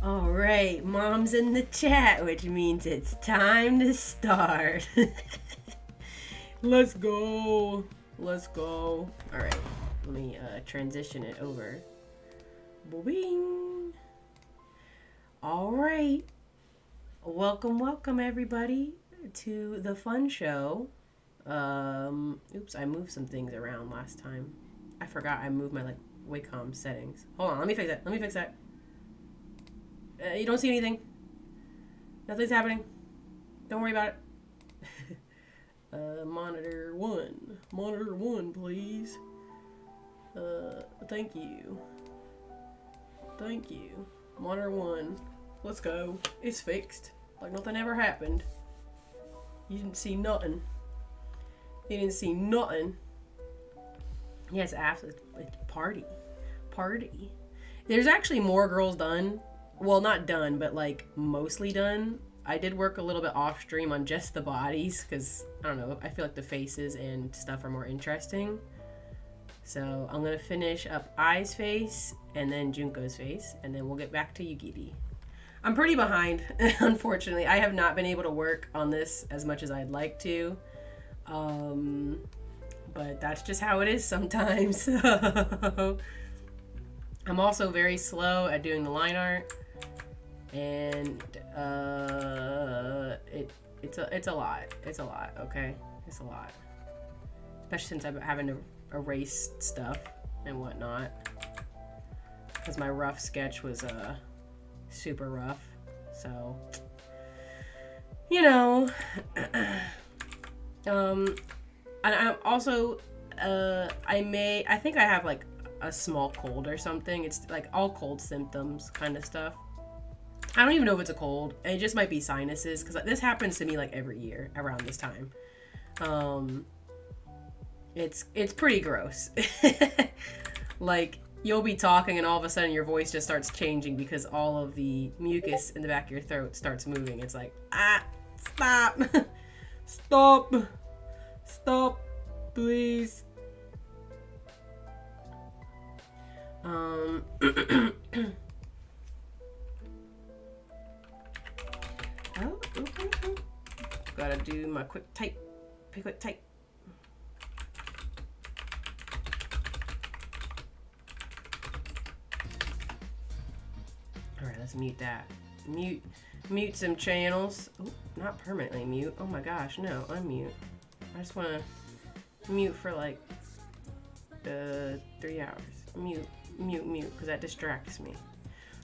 All right, mom's in the chat, which means it's time to start. Let's go. Let's go. All right, let me transition it over. Boing. All right. Welcome everybody to the fun show. Oops, I moved some things around last time. I forgot I moved my Wacom settings. Hold on, let me fix that. You don't see anything. Nothing's happening. Don't worry about it. Monitor one, please. Thank you. Monitor one. Let's go. It's fixed. Like nothing ever happened. You didn't see nothing. Yes, after party. There's actually more girls done. Well, not done, but like mostly done. I did work a little bit off stream on just the bodies because I don't know, I feel like the faces and stuff are more interesting. So I'm gonna finish up Ai's face and then Junko's face, and then we'll get back to Yugiri. I'm pretty behind, unfortunately. I have not been able to work on this as much as I'd like to. But that's just how it is sometimes. I'm also very slow at doing the line art. And it's a lot, okay? It's a lot, especially since I'm having to erase stuff and whatnot, because my rough sketch was super rough, so you know. And I'm also I think I have like a small cold or something. It's like all cold symptoms kind of stuff. I don't even know if it's a cold. It just might be sinuses, because this happens to me like every year around this time. It's pretty gross. Like you'll be talking and all of a sudden your voice just starts changing because all of the mucus in the back of your throat starts moving. It's like, stop. Stop, please. Gotta do my quick type. Alright, let's mute that. Mute some channels. Ooh, not permanently mute. Oh my gosh, no, unmute. I just wanna mute for like 3 hours. Mute, because that distracts me.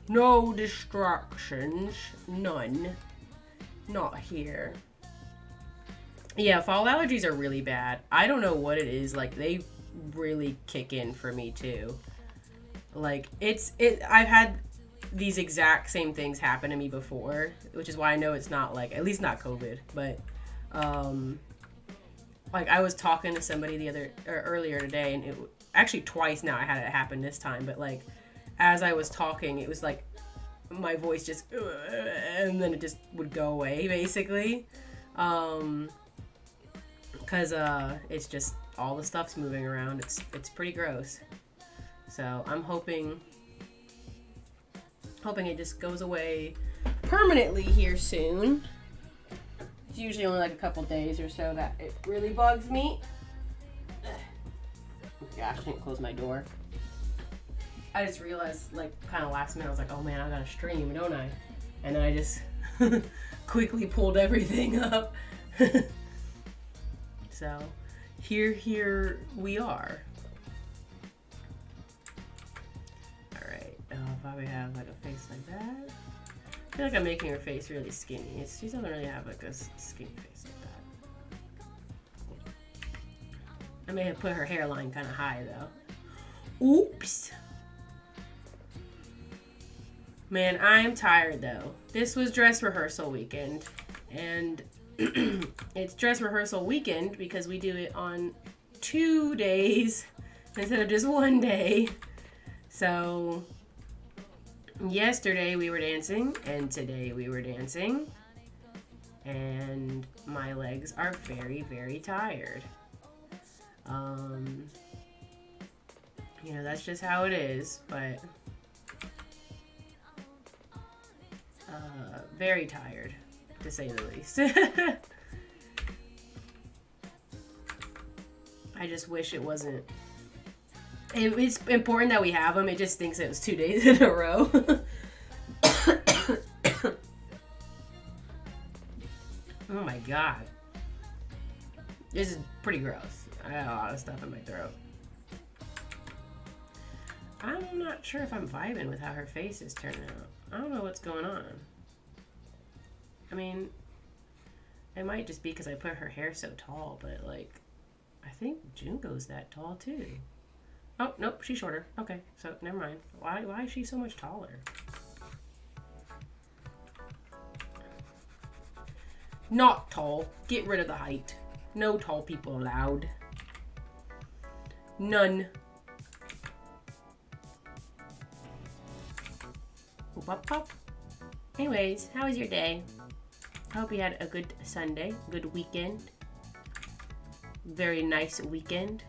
No distractions. None. Not here. Yeah, fall allergies are really bad. I don't know what it is. Like, they really kick in for me too. Like, I've had these exact same things happen to me before, which is why I know it's not, like, at least not COVID. But um like, I was talking to somebody earlier today, and it actually twice now I had it happen this time, but like, as I was talking, it was like my voice just, and then it just would go away basically. Because it's just all the stuff's moving around. It's pretty gross. So I'm hoping it just goes away permanently here soon. It's usually only like a couple days or so that it really bugs me. Gosh, I didn't close my door. I just realized, like, kind of last minute, I was like, oh man, I gotta stream, don't I? And then I just quickly pulled everything up. So, here we are. Alright, probably have like a face like that. I feel like I'm making her face really skinny. She doesn't really have like a skinny face like that. I may have put her hairline kind of high though. Oops. Man, I'm tired though. This was dress rehearsal weekend, and it's dress rehearsal weekend because we do it on 2 days instead of just 1 day. So yesterday we were dancing, and today we were dancing, and my legs are very, very tired. You know, that's just how it is, but very tired, to say the least. I just wish it wasn't. It's important that we have them. It just thinks it was 2 days in a row. Oh my god. This is pretty gross. I got a lot of stuff in my throat. I'm not sure if I'm vibing with how her face is turning out. I don't know what's going on. I mean, it might just be because I put her hair so tall, but like, I think Junko's that tall too. Oh, nope, she's shorter. Okay, so never mind. Why is she so much taller? Not tall. Get rid of the height. No tall people allowed. None. Pop, pop. Anyways, how was your day? I hope you had a good Sunday, good weekend. Very nice weekend.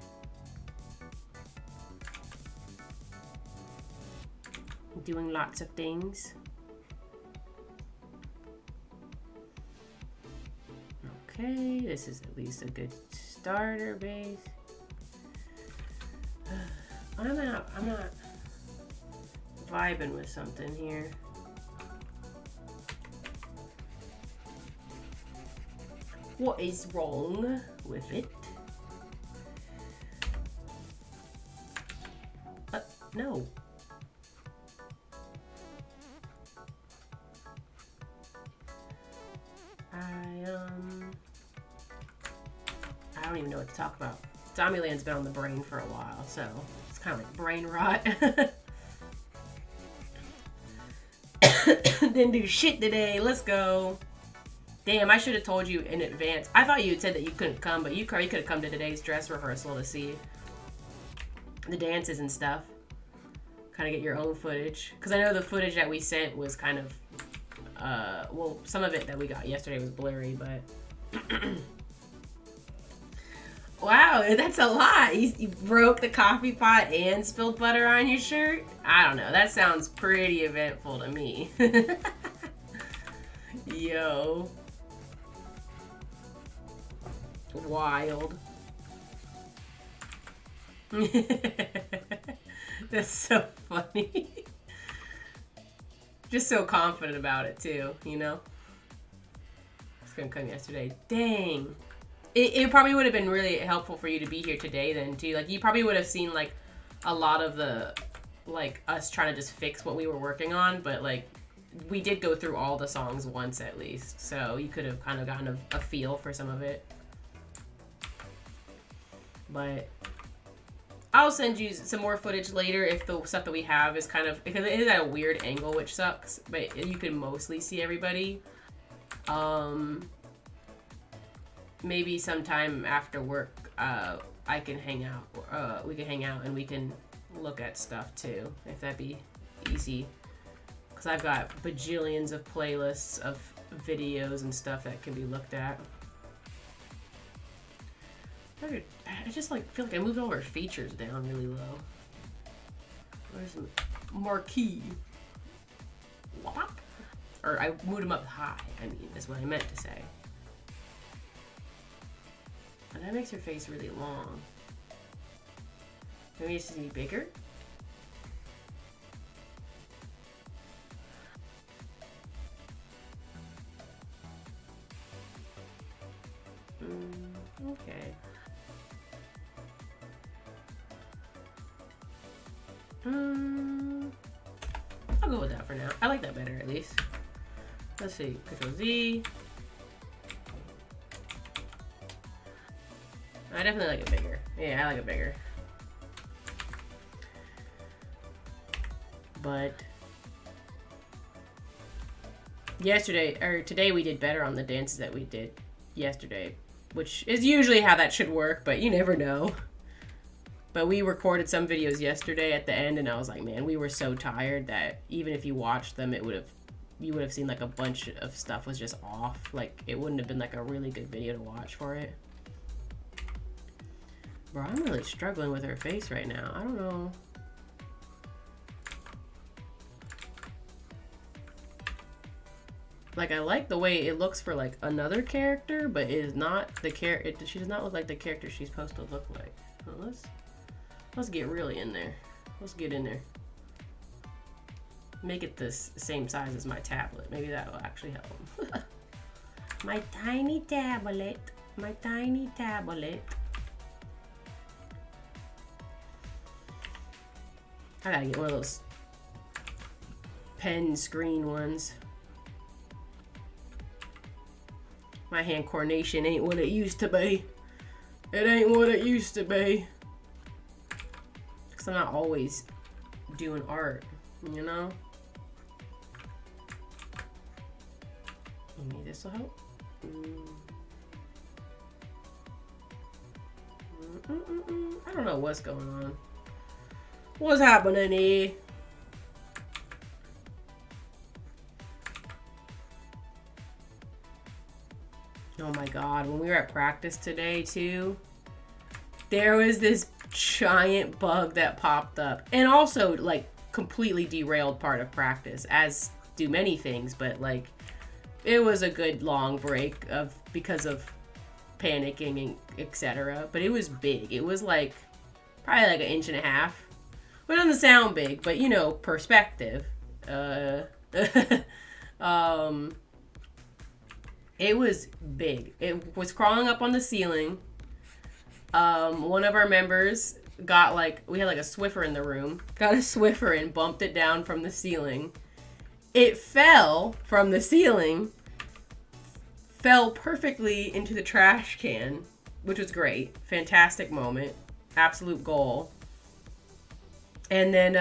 Doing lots of things. Okay, this is at least a good starter base. I'm not vibing with something here. What is wrong with it? No. I don't even know what to talk about. Zombieland's been on the brain for a while, so it's kind of like brain rot. Didn't do shit today. Let's go. Damn, I should have told you in advance. I thought you had said that you couldn't come, but you could have come to today's dress rehearsal to see the dances and stuff. Kind of get your own footage. Because I know the footage that we sent was kind of, well, some of it that we got yesterday was blurry, but... Wow, that's a lot. You broke the coffee pot and spilled butter on your shirt? I don't know. That sounds pretty eventful to me. Yo. Wild. That's so funny. Just so confident about it too, you know? I was gonna come yesterday. Dang. It probably would have been really helpful for you to be here today then too. Like, you probably would have seen like a lot of the, like, us trying to just fix what we were working on, but like we did go through all the songs once at least, so you could have kind of gotten a feel for some of it. But I'll send you some more footage later if the stuff that we have is kind of, because it is at a weird angle, which sucks, but you can mostly see everybody. Maybe sometime after work, I can hang out. We can hang out and we can look at stuff too, if that'd be easy. Because I've got bajillions of playlists of videos and stuff that can be looked at. I just like feel like I moved all our features down really low. Where's the marquee? Or I moved them up high, I mean, is what I meant to say. And that makes her face really long. Maybe it's just be bigger? Okay. I'll go with that for now. I like that better, at least. Let's see. Control Z. I definitely like it bigger. Yeah, I like it bigger. But today we did better on the dances that we did yesterday, which is usually how that should work, but you never know. But we recorded some videos yesterday at the end, and I was like, man, we were so tired that even if you watched them, you would have seen like a bunch of stuff was just off. Like it wouldn't have been like a really good video to watch for it. Bro, I'm really struggling with her face right now. I don't know. Like, I like the way it looks for like another character, but it is not the character. She does not look like the character she's supposed to look like. Well, let's get really in there. Let's get in there. Make it the same size as my tablet. Maybe that will actually help. My tiny tablet. My tiny tablet. I gotta get one of those pen screen ones. My hand coordination ain't what it used to be. It ain't what it used to be. Because I'm not always doing art, you know? Maybe this will help. I don't know what's going on. What's happening here? Oh my god, when we were at practice today too, there was this giant bug that popped up. And also like completely derailed part of practice, as do many things, but like it was a good long break because of panicking and etc. But it was big. It was like probably like 1.5 inches. But it doesn't sound big, but you know, perspective. It was big. It was crawling up on the ceiling. One of our members got we had like a Swiffer in the room. Got a Swiffer and bumped it down from the ceiling. It fell from the ceiling. Fell perfectly into the trash can, which was great. Fantastic moment. Absolute goal. And then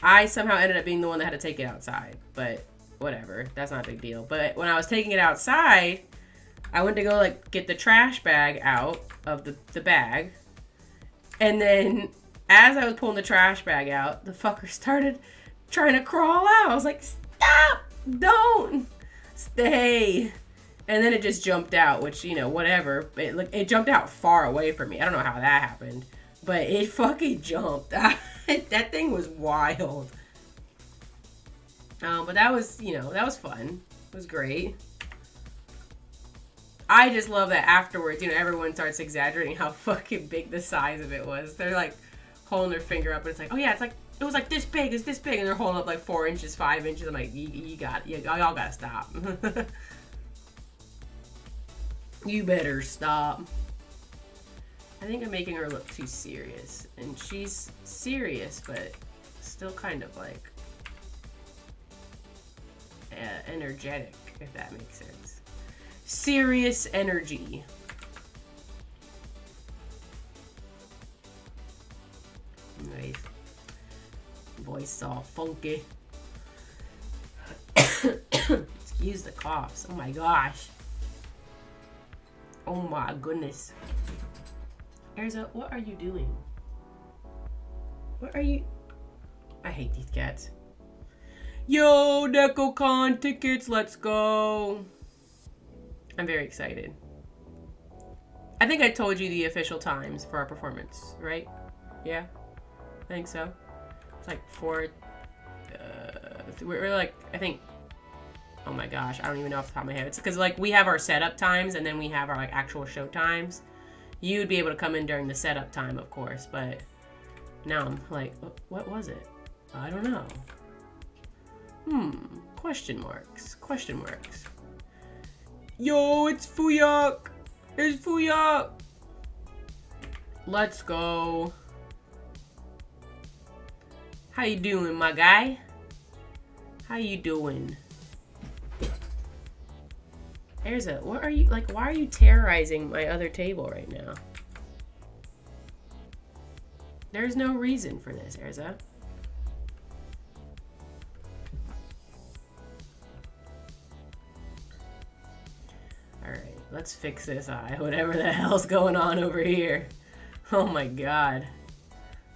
I somehow ended up being the one that had to take it outside. But whatever. That's not a big deal. But when I was taking it outside, I went to go get the trash bag out of the bag. And then as I was pulling the trash bag out, the fucker started trying to crawl out. I was like, stop! Don't! Stay! And then it just jumped out, which, you know, whatever. It jumped out far away from me. I don't know how that happened. But it fucking jumped. That thing was wild. But that was, you know, that was fun. It was great. I just love that afterwards, you know, everyone starts exaggerating how fucking big the size of it was. They're like holding their finger up and it's like, oh yeah, it was like this big, it's this big. And they're holding up like 4 inches, 5 inches. I'm like, y'all gotta stop. You better stop. I think I'm making her look too serious. And she's serious, but still kind of like energetic, if that makes sense. Serious energy. anyways. Voice all funky. Excuse the coughs. Oh my gosh. Oh my goodness. Erza, what are you doing? What are you... I hate these cats. Yo, DecoCon tickets, let's go. I'm very excited. I think I told you the official times for our performance, right? Yeah, I think so. It's like we're like, I think, oh my gosh, I don't even know off the top of my head. It's because like we have our setup times and then we have our like actual show times. You'd be able to come in during the setup time, of course, but now I'm like, what was it? I don't know. Question marks. Question marks. Yo, it's Fuyak. It's Fuyak. Let's go. How you doing, my guy? How you doing? Erza, what are you, like, why are you terrorizing my other table right now? There's no reason for this, Erza. Alright, let's fix this eye. Whatever the hell's going on over here. Oh my god.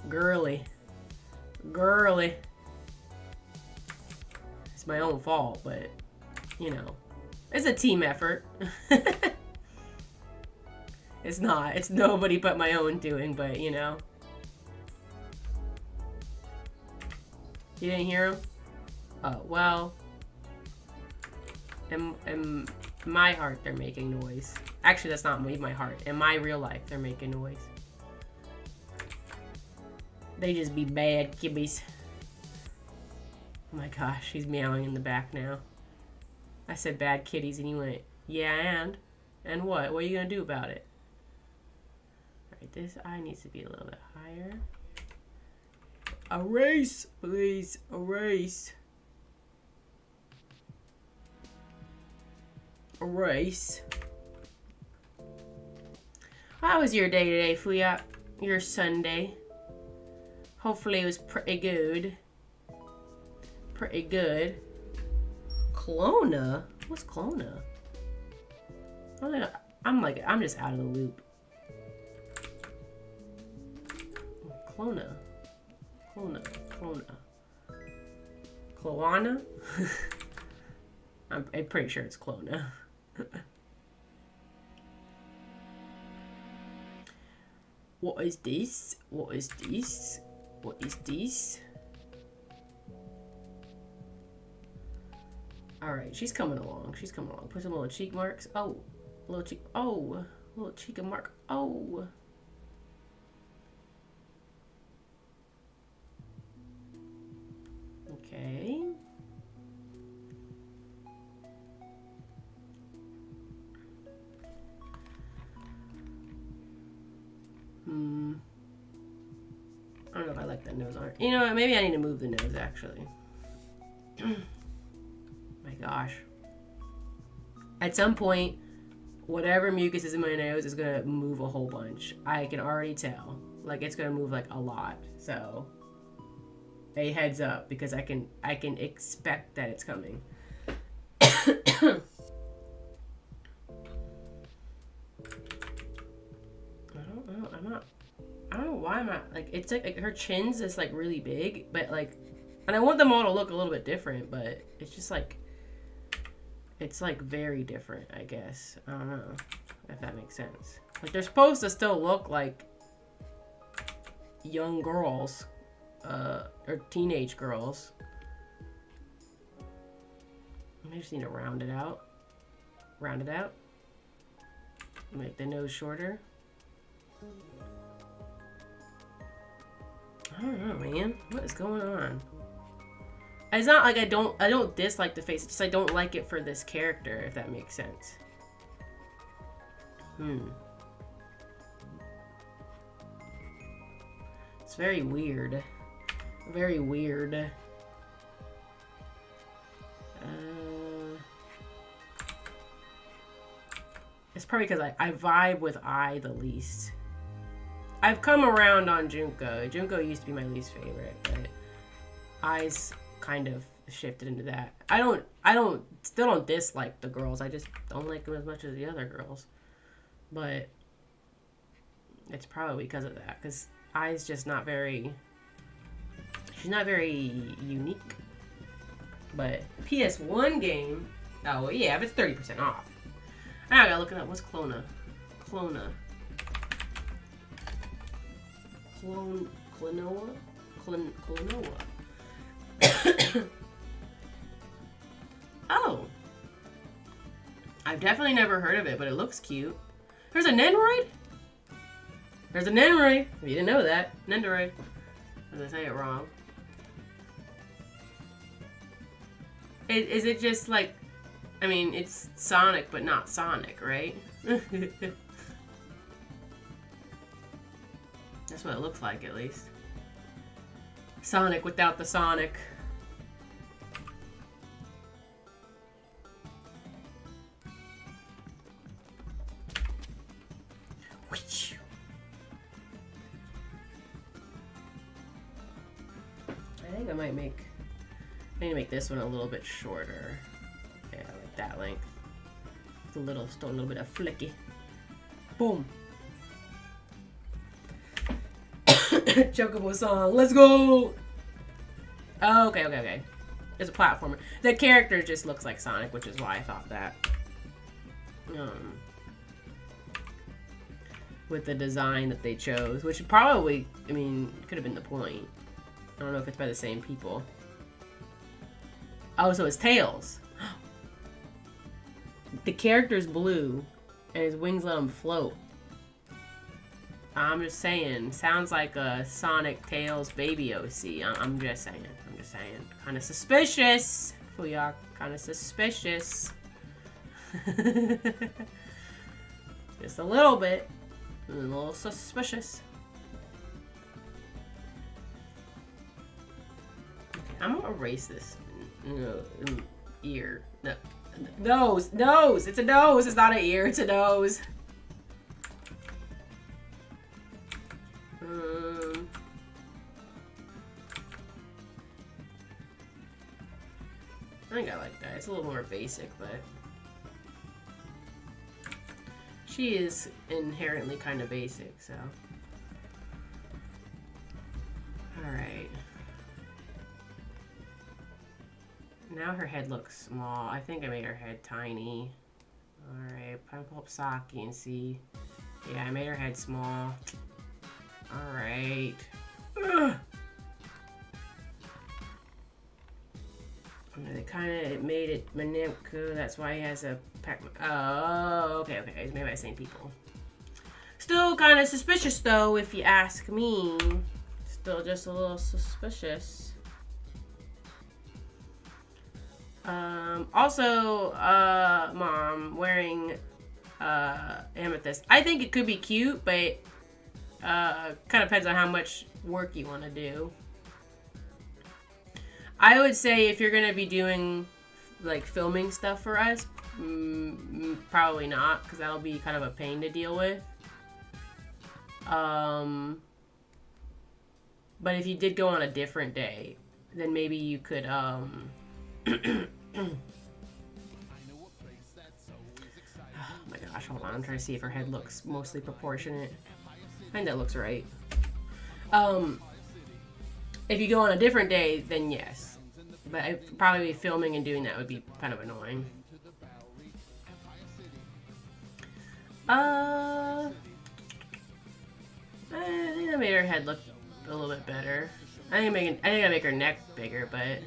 Girly. Girly. It's my own fault, but, you know. It's a team effort. It's not. It's nobody but my own doing, but, you know. You didn't hear him? Oh, well. In my heart, they're making noise. Actually, that's not my heart. In my real life, they're making noise. They just be bad kibbies. Oh my gosh, he's meowing in the back now. I said bad kitties and he went, yeah, and? And what? What are you going to do about it? Alright, this eye needs to be a little bit higher. Erase, please. Erase. Erase. How was your day today, Fuya? Your Sunday? Hopefully it was pretty good. Pretty good. Clona? What's Clona? I'm just out of the loop. Clona. Clona. Clona. Cloana? I'm pretty sure it's Clona. What is this? What is this? What is this? Alright, she's coming along. She's coming along. Put some little cheek marks. Oh. Little cheek. Oh. Little cheek mark. Oh. Okay. I don't know if I like that nose on her. You know what? Maybe I need to move the nose, actually. My gosh. At some point, whatever mucus is in my nose is going to move a whole bunch. I can already tell. Like, it's going to move, like, a lot. So, a heads up, because I can expect that it's coming. I don't know why I'm not, like, it's like her chin's is like really big, but like, and I want them all to look a little bit different, but it's just like, it's like very different, I guess. I don't know if that makes sense. Like, they're supposed to still look like young girls, or teenage girls. I just need to round it out. Round it out. Make the nose shorter. I don't know, man. What is going on? It's not like I don't dislike the face. It's just I don't like it for this character, if that makes sense. It's very weird. Very weird. It's probably because I vibe with I the least. I've come around on Junko. Junko used to be my least favorite, but Eyes kind of shifted into that. Still don't dislike the girls. I just don't like them as much as the other girls. But it's probably because of that. Because Eyes just not very. She's not very unique. But PS1 game. Oh yeah, if it's 30% off. Now I gotta look it up. What's Clona? Clonoa? Oh. I've definitely never heard of it, but it looks cute. There's a Nendoroid? There's a Nendoroid. If you didn't know that. Nendoroid. Did I say it wrong? Is it just like... I mean, it's Sonic, but not Sonic, right? That's what it looks like, at least. Sonic without the Sonic. I think I might make... I need to make this one a little bit shorter. Yeah, like that length. It's still a little bit of flicky. Boom. Chocobo song. Let's go! Oh, okay. It's a platformer. The character just looks like Sonic, which is why I thought that. With the design that they chose, which probably, I mean, could have been the point. I don't know if it's by the same people. Oh, so it's Tails. The character's blue, and his wings let him float. I'm just saying, sounds like a Sonic Tails baby OC. I'm just saying. Kind of suspicious. Fuyak, kind of suspicious. Just a little bit. A little suspicious. I'm gonna erase this ear. No. Nose! It's a nose! It's not an ear, it's a nose. I think I like that. It's a little more basic, but she is inherently kind of basic, so. Alright. Now her head looks small. I think I made her head tiny. Alright, pull up Saki and see. Yeah, I made her head small. Alright. They kind of made it Manemku, that's why he has a pack. Oh, okay. It's made by the same people. Still kind of suspicious, though, if you ask me. Still just a little suspicious. Also, Mom wearing amethyst. I think it could be cute, but kind of depends on how much work you want to do. I would say if you're going to be doing, like, filming stuff for us, probably not, because that'll be kind of a pain to deal with. But if you did go on a different day, then maybe you could, oh my gosh, hold on. I'm trying to see if her head looks mostly proportionate. I think that looks right. If you go on a different day, then yes. But I'd probably be filming and doing that would be kind of annoying. I think I made her head look a little bit better. I think I make her neck bigger, but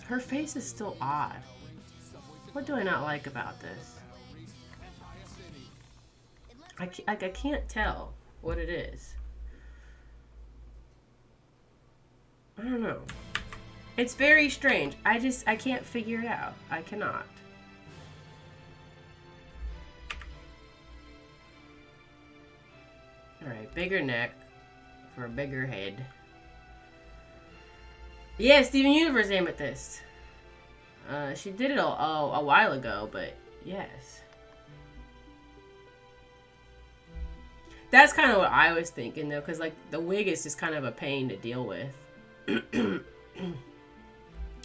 her face is still odd. What do I not like about this? I can't tell what it is. I don't know. It's very strange. I can't figure it out. I cannot. Alright, bigger neck for a bigger head. Yeah, Steven Universe Amethyst. She did it a while ago, but yes. That's kind of what I was thinking, though, because, like, the wig is just kind of a pain to deal with.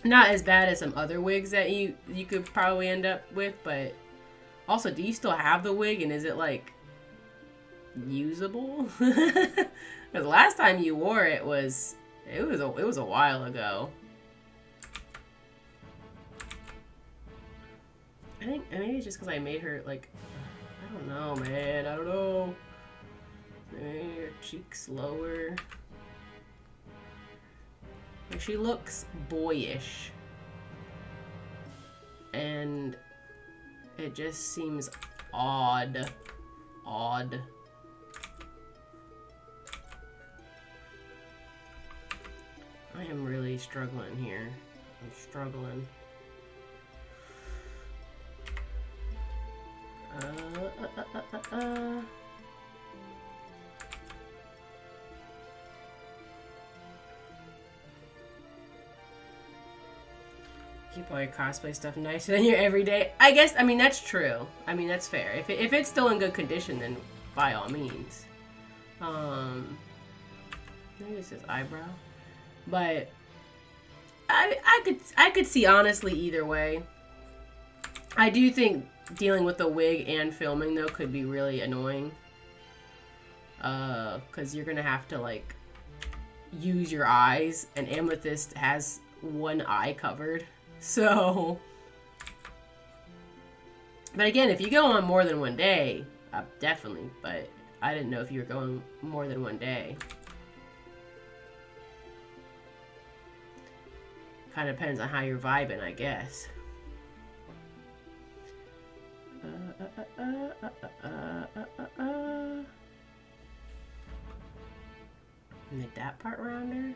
Not as bad as some other wigs that you could probably end up with, but also, do you still have the wig, and is it, like, usable? Because last time you wore it was a while ago. I think maybe it's just because I made her, like, I don't know, man. I don't know. Maybe her cheeks lower. Like, she looks boyish. And it just seems odd. Odd. I am really struggling here. I'm struggling. Keep all your cosplay stuff nicer than your everyday. I guess, I mean, that's true. I mean, that's fair. If it's still in good condition, then by all means. Maybe it's his eyebrow. But I could see honestly either way. I do think dealing with the wig and filming though could be really annoying. Cause you're gonna have to like use your eyes, and Amethyst has one eye covered. So, but again, if you go on more than one day, definitely. But I didn't know if you were going more than one day. Kind of depends on how you're vibing, I guess. Made that part rounder.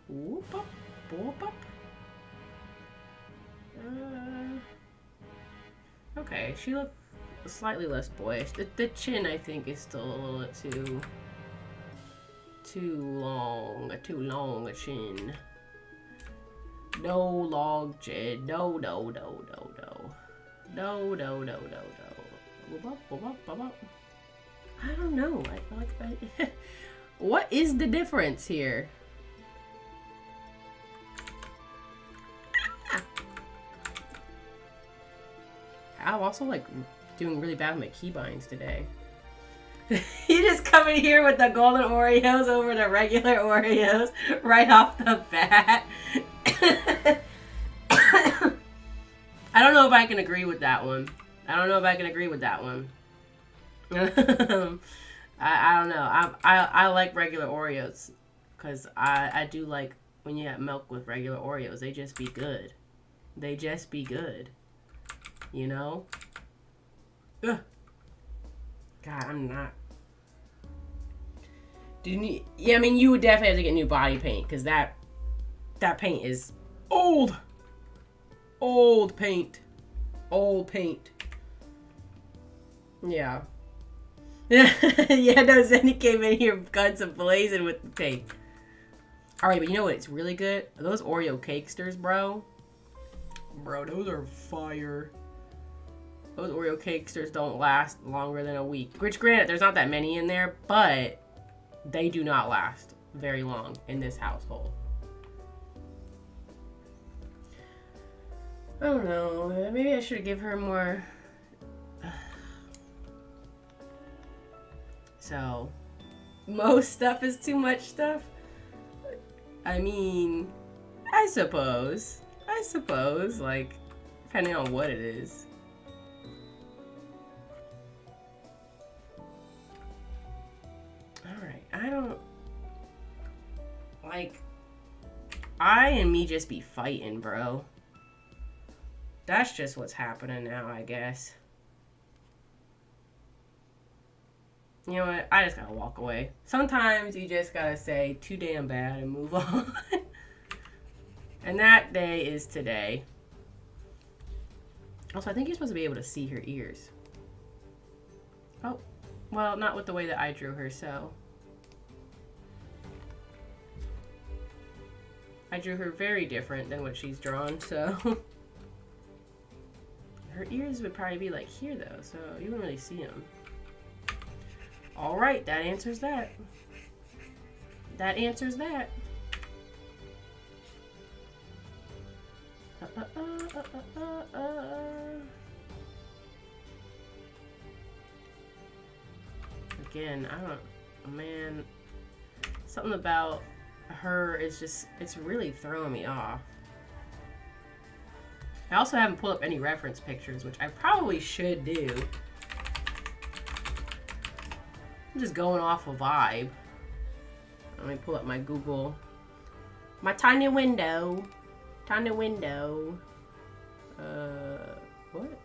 Whoop up, whoop up. Okay, she looked slightly less boyish. The chin, I think, is still a little bit too long a chin. No long chin. No. I don't know. What is the difference here? I'm also like doing really bad with my keybinds today. You just come in here with the golden Oreos over the regular Oreos right off the bat. I don't know if I can agree with that one. I don't know. I like regular Oreos because I do like when you have milk with regular Oreos. They just be good. You know? Ugh. God, I'm not. Yeah, I mean, you would definitely have to get new body paint because that paint is old. Old paint. Yeah. Yeah, no, Zenny came in here guns blazing with the paint. Alright, but you know what's really good? Those Oreo cakesters, bro. Bro, those are fire. Those Oreo cakesters don't last longer than a week. Which, granted, there's not that many in there, but they do not last very long in this household. I don't know. Maybe I should give her more. So, most stuff is too much stuff? I mean, I suppose. Like, depending on what it is. Alright, I don't. Like, I and me just be fighting, bro. That's just what's happening now, I guess. You know what? I just gotta walk away. Sometimes you just gotta say too damn bad and move on. And that day is today. Also, I think you're supposed to be able to see her ears. Oh, well, not with the way that I drew her, so. I drew her very different than what she's drawn, so. Her ears would probably be like here, though, so you wouldn't really see them. All right, that answers that. That answers that. Again, I don't, man, something about her is just, it's really throwing me off. I also haven't pulled up any reference pictures, which I probably should do. I'm just going off a vibe. Let me pull up my Google. My tiny window. Tiny window. What?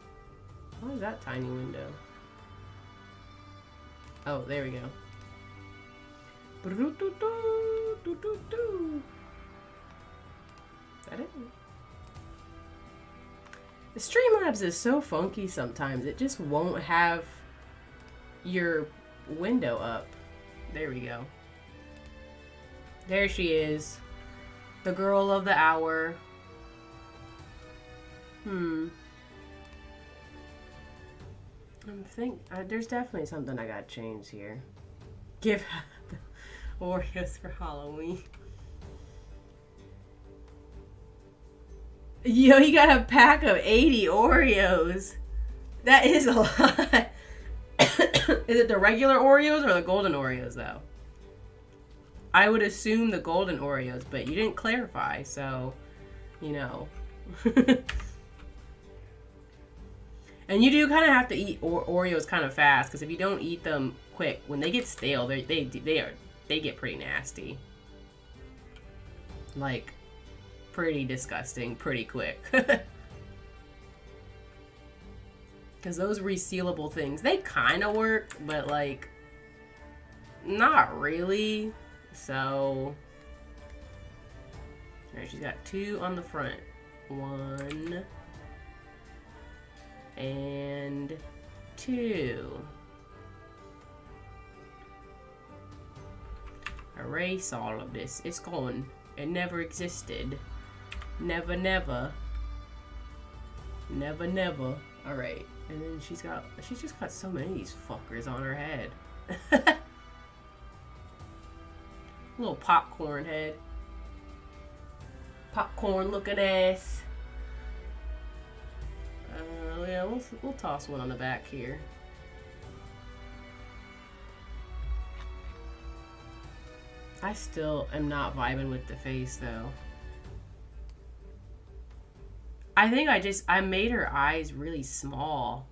What is that tiny window? Oh, there we go. Is that it? The Streamlabs is so funky sometimes. It just won't have your window up. There we go. There she is. The girl of the hour. There's definitely something I gotta change here. Give the Oreos for Halloween. Yo, he got a pack of 80 Oreos. That is a lot. Is it the regular Oreos or the golden Oreos, though? I would assume the golden Oreos, but you didn't clarify, so, you know. And you do kind of have to eat Oreos kind of fast, because if you don't eat them quick, when they get stale, they get pretty nasty. Like, pretty disgusting, pretty quick. Because those resealable things, they kind of work, but like, not really. So, alright, she's got 2 on the front. 1 and 2. Erase all of this. It's gone. It never existed. Never, never. Never, never. Alright. And then she's just got so many of these fuckers on her head. Little popcorn head. Popcorn looking ass. Yeah, we'll toss one on the back here. I still am not vibing with the face though. I think I made her eyes really small.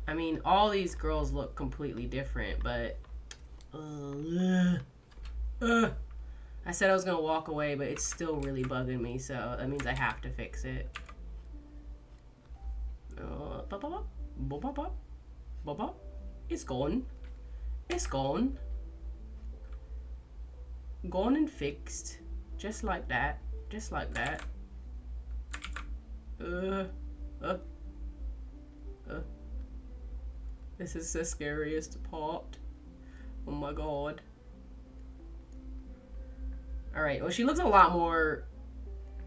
I mean, all these girls look completely different, but I said I was gonna walk away, but it's still really bugging me, so that means I have to fix it. It's gone. It's gone. Gone and fixed. Just like that. Just like that. This is the scariest part. Oh my god. Alright, well, she looks a lot more,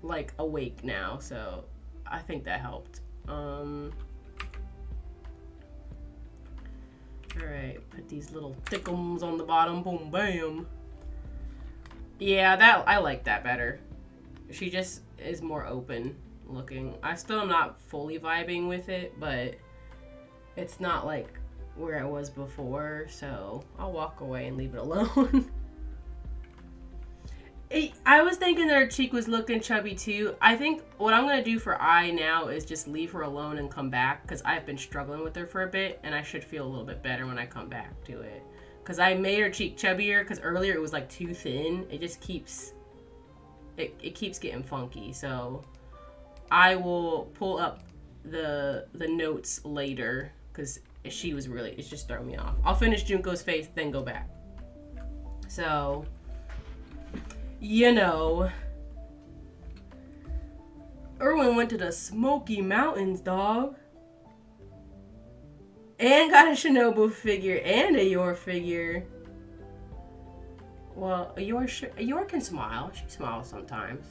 like, awake now, so I think that helped. Alright, put these little thickums on the bottom. Boom, bam. Yeah, I like that better. She just is more open looking. I still am not fully vibing with it, but it's not like where I was before, so I'll walk away and leave it alone. I was thinking that her cheek was looking chubby too. I think what I'm going to do for eye now is just leave her alone and come back, because I've been struggling with her for a bit, and I should feel a little bit better when I come back to it. Because I made her cheek chubbier, because earlier it was like too thin. It just keeps... It keeps getting funky, so I will pull up the notes later, because she was really... It's just throwing me off. I'll finish Junko's face, then go back. So... You know, Erwin went to the Smoky Mountains, dog. And got a Shinobu figure and a Yor figure. Well, Yor can smile. She smiles sometimes.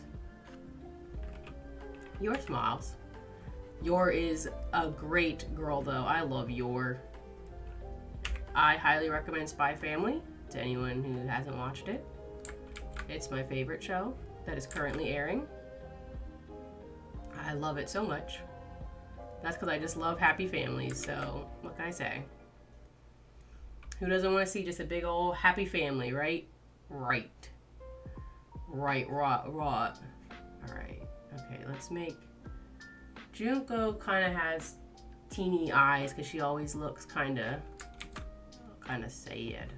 Yor smiles. Yor is a great girl, though. I love Yor. I highly recommend Spy Family to anyone who hasn't watched it. It's my favorite show that is currently airing. I love it so much. That's because I just love happy families, so what can I say? Who doesn't want to see just a big old happy family, right? Right. Alright. Okay, let's make... Junko kind of has teeny eyes because she always looks kind of sad.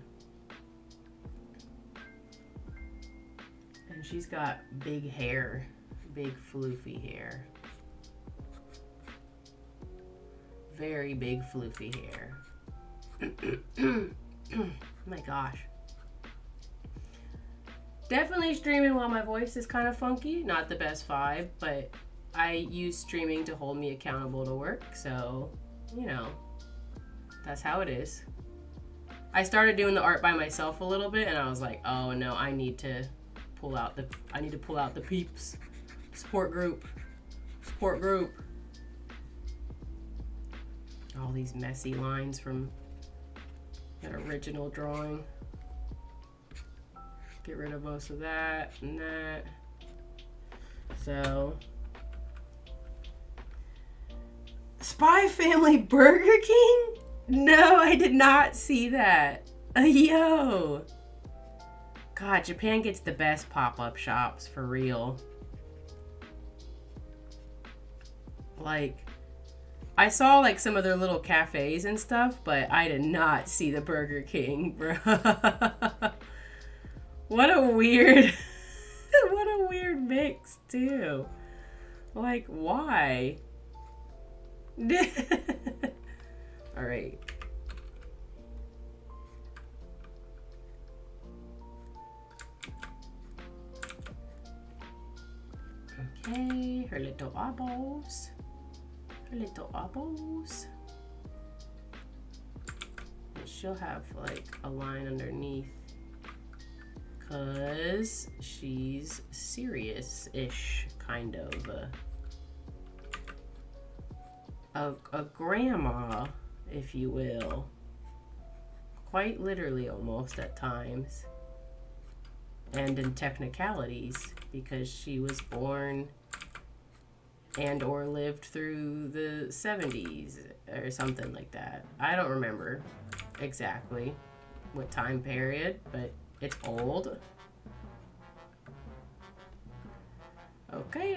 And she's got big hair. Big floofy hair. Very big floofy hair. Oh my gosh. Definitely streaming while my voice is kind of funky. Not the best vibe, but I use streaming to hold me accountable to work. So, you know, that's how it is. I started doing the art by myself a little bit and I was like, oh no, I need to pull out the peeps. Support group. All these messy lines from that original drawing. Get rid of most of that and that. So, Spy Family Burger King? No, I did not see that. Yo. God, Japan gets the best pop-up shops for real. Like, I saw like some of their little cafes and stuff, but I did not see the Burger King, bro. What a weird mix too. Like, why? All right. Okay, her little eyeballs. And she'll have like a line underneath because she's serious-ish, kind of a grandma, if you will, quite literally almost at times, and in technicalities because she was born and or lived through the 70s or something like that. I don't remember exactly what time period, but it's old. Okay.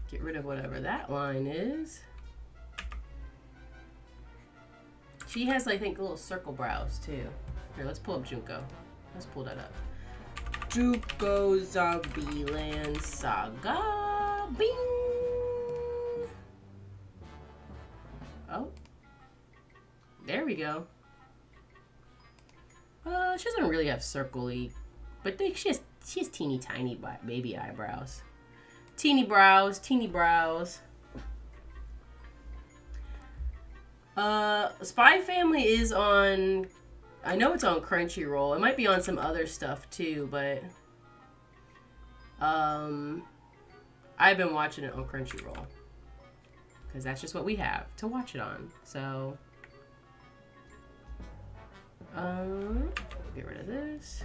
Get rid of whatever that line is. She has, I think, little circle brows too. Here, let's pull up Junko. Let's pull that up. Junko Zombieland Saga. Bing! Oh. There we go. She doesn't really have circle-y, but she has teeny tiny baby eyebrows. Teeny brows. Spy Family is on... I know it's on Crunchyroll. It might be on some other stuff too, but I've been watching it on Crunchyroll because that's just what we have to watch it on. So get rid of this.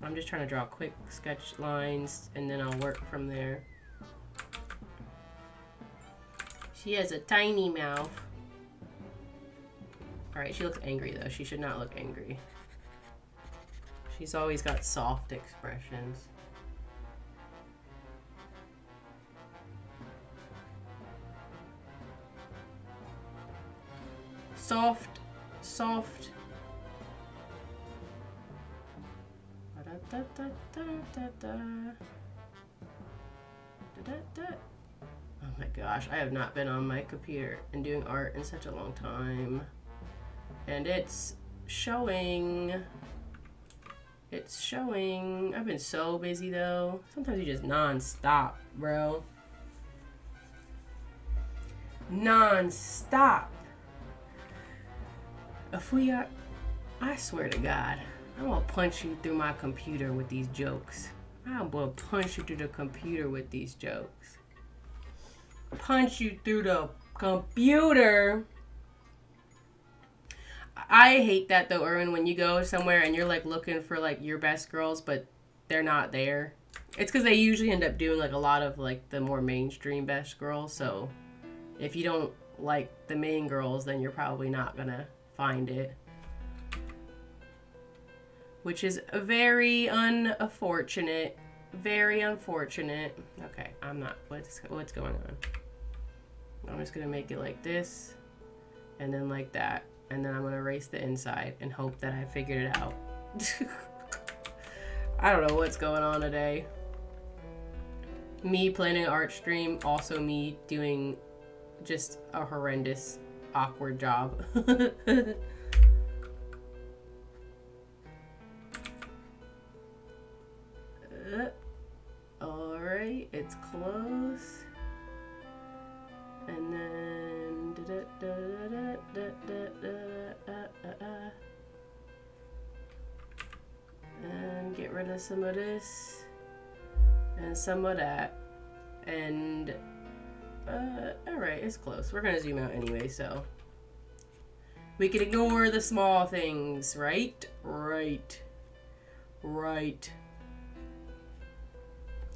I'm just trying to draw quick sketch lines and then I'll work from there. She has a tiny mouth. Alright, she looks angry though. She should not look angry. She's always got soft expressions. Soft. Oh my gosh, I have not been on my computer and doing art in such a long time. And it's showing. I've been so busy though. Sometimes you just non-stop, bro. Non-stop. I swear to God, I'm gonna punch you through my computer with these jokes. I'm gonna punch you through the computer with these jokes. Punch you through the computer. I hate that though, Erwin, when you go somewhere and you're like looking for like your best girls, but they're not there. It's because they usually end up doing like a lot of like the more mainstream best girls. So if you don't like the main girls, then you're probably not gonna find it. Which is very unfortunate. Very unfortunate. Okay, I'm not. What's going on? I'm just gonna make it like this, and then like that, and then I'm gonna erase the inside and hope that I figured it out. I don't know what's going on today. Me planning an art stream, also me doing just a horrendous, awkward job. Alright, it's close. And then and get rid of some of this and some of that. And alright, it's close. We're gonna zoom out anyway, so we can ignore the small things, right? Right.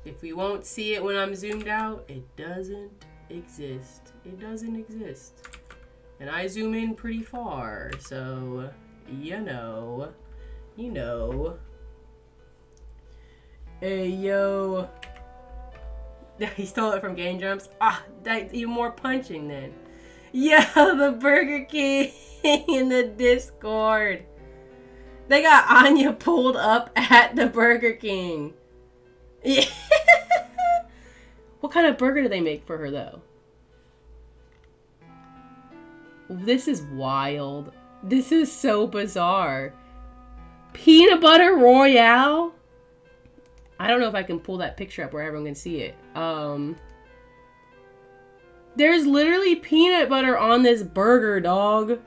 If we won't see it when I'm zoomed out, it doesn't exist. It doesn't exist. And I zoom in pretty far, so you know. Hey, yo. He stole it from Game Jumps. Ah, that's even more punching then. Yo, the Burger King in the Discord. They got Anya pulled up at the Burger King. Yeah. What kind of burger do they make for her, though? This is wild. This is so bizarre. Peanut butter royale? I don't know if I can pull that picture up where everyone can see it. There's literally peanut butter on this burger, dog.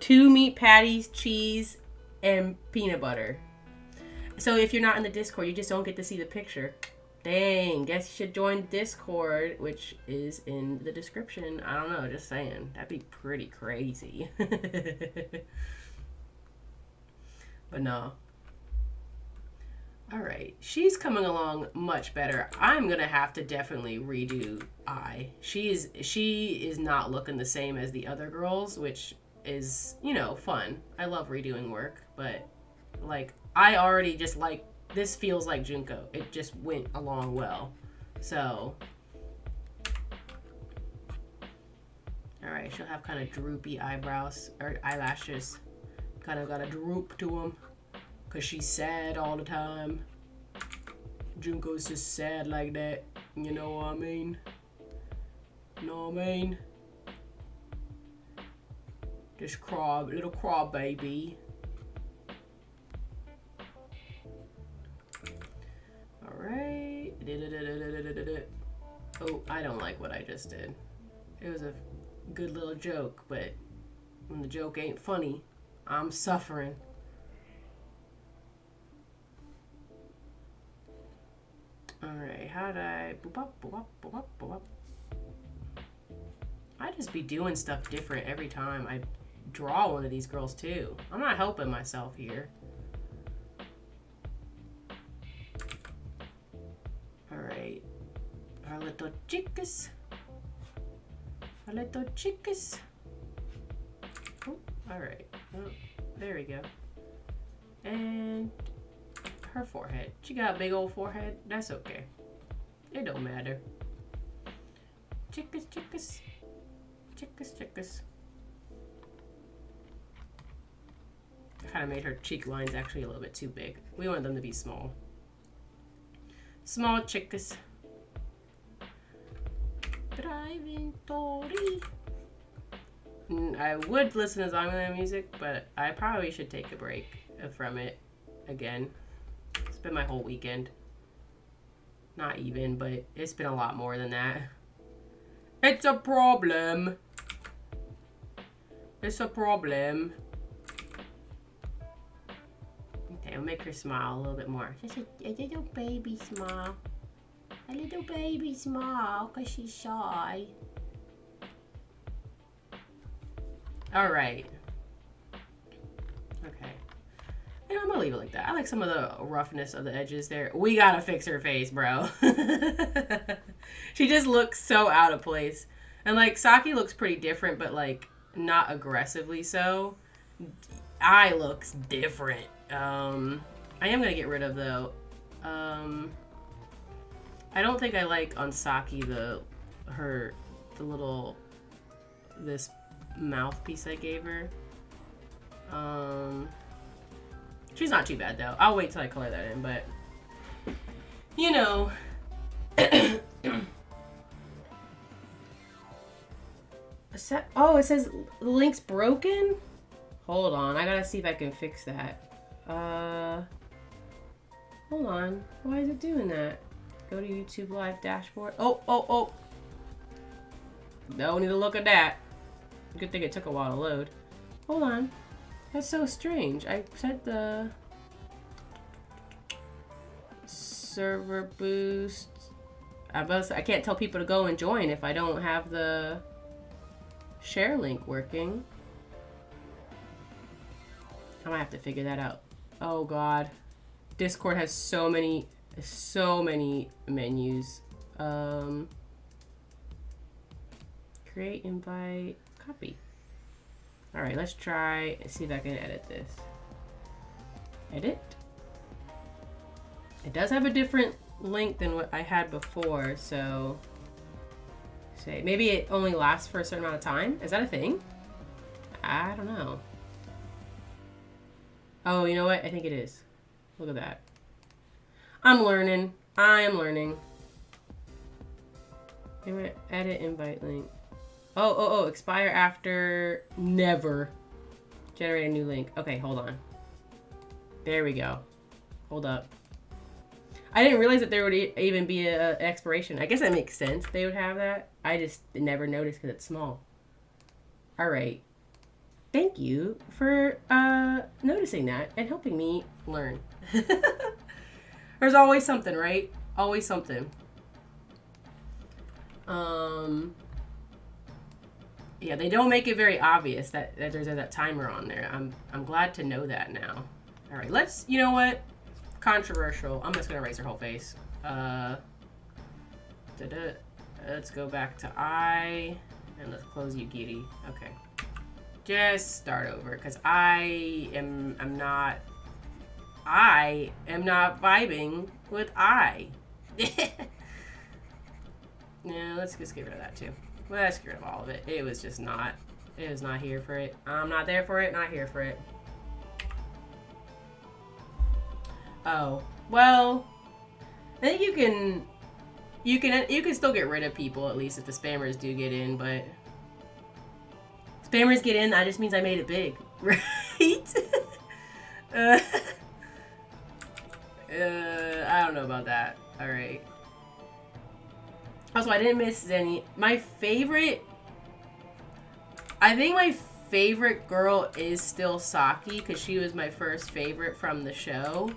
2 meat patties, cheese, and peanut butter. So if you're not in the Discord, you just don't get to see the picture. Dang, guess you should join Discord, which is in the description. I don't know, just saying. That'd be pretty crazy. But no. Alright, she's coming along much better. I'm gonna have to definitely redo Ai. She is not looking the same as the other girls, which is, you know, fun. I love redoing work, but like, I already just like, this feels like Junko. It just went along well. So, alright, she'll have kind of droopy eyebrows, or eyelashes. Kind of got a droop to them. Because she's sad all the time. Junko's just sad like that. You know what I mean? Just little crybaby. Alright. Oh, I don't like what I just did. It was a good little joke, but when the joke ain't funny, I'm suffering. Alright, how did I... Boop up, boop up, boop up, boop up. I just be doing stuff different every time I draw one of these girls, too. I'm not helping myself here. Alright. Our little chicas. Oh, alright. Oh, there we go. And... her forehead. She got a big old forehead. That's okay. It don't matter. Chickas. Kind of made her cheek lines actually a little bit too big. We wanted them to be small. Small chickas. Driving Tori. I would listen to Mezame music, but I probably should take a break from it again. It's been my whole weekend. Not even, but it's been a lot more than that. It's a problem. Okay, I'll make her smile a little bit more. Just a little baby smile. A little baby smile, because she's shy. Alright. Okay. You know, I'm gonna leave it like that. I like some of the roughness of the edges there. We gotta fix her face, bro. She just looks so out of place. And, like, Saki looks pretty different, but, like, not aggressively so. Eye looks different. I am gonna get rid of, though. I don't think I like on Saki the little, this mouthpiece I gave her. She's not too bad, though. I'll wait till I color that in, but, you know. Oh, it says the link's broken? Hold on, I gotta see if I can fix that. Hold on. Why is it doing that? Go to YouTube Live dashboard. Oh. Don't need to look at that. Good thing it took a while to load. Hold on. That's so strange. I set the server boost. I can't tell people to go and join if I don't have the share link working. I might have to figure that out. Oh god. Discord has so many menus. Create, invite, copy. Alright, let's try and see if I can edit this. Edit. It does have a different link than what I had before, so say maybe it only lasts for a certain amount of time. Is that a thing? I don't know. Oh, you know what? I think it is. Look at that. I'm learning. I am learning. Edit invite link. Oh, expire after never. Generate a new link. Okay, hold on. There we go. Hold up. I didn't realize that there would even be an expiration. I guess that makes sense. They would have that. I just never noticed because it's small. All right. Thank you for noticing that and helping me learn. There's always something, right? Always something. Yeah, they don't make it very obvious that there's that timer on there. I'm glad to know that now. All right, let's. You know what? Controversial. I'm just gonna erase her whole face. Let's go back to eye and let's close Yugiri. Okay. Just start over because I am not vibing with eye. No, let's just get rid of that too. Let's get rid of all of it. It was not here for it. I'm not there for it, not here for it. Oh, well, I think you can still get rid of people, at least if the spammers do get in, but spammers get in, that just means I made it big, right? I don't know about that. All right. Also, I didn't miss any. I think my favorite girl is still Saki because she was my first favorite from the show.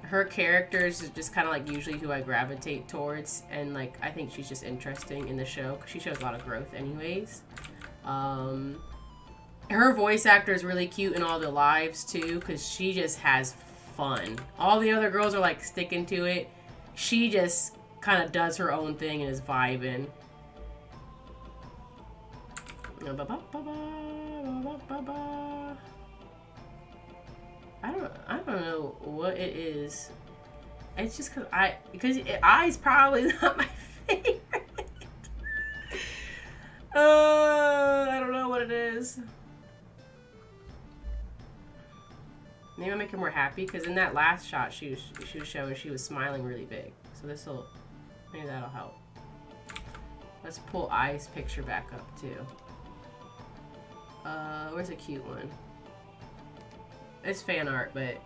Her characters is just kind of like usually who I gravitate towards, and like I think she's just interesting in the show because she shows a lot of growth anyways. Her voice actor is really cute in all the lives too because she just has fun. All the other girls are like sticking to it. She just kind of does her own thing and is vibing. I don't know what it is. It's just because eye's probably not my favorite. I don't know what it is. Maybe I'll make her more happy because in that last shot she was showing she was smiling really big. So maybe that'll help. Let's pull Eye's picture back up too. Where's a cute one? It's fan art, but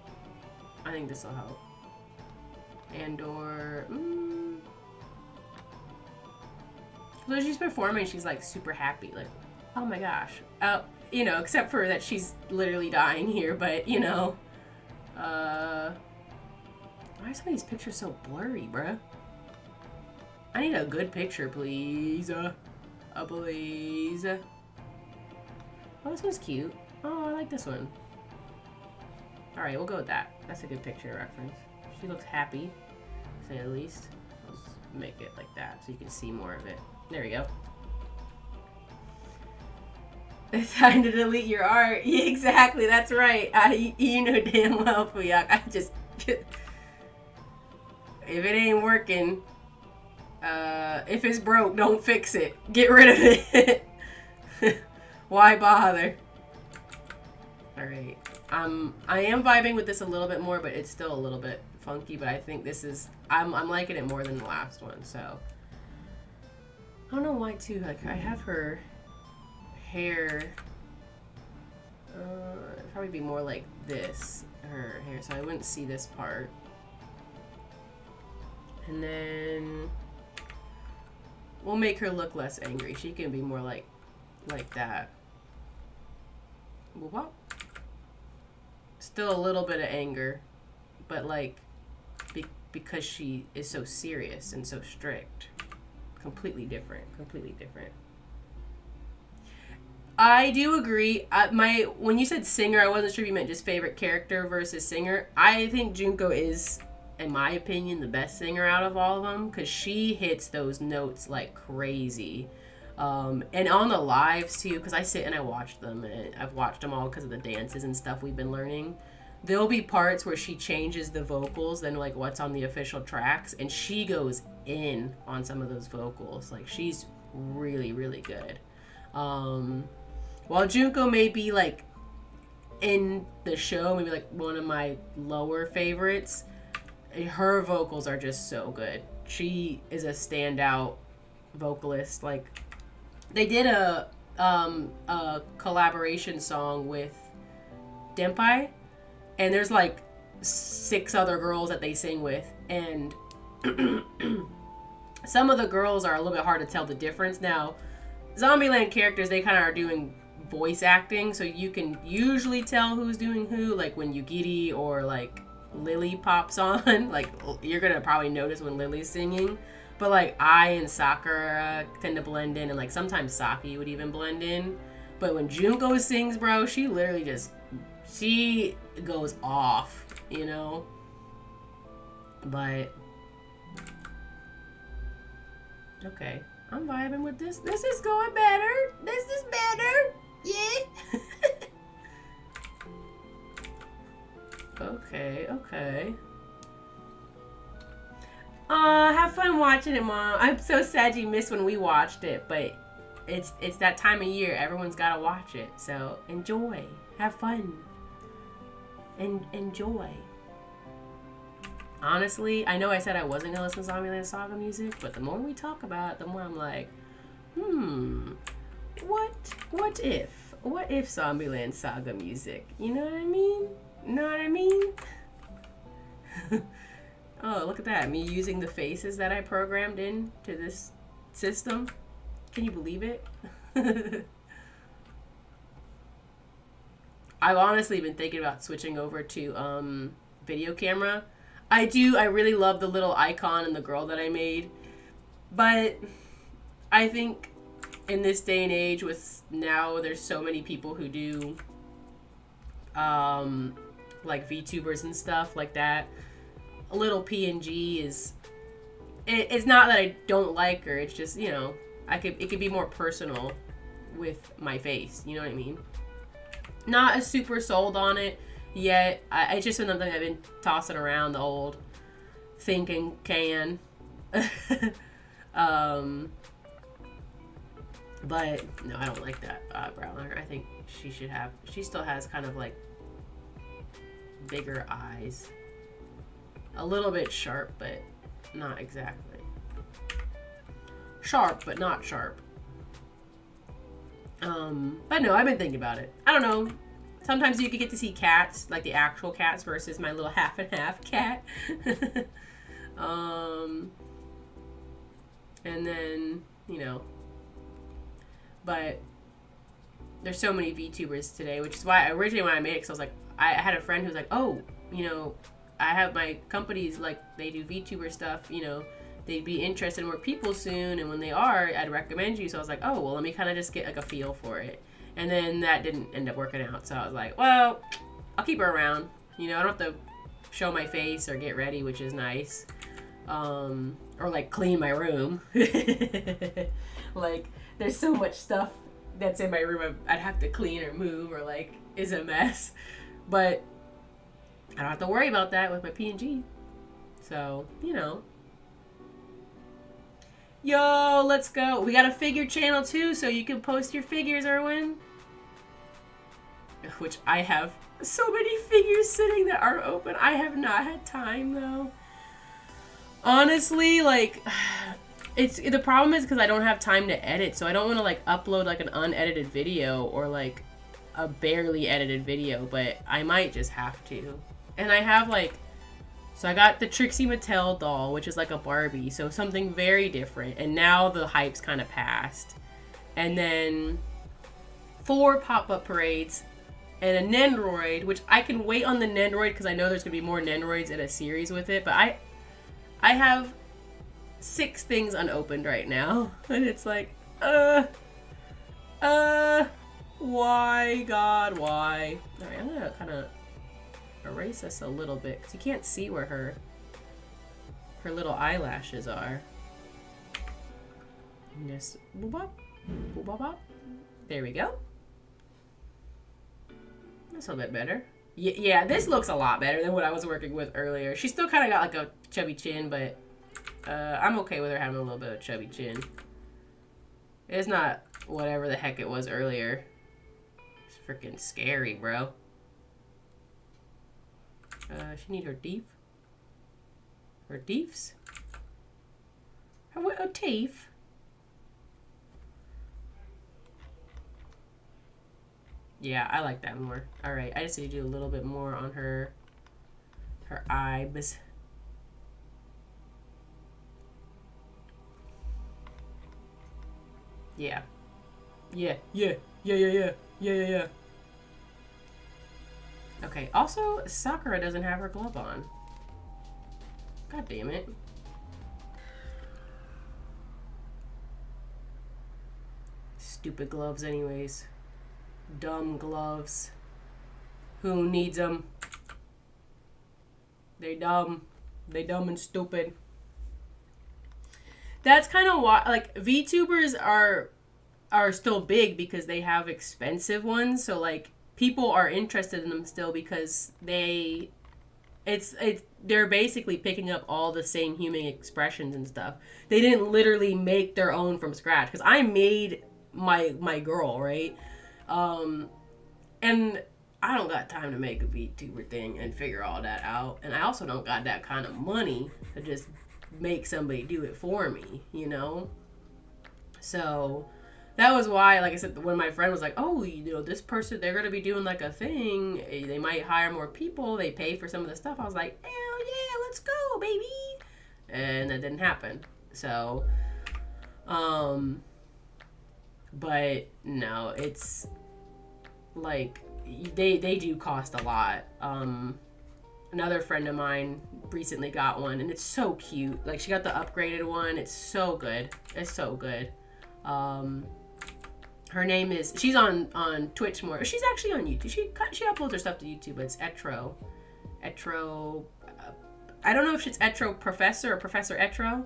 I think this will help. Andor. So she's performing, she's like super happy, like, oh my gosh. Oh, you know, except for that she's literally dying here, but, you know. Why are some of these pictures so blurry, bruh? I need a good picture, please. Please. Oh, this one's cute. Oh, I like this one. Alright, we'll go with that. That's a good picture reference. She looks happy, to say the least. Let's make it like that so you can see more of it. There we go. It's time to delete your art. Yeah, exactly, that's right. You know damn well, Fuyak. I just... if it ain't working, if it's broke, don't fix it. Get rid of it. Why bother? Alright. I am vibing with this a little bit more, but it's still a little bit funky, but I think this is... I'm liking it more than the last one, so... I don't know why, too. Like, I have her hair... it'd probably be more like this, her hair, so I wouldn't see this part. And then... we'll make her look less angry. She can be more like that. Whoop. Still a little bit of anger, but like because she is so serious and so strict. Completely different. Completely different. I do agree. When you said singer, I wasn't sure if you meant just favorite character versus singer. I think Junko is, in my opinion, the best singer out of all of them because she hits those notes like crazy. And on the lives too, because I sit and I watch them, and I've watched them all because of the dances and stuff we've been learning. There'll be parts where she changes the vocals than like what's on the official tracks, and she goes in on some of those vocals. Like she's really, really good. While Junko may be like in the show, maybe like one of my lower favorites, her vocals are just so good. She is a standout vocalist. Like they did a collaboration song with Denpai, and there's like 6 other girls that they sing with, and some of the girls are a little bit hard to tell the difference. Now, Zombieland characters, they kind of are doing voice acting, so you can usually tell who's doing who, like when Yugiri or like Lily pops on, like you're gonna probably notice when Lily's singing. But like I and Sakura tend to blend in, and like sometimes Saki would even blend in. But when Junko sings, bro, she literally just, she goes off, you know? But, okay, I'm vibing with this. This is going better. This is better. Yeah. Okay. Have fun watching it, Mom. I'm so sad you missed when we watched it, but it's that time of year. Everyone's gotta watch it, so enjoy. Have fun. And enjoy. Honestly, I know I said I wasn't gonna listen to Zombieland Saga music, but the more we talk about it, the more I'm like, what if Zombieland Saga music? You know what I mean? Know what I mean? Oh, look at that. Me using the faces that I programmed in to this system. Can you believe it? I've honestly been thinking about switching over to video camera. I really love the little icon and the girl that I made. But I think in this day and age, with now there's so many people who do like VTubers and stuff like that, a little PNG is, it's not that I don't like her, it's just, you know, it could be more personal with my face, you know what I mean? Not as super sold on it yet. It's just something I've been tossing around, the old thinking can. But no, I don't like that brow liner. I think she still has kind of like bigger eyes. A little bit sharp, but not exactly. Sharp, but not sharp. But no, I've been thinking about it. I don't know. Sometimes you could get to see cats, like the actual cats versus my little half and half cat. And then, you know, but there's so many VTubers today, which is why originally when I made it, because I was like, I had a friend who was like, oh, you know, I have my companies, like, they do VTuber stuff, you know, they'd be interested in more people soon, and when they are, I'd recommend you. So I was like, oh, well, let me kind of just get, like, a feel for it. And then that didn't end up working out, so I was like, well, I'll keep her around. You know, I don't have to show my face or get ready, which is nice. Or, like, clean my room. Like, there's so much stuff that's in my room I'd have to clean or move or, like, is a mess. But I don't have to worry about that with my PNG. So, you know. Yo, let's go. We got a figure channel, too, so you can post your figures, Erwin. Which I have so many figures sitting that aren't open. I have not had time, though. Honestly, like, the problem is because I don't have time to edit, so I don't want to, like, upload, like, an unedited video or, like, a barely edited video, but I might just have to. And I have, like, so I got the Trixie Mattel doll, which is like a Barbie, so something very different, and now the hype's kind of passed. And then 4 pop-up parades, and a Nendoroid, which I can wait on the Nendoroid because I know there's going to be more Nendoroids in a series with it, but I have 6 things unopened right now, and it's like, why, God, why? Alright, I'm gonna kind of erase this a little bit, because you can't see where her little eyelashes are. And just, boop bop, boop bop bop. There we go. That's a little bit better. Yeah, this looks a lot better than what I was working with earlier. She still kind of got like a chubby chin, but I'm okay with her having a little bit of chubby chin. It's not whatever the heck it was earlier. It's freaking scary, bro. She need her teeth. Her teeths? Her teeth? Yeah, I like that more. Alright, I just need to do a little bit more on her eyes. Yeah. Yeah. Okay, also, Sakura doesn't have her glove on. God damn it. Stupid gloves anyways. Dumb gloves. Who needs them? They dumb. They dumb and stupid. That's kind of why, like, VTubers are still big because they have expensive ones. So, like, people are interested in them still because they're basically picking up all the same human expressions and stuff. They didn't literally make their own from scratch, because I made my girl, right? And I don't got time to make a VTuber thing and figure all that out. And I also don't got that kind of money to just make somebody do it for me, you know? So that was why, like I said, when my friend was like, oh, you know, this person, they're going to be doing like a thing. They might hire more people. They pay for some of the stuff. I was like, hell yeah, let's go, baby. And that didn't happen. So, but no, it's like, they do cost a lot. Another friend of mine recently got one, and it's so cute. Like, she got the upgraded one. It's so good. It's so good. Her name is, she's on Twitch more. She's actually on YouTube. She uploads her stuff to YouTube, but it's Etro. I don't know if it's Etro Professor or Professor Etro.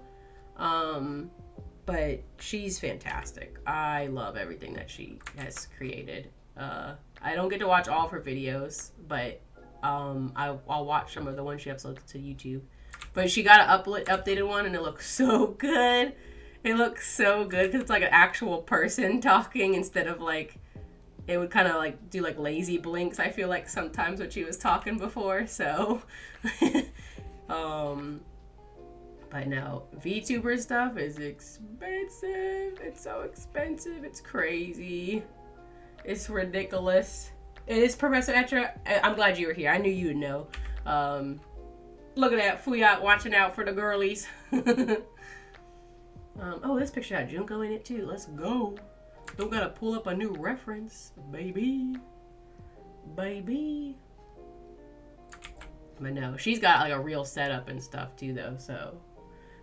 But she's fantastic. I love everything that she has created. I don't get to watch all of her videos, but I'll watch some of the ones she uploads to YouTube. But she got an updated one, and it looks so good. It looks so good because it's like an actual person talking instead of like, it would kind of like do like lazy blinks, I feel like sometimes when she was talking before. So, but no, VTuber stuff is expensive. It's so expensive. It's crazy. It's ridiculous. It is Professor Etra. I'm glad you were here. I knew you would know. Look at that. Fuyat watching out for the girlies. Oh, this picture had Junko in it too. Let's go. Don't gotta pull up a new reference, baby. Baby. But no, she's got like a real setup and stuff too though, so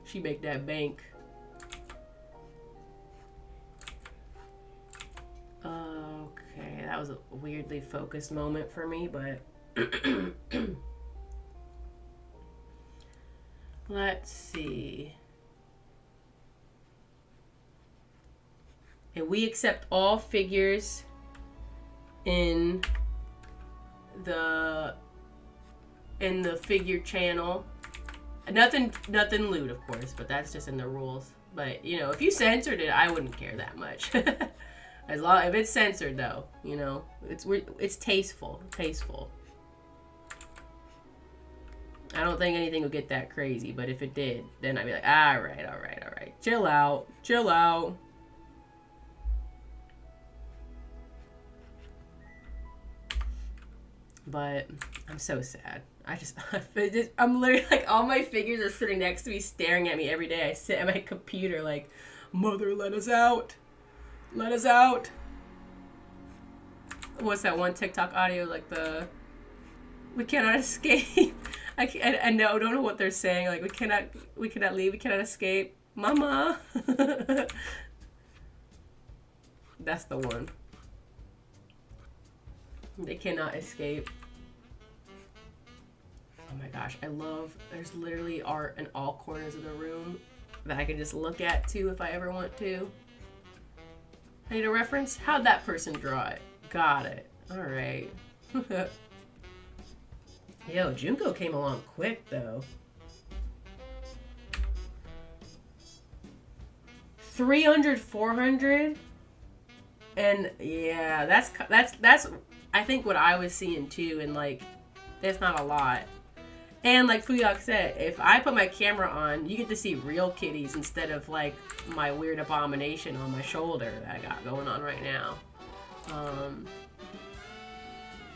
she make that bank. Okay, that was a weirdly focused moment for me, but let's see. And we accept all figures in the figure channel. Nothing lewd, of course, but that's just in the rules. But you know, if you censored it, I wouldn't care that much. As long if it's censored, though, you know, it's tasteful. I don't think anything would get that crazy, but if it did, then I'd be like, all right, chill out. But I'm so sad. I'm literally like, all my figures are sitting next to me, staring at me every day. I sit at my computer like, Mother, let us out. Let us out. What's that one TikTok audio? Like we cannot escape. I don't know what they're saying. Like we cannot leave. We cannot escape. Mama. That's the one. They cannot escape. Oh my gosh, there's literally art in all corners of the room that I can just look at too if I ever want to. I need a reference? How'd that person draw it? Got it. Alright. Yo, Junko came along quick though. 300, 400? And yeah, that's I think what I was seeing too, and like, that's not a lot. And like Fuyok said, if I put my camera on, you get to see real kitties instead of like my weird abomination on my shoulder that I got going on right now.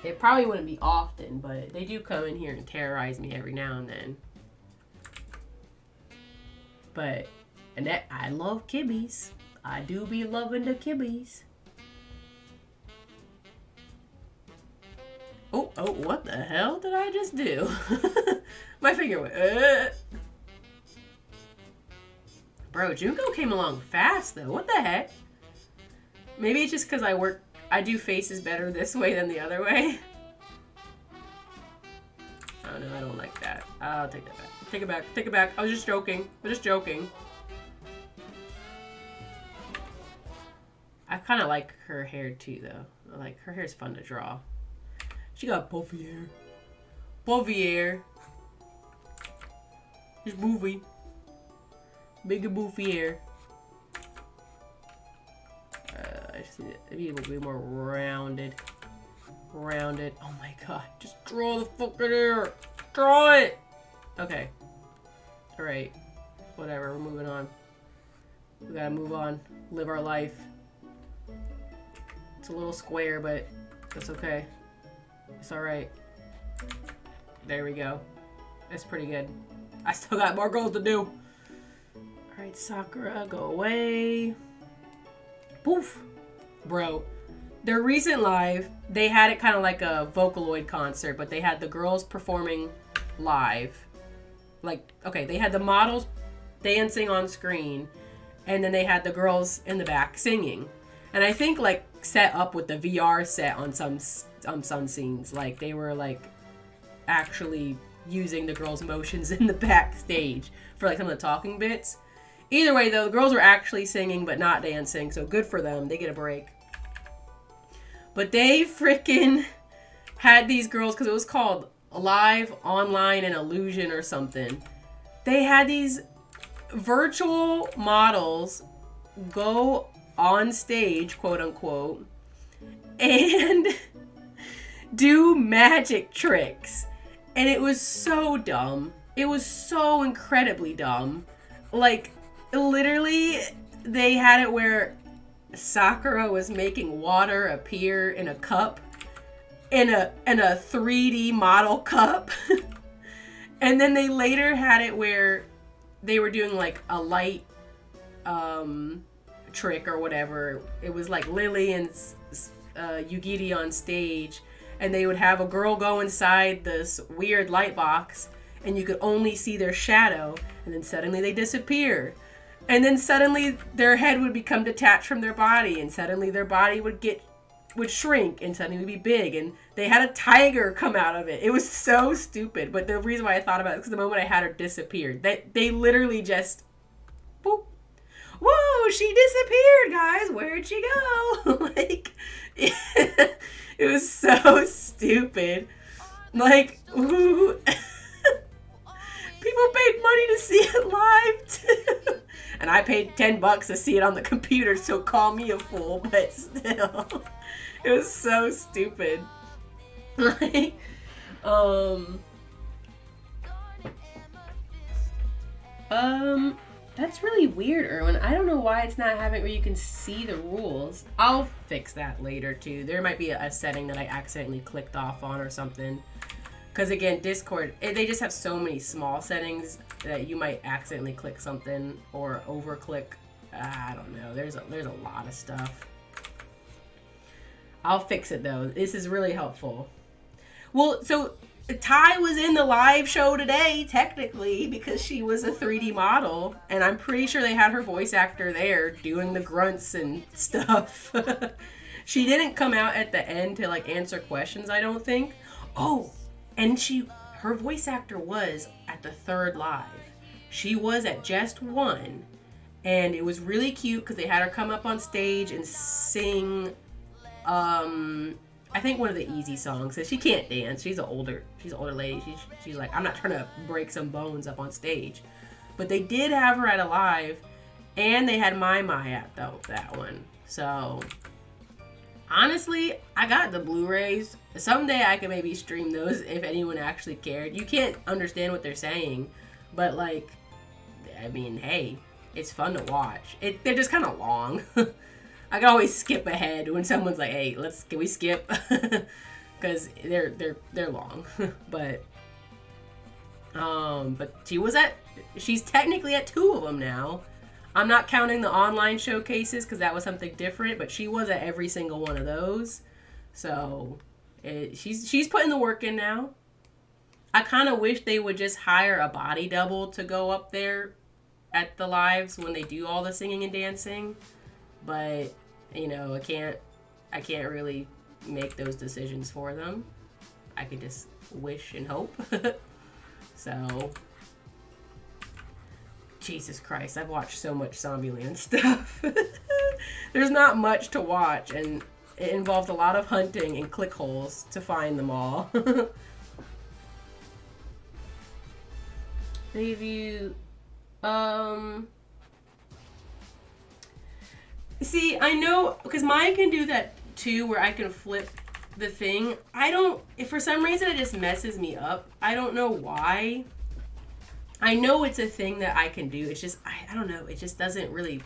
It probably wouldn't be often, but they do come in here and terrorize me every now and then. But, I love kibbies. I do be loving the kibbies. Oh, what the hell did I just do? My finger went, Bro, Junko came along fast, though. What the heck? Maybe it's just because I do faces better this way than the other way. Oh, no, I don't like that. I'll take that back. Take it back. I was just joking. I kind of like her hair, too, though. Like, her hair's fun to draw. She got puffy hair. It's boofy. Big and boofy hair. I just need it to be more rounded. Oh my god. Just draw the fucking hair. Draw it! Okay. Alright. Whatever. We're moving on. We gotta move on. Live our life. It's a little square, but that's okay. It's alright. There we go. That's pretty good. I still got more goals to do. Alright, Sakura, go away. Poof. Bro, their recent live, they had it kind of like a Vocaloid concert, but they had the girls performing live. Like, okay, they had the models dancing on screen, and then they had the girls in the back singing. And I think, like, set up with the VR set on some scenes. Like, they were, like, actually using the girls' motions in the backstage for, like, some of the talking bits. Either way, though, the girls were actually singing but not dancing, so good for them. They get a break. But they freaking had these girls, because it was called Live, Online, and Illusion or something. They had these virtual models go on stage, quote unquote, and do magic tricks. And it was so dumb. It was so incredibly dumb. Like, literally, they had it where Sakura was making water appear in a cup, in a 3D model cup. And then they later had it where they were doing like a light trick or whatever. It was like Lily and Yugiri on stage, and they would have a girl go inside this weird light box, and you could only see their shadow, and then suddenly they disappear. And then suddenly their head would become detached from their body, and suddenly their body would shrink, and suddenly would be big, and they had a tiger come out of it. It was so stupid. But the reason why I thought about it is because the moment I had her disappeared. They literally just, boop. Whoa, she disappeared, guys. Where'd she go? Like, it was so stupid. Like, ooh. People paid money to see it live, too. And I paid $10 to see it on the computer, so call me a fool, but still. It was so stupid. Like, that's really weird, Erwin. I don't know why it's not having where you can see the rules. I'll fix that later, too. There might be a setting that I accidentally clicked off on or something. Because, again, Discord, they just have so many small settings that you might accidentally click something or over-click. I don't know. There's a lot of stuff. I'll fix it, though. This is really helpful. Well, so Ty was in the live show today, technically, because she was a 3D model. And I'm pretty sure they had her voice actor there doing the grunts and stuff. She didn't come out at the end to, like, answer questions, I don't think. Oh! And her voice actor was at the third live. She was at just one. And it was really cute because they had her come up on stage and sing, I think one of the easy songs. So she can't dance. She's an older lady. She's like, I'm not trying to break some bones up on stage. But they did have her at a live. And they had My at that one. So honestly, I got the Blu-rays. Someday I can maybe stream those if anyone actually cared. You can't understand what they're saying, but like, I mean, hey, it's fun to watch. They're just kind of long. I can always skip ahead when someone's like, "Hey, can we skip?" Because they're long. But she's technically at 2 of them now. I'm not counting the online showcases because that was something different, but she was at every single one of those. So she's putting the work in now. I kind of wish they would just hire a body double to go up there at the lives when they do all the singing and dancing. But, you know, I can't really make those decisions for them. I can just wish and hope. So, Jesus Christ, I've watched so much Zombieland stuff. There's not much to watch, and it involved a lot of hunting and click holes to find them all. Review. See, I know, because mine can do that too, where I can flip the thing. If for some reason it just messes me up. I don't know why. I know it's a thing that I can do. It's just, I don't know. It just doesn't really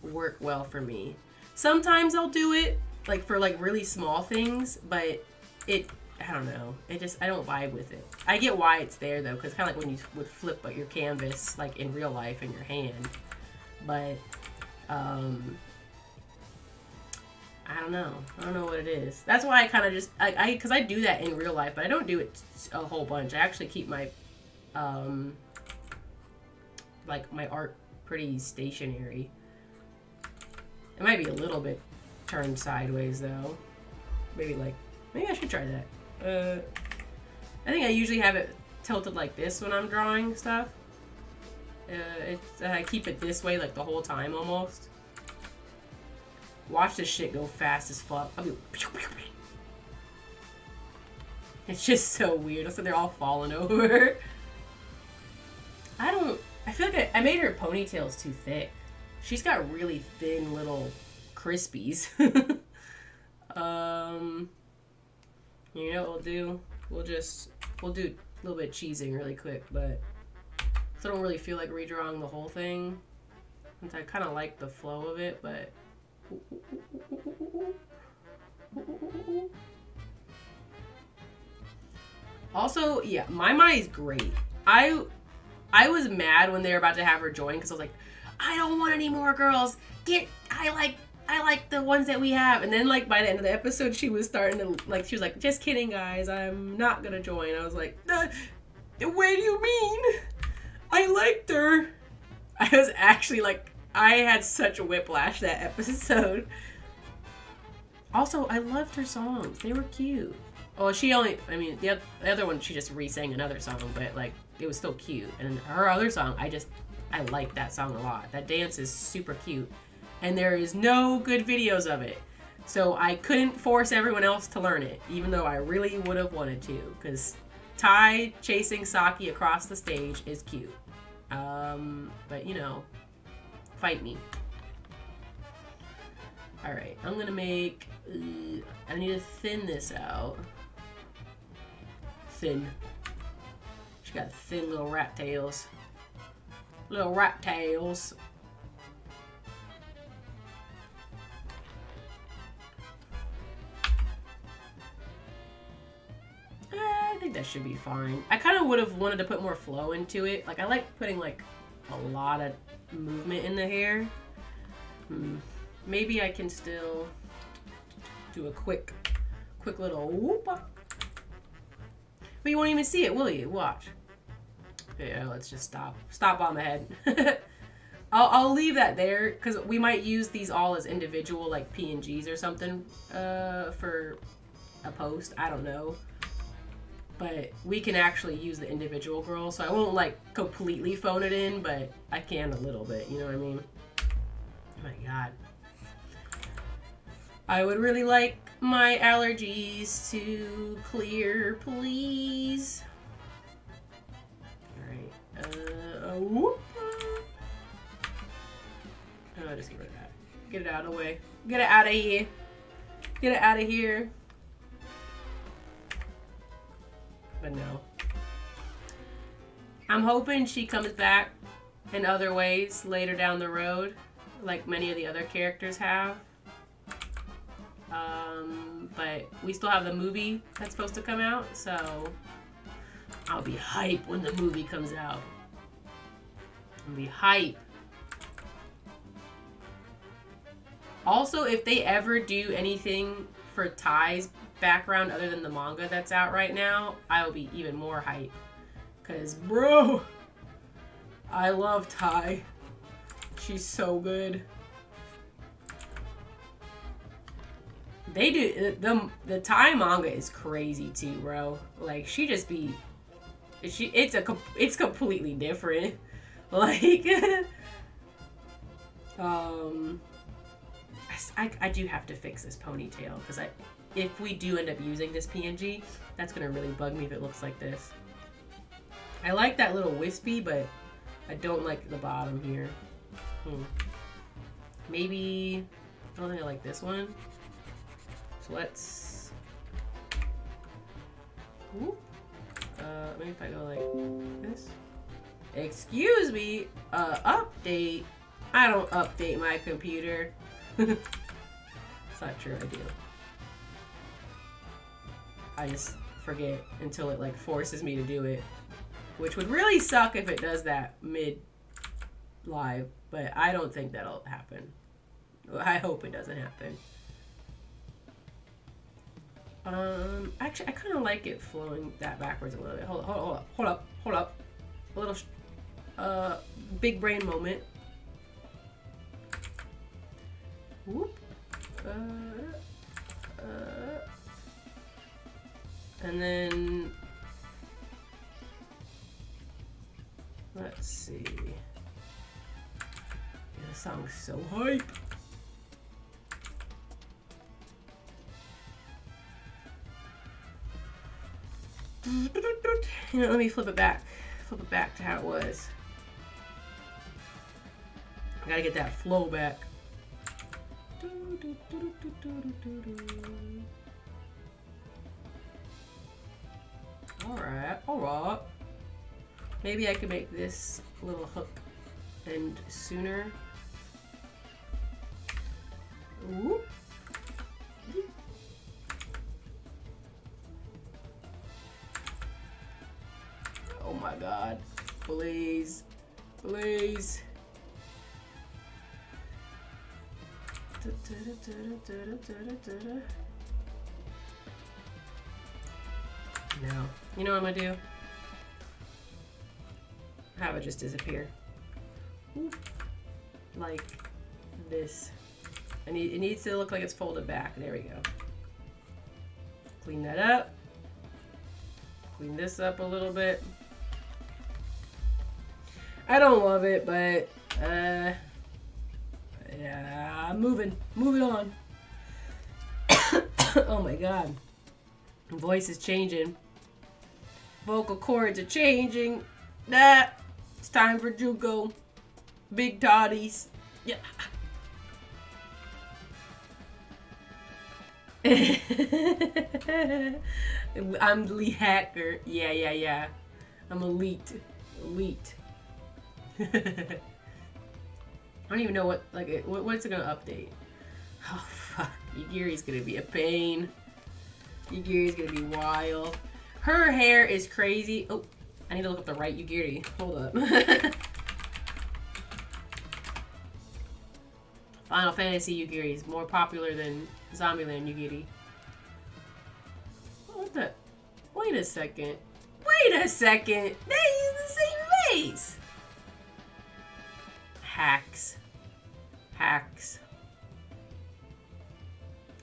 work well for me. Sometimes I'll do it, like, for, like, really small things, but I don't know. I don't vibe with it. I get why it's there, though, because it's kind of like when you would flip your canvas, like, in real life in your hand. But, I don't know. I don't know what it is. That's why I kind of just, because I do that in real life, but I don't do it a whole bunch. I actually keep my, like, my art pretty stationary. It might be a little bit turned sideways, though. Maybe I should try that. I think I usually have it tilted like this when I'm drawing stuff. I keep it this way, like, the whole time, almost. Watch this shit go fast as fuck. I'll be... It's just so weird. Looks like they're all falling over. I feel like I made her ponytails too thick. She's got really thin little crispies. You know what we'll do? We'll do a little bit of cheesing really quick, but I don't really feel like redrawing the whole thing. Since I kind of like the flow of it, but... Also, yeah, my is great. I was mad when they were about to have her join because I was like, I don't want any more girls. I like the ones that we have. And then like by the end of the episode, she was starting to like, she was like, just kidding, guys. I'm not gonna join. I was like, what do you mean? I liked her. I was actually like, I had such a whiplash that episode. Also, I loved her songs. They were cute. Oh, she only, I mean, the other one, she just re-sang another song, but like, it was still cute. And her other song, I like that song a lot. That dance is super cute. And there is no good videos of it. So I couldn't force everyone else to learn it, even though I really would have wanted to, because Tai chasing Saki across the stage is cute. But you know, fight me. Alright, I'm gonna make, I need to thin this out. Thin. She got thin little rat tails. Little rat tails. I think that should be fine. I kind of would have wanted to put more flow into it. Like, I like putting, like, a lot of movement in the hair. Maybe I can still do a quick little whoop. But you won't even see it, will you? Watch. Yeah, let's just stop. Stop on the head. I'll leave that there, because we might use these all as individual, like, PNGs or something, for a post. I don't know. But we can actually use the individual girl, so I won't, like, completely phone it in, but I can a little bit, you know what I mean? Oh my god. I would really like my allergies to clear, please. Alright, whoop. Oh, just get rid of that. Get it out of the way. Get it out of here. Get it out of here. But no. I'm hoping she comes back in other ways later down the road, like many of the other characters have. But we still have the movie that's supposed to come out, so I'll be hype when the movie comes out. I'll be hype. Also, if they ever do anything for Tai's background other than the manga that's out right now, I will be even more hype. Cause bro, I love Tai. She's so good. They do the Tai manga is crazy too, bro. Like she just be, it's completely different. Like, I do have to fix this ponytail because if we do end up using this PNG, that's gonna really bug me if it looks like this. I like that little wispy, but I don't like the bottom here. Maybe, I don't think I like this one. So let's, maybe if I go like this. Excuse me, update. I don't update my computer. It's not true, I do. I just forget until it like forces me to do it. Which would really suck if it does that mid-live, but I don't think that'll happen. I hope it doesn't happen. Actually, I kind of like it flowing that backwards a little bit. Hold up. A little, big brain moment. Whoop. And then, let's see. Yeah, this song's so hype. You know, let me flip it back to how it was. I gotta get that flow back. Alright. Maybe I could make this little hook end sooner. Whoop. Oh my god. Please. No. You know what I'm gonna do? Have it just disappear. Ooh. Like this. It needs to look like it's folded back. There we go. Clean that up. Clean this up a little bit. I don't love it, but yeah, I'm moving on. Oh my god. Voice is changing. Vocal cords are changing. It's time for Juco. Big toddies. Yeah. I'm the hacker. Yeah. I'm elite. I don't even know what, like, what's it gonna update? Oh, fuck. Yugiri's gonna be a pain. Yugiri's gonna be wild. Her hair is crazy. Oh, I need to look up the right Yugiri. Hold up. Final Fantasy Yugiri is more popular than Zombieland Yugiri. What the? Wait a second. They use the same face! Hacks.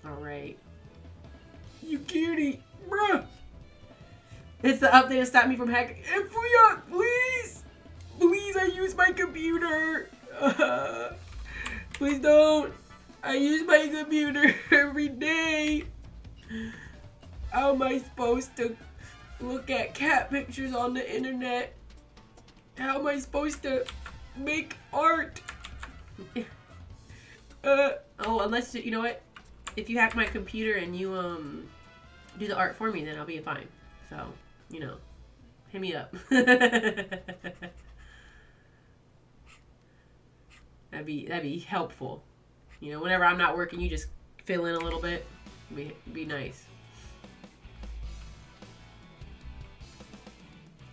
Alright. Yugiri, bruh! It's the update to stop me from hacking. FYI, please! Please, I use my computer! Please don't! I use my computer every day! How am I supposed to look at cat pictures on the internet? How am I supposed to make art? Oh, unless, you know what? If you hack my computer and you, do the art for me, then I'll be fine. So, you know, hit me up. That'd be helpful. You know, whenever I'm not working, you just fill in a little bit. Be nice.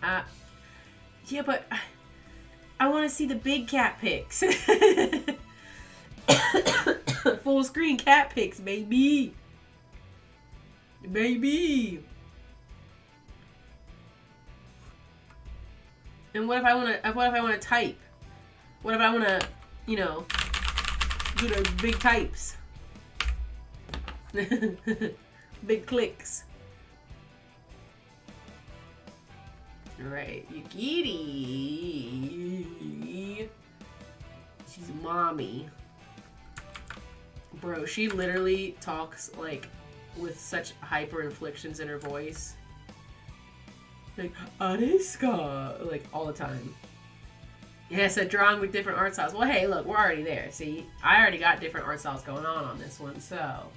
Yeah, but I want to see the big cat pics. Full screen cat pics, baby. And what if I want to type? What if I want to, you know, do the big types? Big clicks. Right, Yugiri. She's mommy. Bro, she literally talks like with such hyper inflections in her voice. Like, Areska, like all the time. Yes, a drawing with different art styles. Well, hey, look, we're already there. See, I already got different art styles going on this one, so.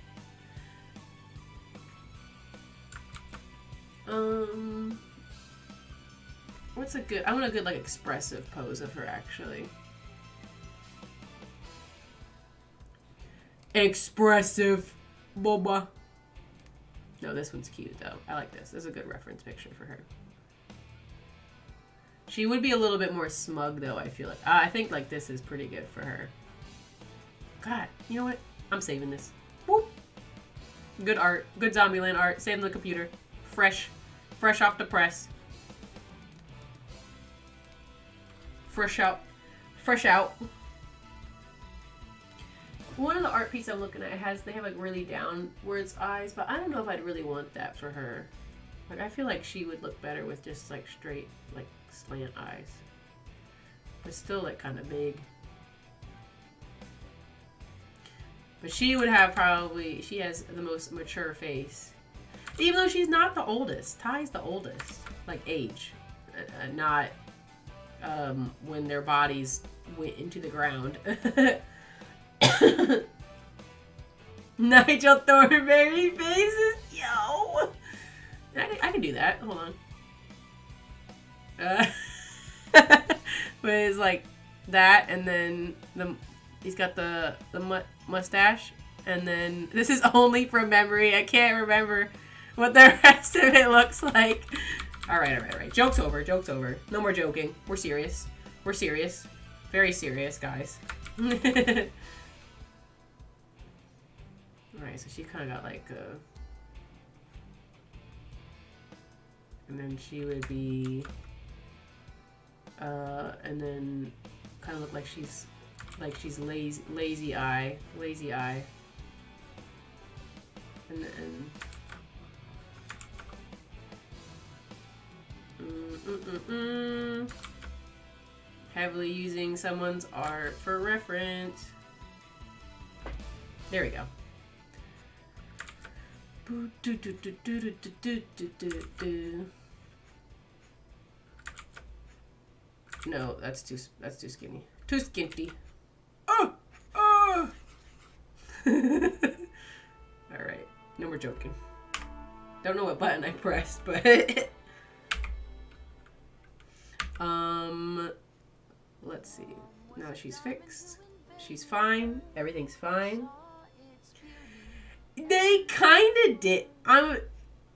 What's a good, I want a good, like, expressive pose of her, actually. Expressive, boba. No, this one's cute, though. I like this. This is a good reference picture for her. She would be a little bit more smug, though, I feel like. I think, like, this is pretty good for her. God, you know what? I'm saving this. Whoop. Good art. Good Zombieland art. Saved on the computer. Fresh off the press. Fresh out. One of the art pieces I'm looking at they have like really downwards eyes, but I don't know if I'd really want that for her. Like, I feel like she would look better with just like straight, like slant eyes. But still like kind of big. But she would have she has the most mature face. Even though she's not the oldest. Ty's the oldest. Like age. Not when their bodies went into the ground. Nigel Thornberry faces? Yo! I can do that. Hold on. But it's like that, and then he's got the mustache, and then this is only from memory. I can't remember what the rest of it looks like. All right. Joke's over. No more joking. We're serious. Very serious, guys. Alright, so she kind of got like a... And then she would be... and then kind of look like she's lazy eye. And then... Heavily using someone's art for reference. There we go. No, that's too skinny. Too skinty. Oh! Oh! Alright, no more joking. Don't know what button I pressed, but... let's see. Now she's fixed. She's fine. Everything's fine. They kind of did... I'm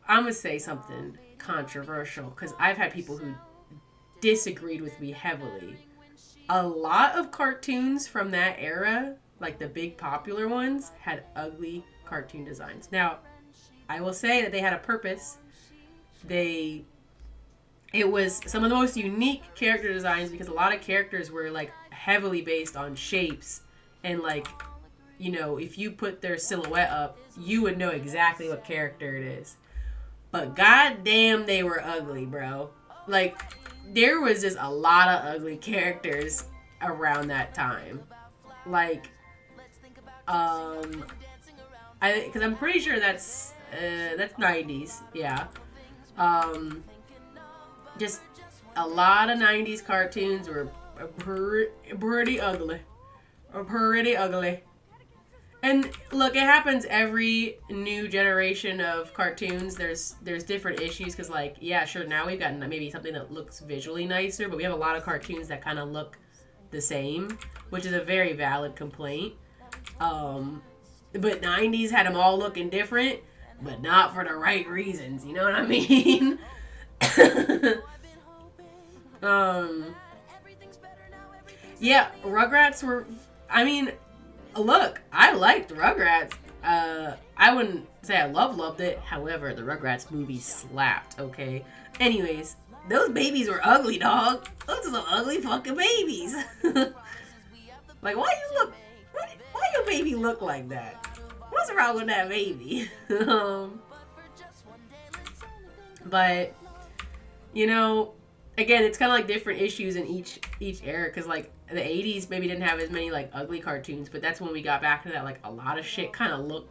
gonna say something controversial, because I've had people who disagreed with me heavily. A lot of cartoons from that era, like the big popular ones, had ugly cartoon designs. Now, I will say that they had a purpose. It was some of the most unique character designs, because a lot of characters were like heavily based on shapes, and like, you know, if you put their silhouette up, you would know exactly what character it is. But goddamn, they were ugly, bro. Like, there was just a lot of ugly characters around that time. Like, because I'm pretty sure that's 90s, yeah. Just a lot of 90s cartoons were pretty ugly. Pretty ugly. And look, it happens every new generation of cartoons. There's different issues, because like, yeah, sure, now we've got maybe something that looks visually nicer, but we have a lot of cartoons that kind of look the same, which is a very valid complaint. But 90s had them all looking different, but not for the right reasons, you know what I mean? Yeah, Rugrats were, I mean, look, I liked Rugrats. I wouldn't say I loved it. However, the Rugrats movie slapped, okay? Anyways, those babies were ugly, dog. Those are some ugly fucking babies. Like, why your baby look like that? What's wrong with that baby? But, you know, again, it's kind of like different issues in each era, because like the 80s maybe didn't have as many like ugly cartoons, but that's when we got back to that, like a lot of shit kind of looked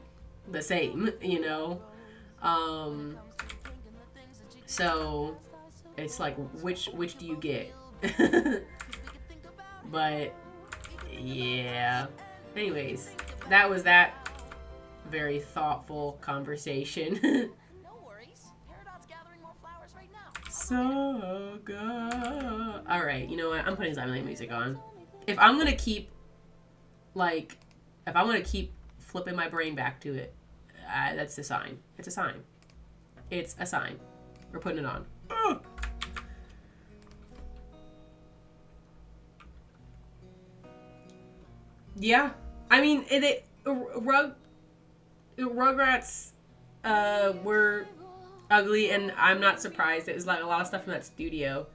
the same, you know. So it's like, which do you get? But yeah, anyways, that was that very thoughtful conversation. Saga. Alright, you know what? I'm putting Mezame music on. If I'm gonna keep flipping my brain back to it, that's a sign. It's a sign. It's a sign. We're putting it on. Ugh. Yeah. I mean, Rugrats were ugly, and I'm not surprised. It was like a lot of stuff from that studio.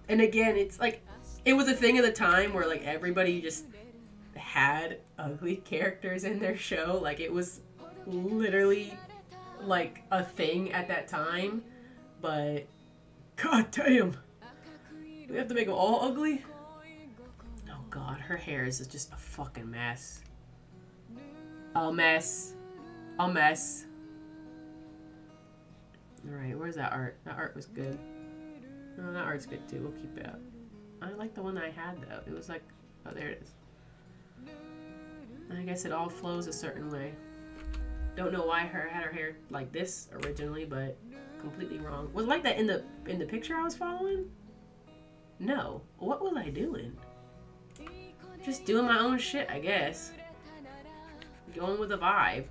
And again, it's like, it was a thing of the time where like everybody just had ugly characters in their show. Like, it was literally like a thing at that time. But god damn, do we have to make them all ugly? Oh god, her hair is just a fucking mess. A mess. A mess. Alright, where's that art? That art was good. No, that art's good too. We'll keep it up. I like the one that I had though. It was like, oh, there it is. I guess it all flows a certain way. Don't know why her had her hair like this originally, but completely wrong. Was it like that in the picture I was following? No. What was I doing? Just doing my own shit, I guess. Going with the vibe.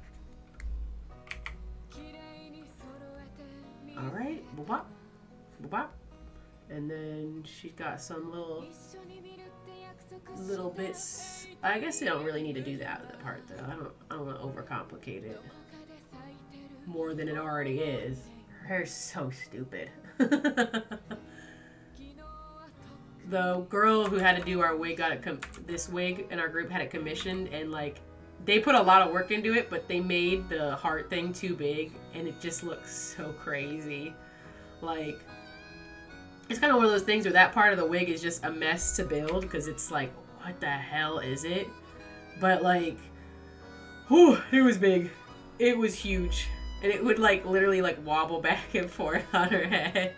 Alright, bop, bop. And then she's got some little bits I guess they don't really need to do that part though. I don't want to overcomplicate it more than it already is. Her hair's so stupid. The girl who had to do our wig this wig in our group had it commissioned, and like they put a lot of work into it, but they made the heart thing too big, and it just looks so crazy. Like, it's kind of one of those things where that part of the wig is just a mess to build, because it's like, what the hell is it? But like, whew, it was big. It was huge. And it would like literally like wobble back and forth on her head.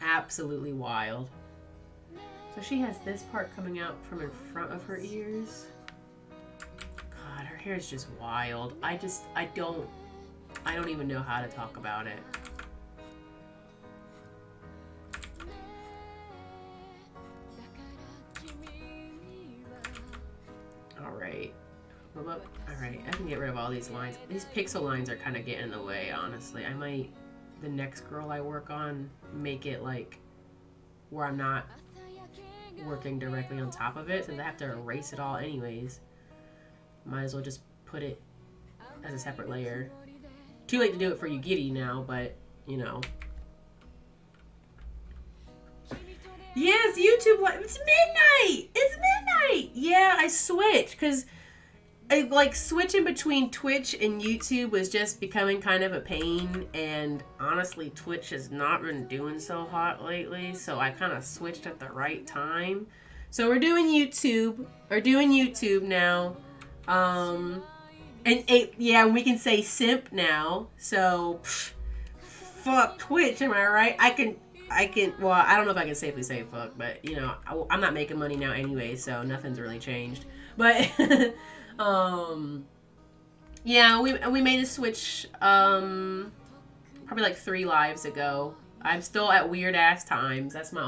Absolutely wild. So she has this part coming out from in front of her ears. God, her hair is just wild. I don't even know how to talk about it. Alright. Alright, I can get rid of all these lines. These pixel lines are kind of getting in the way, honestly. I might, the next girl I work on, make it like where I'm not working directly on top of it, since I have to erase it all anyways. Might as well just put it as a separate layer. Too late to do it for you giddy now, but you know. Yes, YouTube, it's midnight! It's midnight! Yeah, I switched, because like switching between Twitch and YouTube was just becoming kind of a pain, and honestly Twitch has not been doing so hot lately, so I kind of switched at the right time. So we're doing YouTube now. Yeah, we can say simp now. So fuck Twitch, am I right? I can, well, I don't know if I can safely say fuck, but you know, I'm not making money now anyway, so nothing's really changed. But yeah, we made a switch probably like 3 lives ago. I'm still at weird ass times. That's my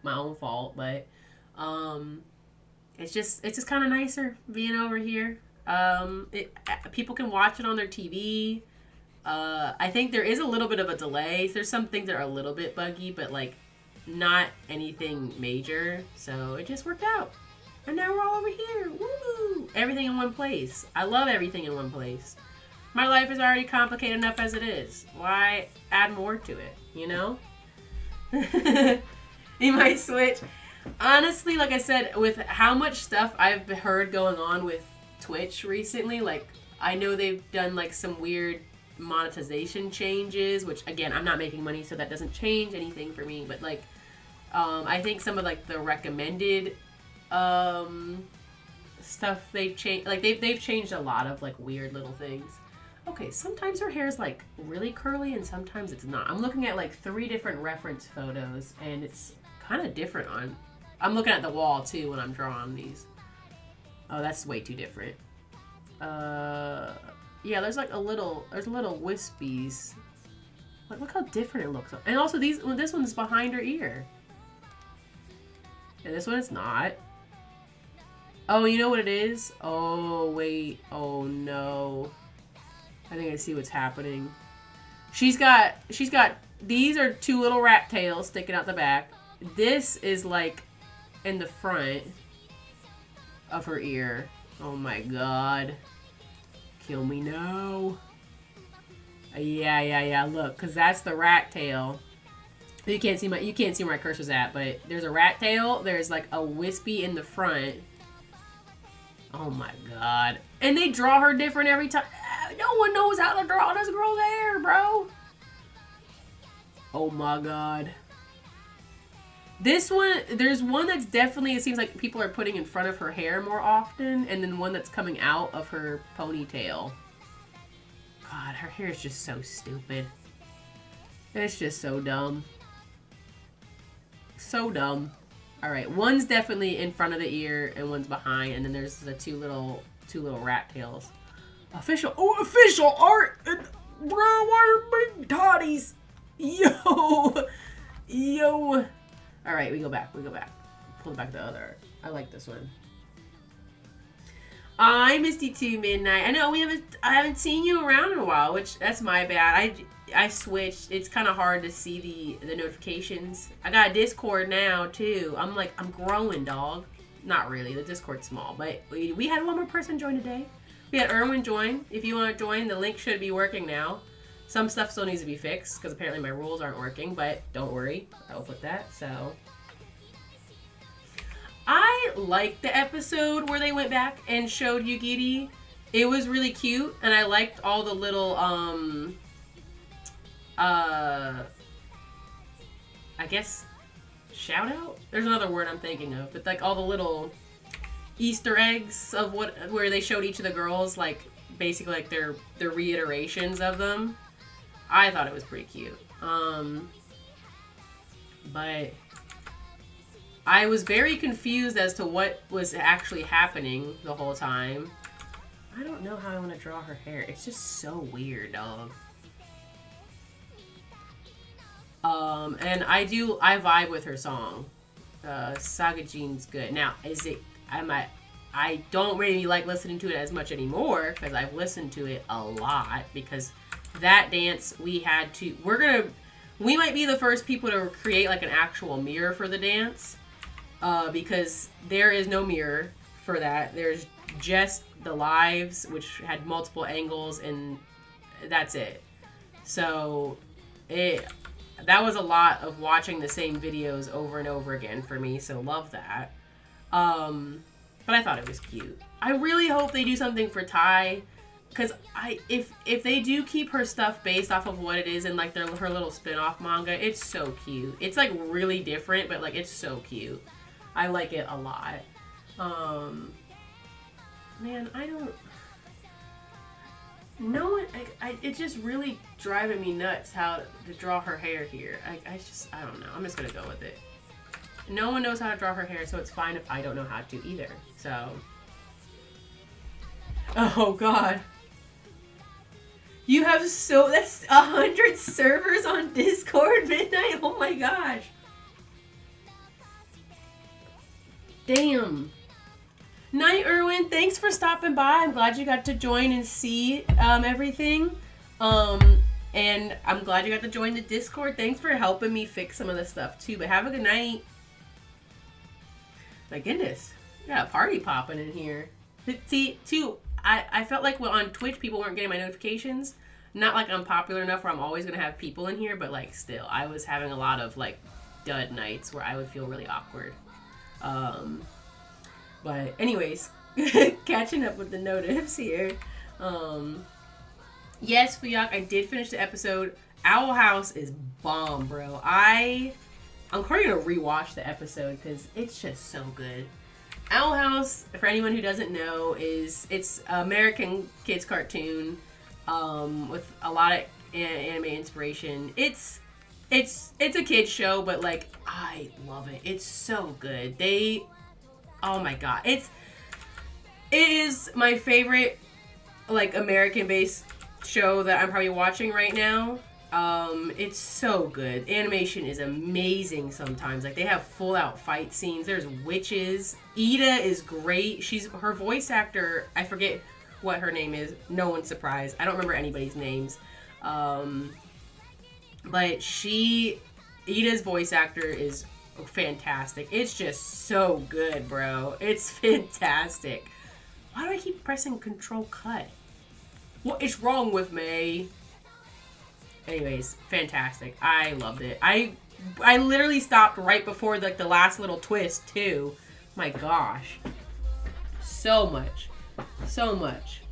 own fault, but it's just kind of nicer being over here. People can watch it on their TV. I think there is a little bit of a delay. There's some things that are a little bit buggy, but like not anything major. So it just worked out. And now we're all over here. Woo! Everything in one place. I love everything in one place. My life is already complicated enough as it is. Why add more to it, you know? You might switch. Honestly, like I said, with how much stuff I've heard going on with Twitch recently, like I know they've done like some weird monetization changes, which again, I'm not making money, so that doesn't change anything for me, but like I think some of like the recommended stuff they've changed, like they've changed a lot of like weird little things. Okay, sometimes her hair is like really curly and sometimes it's not. I'm looking at like 3 different reference photos and it's kind of different on, I'm looking at the wall too when I'm drawing these. Oh, that's way too different. Yeah, there's like little wispies. Like, look how different it looks. And also this one's behind her ear. And this one is not. Oh, you know what it is? Oh, wait. Oh, no. I think I see what's happening. She's got, these are 2 little rat tails sticking out the back. This is like in the front of her ear. Oh my god. Kill me now. Yeah, look, because that's the rat tail. You can't see where my cursor's at, but there's a rat tail, there's like a wispy in the front. Oh my god. And they draw her different every time. No one knows how to draw this girl's hair, bro. Oh my god. This one, there's one that's definitely, it seems like people are putting in front of her hair more often, and then one that's coming out of her ponytail. God, her hair is just so stupid. It's just so dumb. So dumb. Alright, one's definitely in front of the ear, and one's behind, and then there's the two little rat tails. Official art! And, bro, why are big toddies? Yo! Alright, we go back. Pull back the other. I like this one. I missed you too, Midnight. I know I haven't seen you around in a while, which that's my bad. I switched. It's kind of hard to see the notifications. I got a Discord now too. I'm growing, dog. not really. The Discord's small, but we had one more person join today. We had Erwin join. If you want to join, the link should be working now. Some stuff still needs to be fixed because apparently my rules aren't working, but don't worry. I will put that. So I liked the episode where they went back and showed Yugiri. It was really cute, and I liked all the little I guess shout out? There's another word I'm thinking of, but like all the little Easter eggs of where they showed each of the girls, like basically like their reiterations of them. I thought it was pretty cute. But I was very confused as to what was actually happening the whole time. I don't know how I want to draw her hair. It's just so weird, dog. And I vibe with her song. Saga Jean's good. Now, I don't really like listening to it as much anymore because I've listened to it a lot because that dance we might be the first people to create like an actual mirror for the dance because there is no mirror for that. There's just the lives, which had multiple angles, and that's it. So that was a lot of watching the same videos over and over again for me, so love that. But I thought it was cute. I really hope they do something for Tai, because if they do keep her stuff based off of what it is in like her little spin-off manga, it's so cute. It's like really different, but like it's so cute. I like it a lot. Man, it's just really driving me nuts how to draw her hair here. I don't know. I'm just gonna go with it. No one knows how to draw her hair, so it's fine if I don't know how to either. So, oh god, you have that's 100 servers on Discord Midnight. Oh my gosh, damn. Night, Erwin. Thanks for stopping by. I'm glad you got to join and see everything. And I'm glad you got to join the Discord. Thanks for helping me fix some of the stuff too. But have a good night. My goodness, we got a party popping in here. See, too, I felt like on Twitch people weren't getting my notifications. Not like I'm popular enough where I'm always gonna have people in here, but like still, I was having a lot of like dud nights where I would feel really awkward. But anyways, catching up with the notifs here. Yes, Fiyak, I did finish the episode. Owl House is bomb, bro. I'm probably gonna rewatch the episode because it's just so good. Owl House, for anyone who doesn't know, it's American kids cartoon with a lot of anime inspiration. It's a kids show, but like I love it. It's so good. Oh my god, it is my favorite like American-based show that I'm probably watching right now. It's so good. Animation is amazing sometimes. Like they have full out fight scenes. There's witches. Ida is great. Her voice actor, I forget what her name is. No one's surprised. I don't remember anybody's names. But Ida's voice actor is fantastic. It's just so good, bro. It's fantastic. Why do I keep pressing Control Cut? What is wrong with me? Anyways, fantastic. I loved it. I literally stopped right before like the last little twist too. My gosh. So much. So much.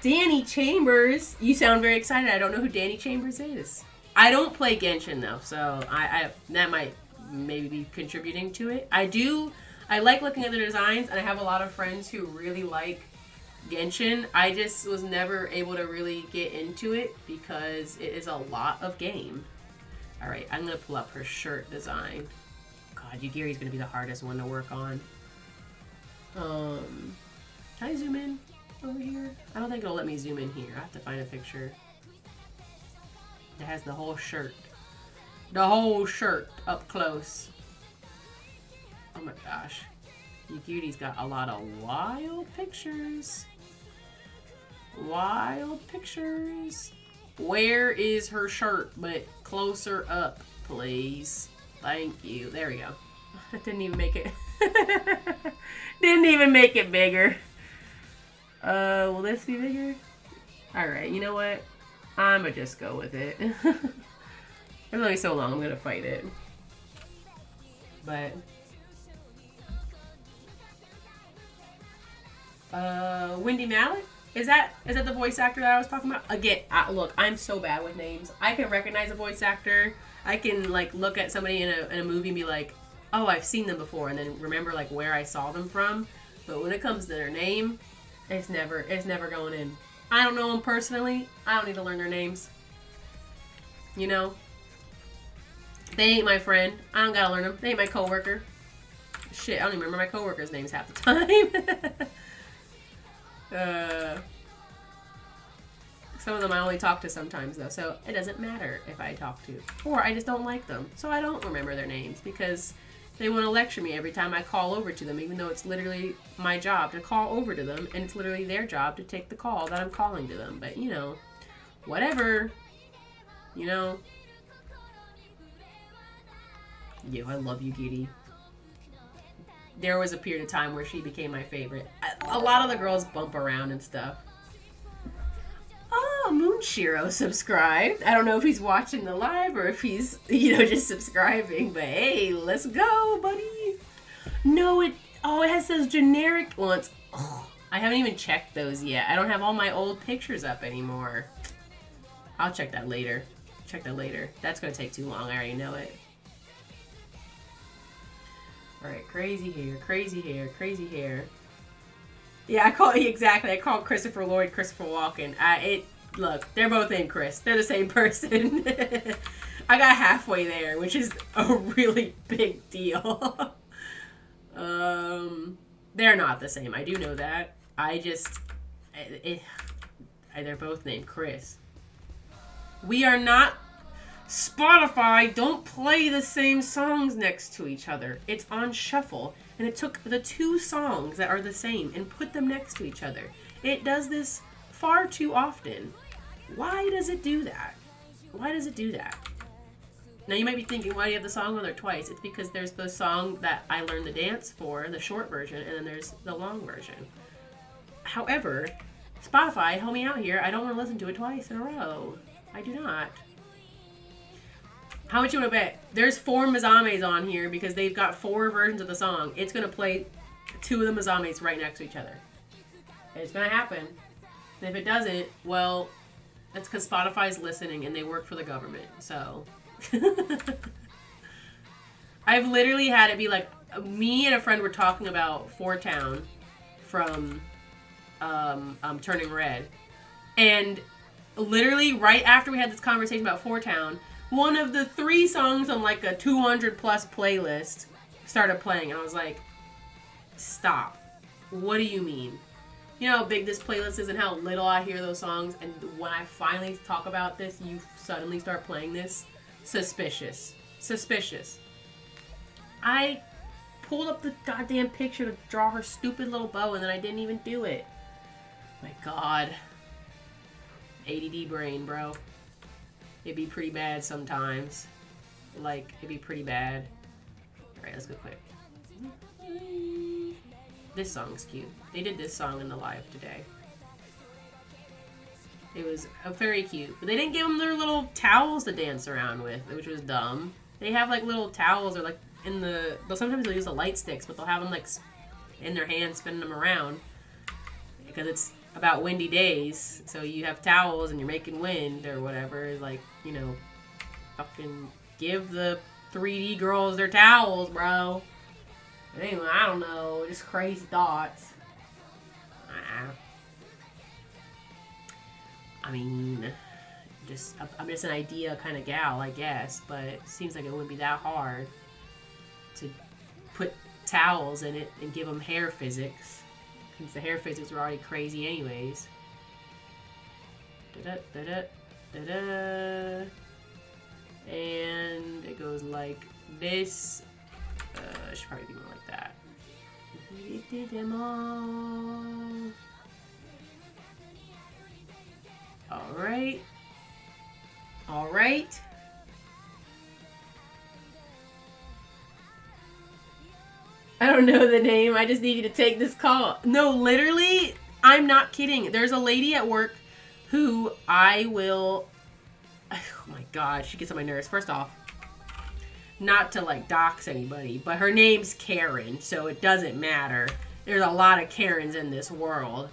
Danny Chambers. You sound very excited. I don't know who Danny Chambers is. I don't play Genshin though, so I that might maybe be contributing to it. I like looking at the designs, and I have a lot of friends who really like Genshin. I just was never able to really get into it because it is a lot of game. Alright, I'm going to pull up her shirt design. God, Yugiri's going to be the hardest one to work on. Can I zoom in over here? I don't think it'll let me zoom in here. I have to find a picture. It has the whole shirt. The whole shirt up close. Oh my gosh. Yugiri's got a lot of wild pictures. Wild pictures. Where is her shirt? But closer up, please. Thank you. There we go. That didn't even make it. Didn't even make it bigger. Will this be bigger? Alright, you know what? I'ma just go with it. There's only so long I'm gonna fight it. But Wendy Malick? Is that the voice actor that I was talking about? Again, look, I'm so bad with names. I can recognize a voice actor. I can like look at somebody in a movie and be like, oh, I've seen them before, and then remember like where I saw them from. But when it comes to their name, it's never going in. I don't know them personally. I don't need to learn their names. You know? They ain't my friend. I don't gotta learn them. They ain't my coworker. Shit, I don't even remember my coworkers' names half the time. Some of them I only talk to sometimes though, so it doesn't matter if I talk to. Or I just don't like them, so I don't remember their names because they want to lecture me every time I call over to them, even though it's literally my job to call over to them, and it's literally their job to take the call that I'm calling to them. But, you know, whatever. You know. Yo, I love you, Giddy. There was a period of time where she became my favorite. A lot of the girls bump around and stuff. Oh, Moonshiro subscribed. I don't know if he's watching the live or if he's, you know, just subscribing. But hey, let's go, buddy. No, it has those generic ones. Oh, I haven't even checked those yet. I don't have all my old pictures up anymore. I'll check that later. That's going to take too long. I already know it. Alright, crazy hair. Yeah, I called Christopher Lloyd Christopher Walken. Look, they're both named Chris. They're the same person. I got halfway there, which is a really big deal. They're not the same. I do know that. They're both named Chris. We are not... Spotify, don't play the same songs next to each other. It's on shuffle. And it took the two songs that are the same and put them next to each other. It does this far too often. Why does it do that? Now you might be thinking, why do you have the song on there twice? It's because there's the song that I learned the dance for, the short version, and then there's the long version. However, Spotify, help me out here. I don't want to listen to it twice in a row. I do not. How much you want to bet? There's 4 Mezames on here because they've got 4 versions of the song. It's going to play 2 of the Mezames right next to each other. It's going to happen. And if it doesn't, well, that's because Spotify's listening and they work for the government. So, I've literally had it be like, me and a friend were talking about Four Town from Turning Red. And literally right after we had this conversation about Four Town, one of the 3 songs on like a 200 plus playlist started playing. And I was like, stop. What do you mean? You know how big this playlist is and how little I hear those songs. And when I finally talk about this, you suddenly start playing this? Suspicious. I pulled up the goddamn picture to draw her stupid little bow and then I didn't even do it. My God. ADD brain, bro. It'd be pretty bad sometimes. Like, it'd be pretty bad. Alright, let's go quick. This song's cute. They did this song in the live today. It was very cute. But they didn't give them their little towels to dance around with, which was dumb. They have, like, little towels or, like, sometimes they'll use the light sticks, but they'll have them, like, in their hands spinning them around. Because it's about windy days, so you have towels and you're making wind or whatever. Like, you know, fucking give the 3D girls their towels, bro. But anyway, I don't know, just crazy thoughts. I mean, I'm just an idea kind of gal, I guess, but it seems like it wouldn't be that hard to put towels in it and give them hair physics. Since the hair physics were already crazy anyways. And it goes like this. It should probably be more like that. We did them all. Alright. I don't know the name. I just need you to take this call. No, literally, I'm not kidding. There's a lady at work who I will... Oh my god, she gets on my nerves. First off, not to like dox anybody, but her name's Karen, so it doesn't matter. There's a lot of Karens in this world.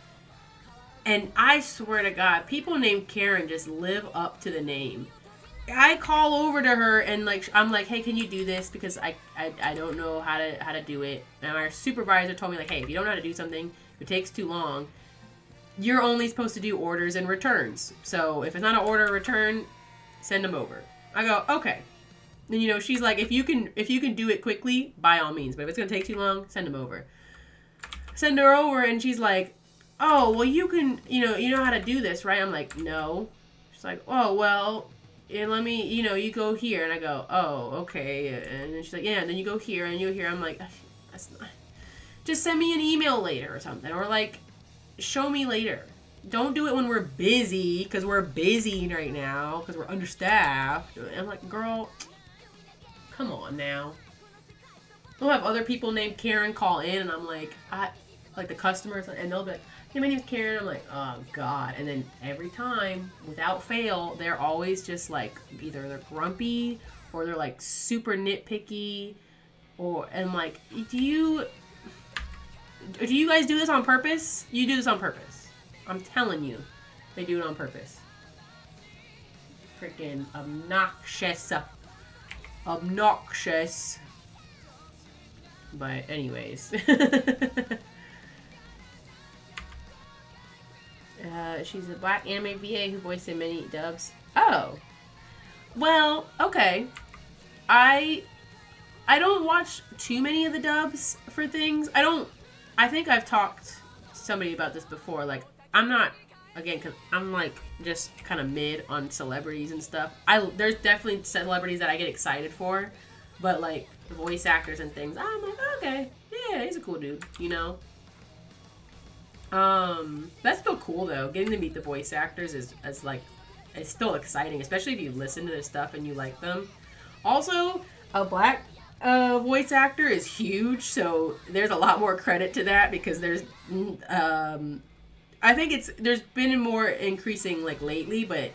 And I swear to God, people named Karen just live up to the name. I call over to her and like I'm like, hey, can you do this? Because I don't know how to do it. And our supervisor told me like, hey, if you don't know how to do something, if it takes too long, you're only supposed to do orders and returns. So if it's not an order or return, send them over. I go, okay. And you know, she's like, if you can do it quickly, by all means. But if it's gonna take too long, send them over. Send her over, and she's like, oh, well, you know how to do this, right? I'm like, no. She's like, oh, well, yeah, let me, you go here. And I go, oh, okay. And then she's like, yeah, and then you go here, and you go here. I'm like, that's not, just send me an email later or something. Or like, show me later. Don't do it when we're busy, because we're busy right now, because we're understaffed. And I'm like, girl, come on now. We'll have other people named Karen call in, and I'm like, like the customers, and they'll be like, hey, my name's Karen. I'm like, oh, God. And then every time, without fail, they're always just like, either they're grumpy, or they're like super nitpicky, and like, do you guys do this on purpose? You do this on purpose. I'm telling you, they do it on purpose. Freaking obnoxious. Obnoxious. But anyways. She's a black anime VA who voiced in many dubs. Oh. Well, okay. I don't watch too many of the dubs for things. I think I've talked to somebody about this before. Like, I'm not, again, because I'm like just kind of mid on celebrities and stuff. There's definitely celebrities that I get excited for, but like voice actors and things, I'm like, okay, yeah, he's a cool dude, That's still cool though. Getting to meet the voice actors is like, it's still exciting, especially if you listen to their stuff and you like them. Also, a black voice actor is huge, so there's a lot more credit to that because there's, I think there's been more increasing like lately, but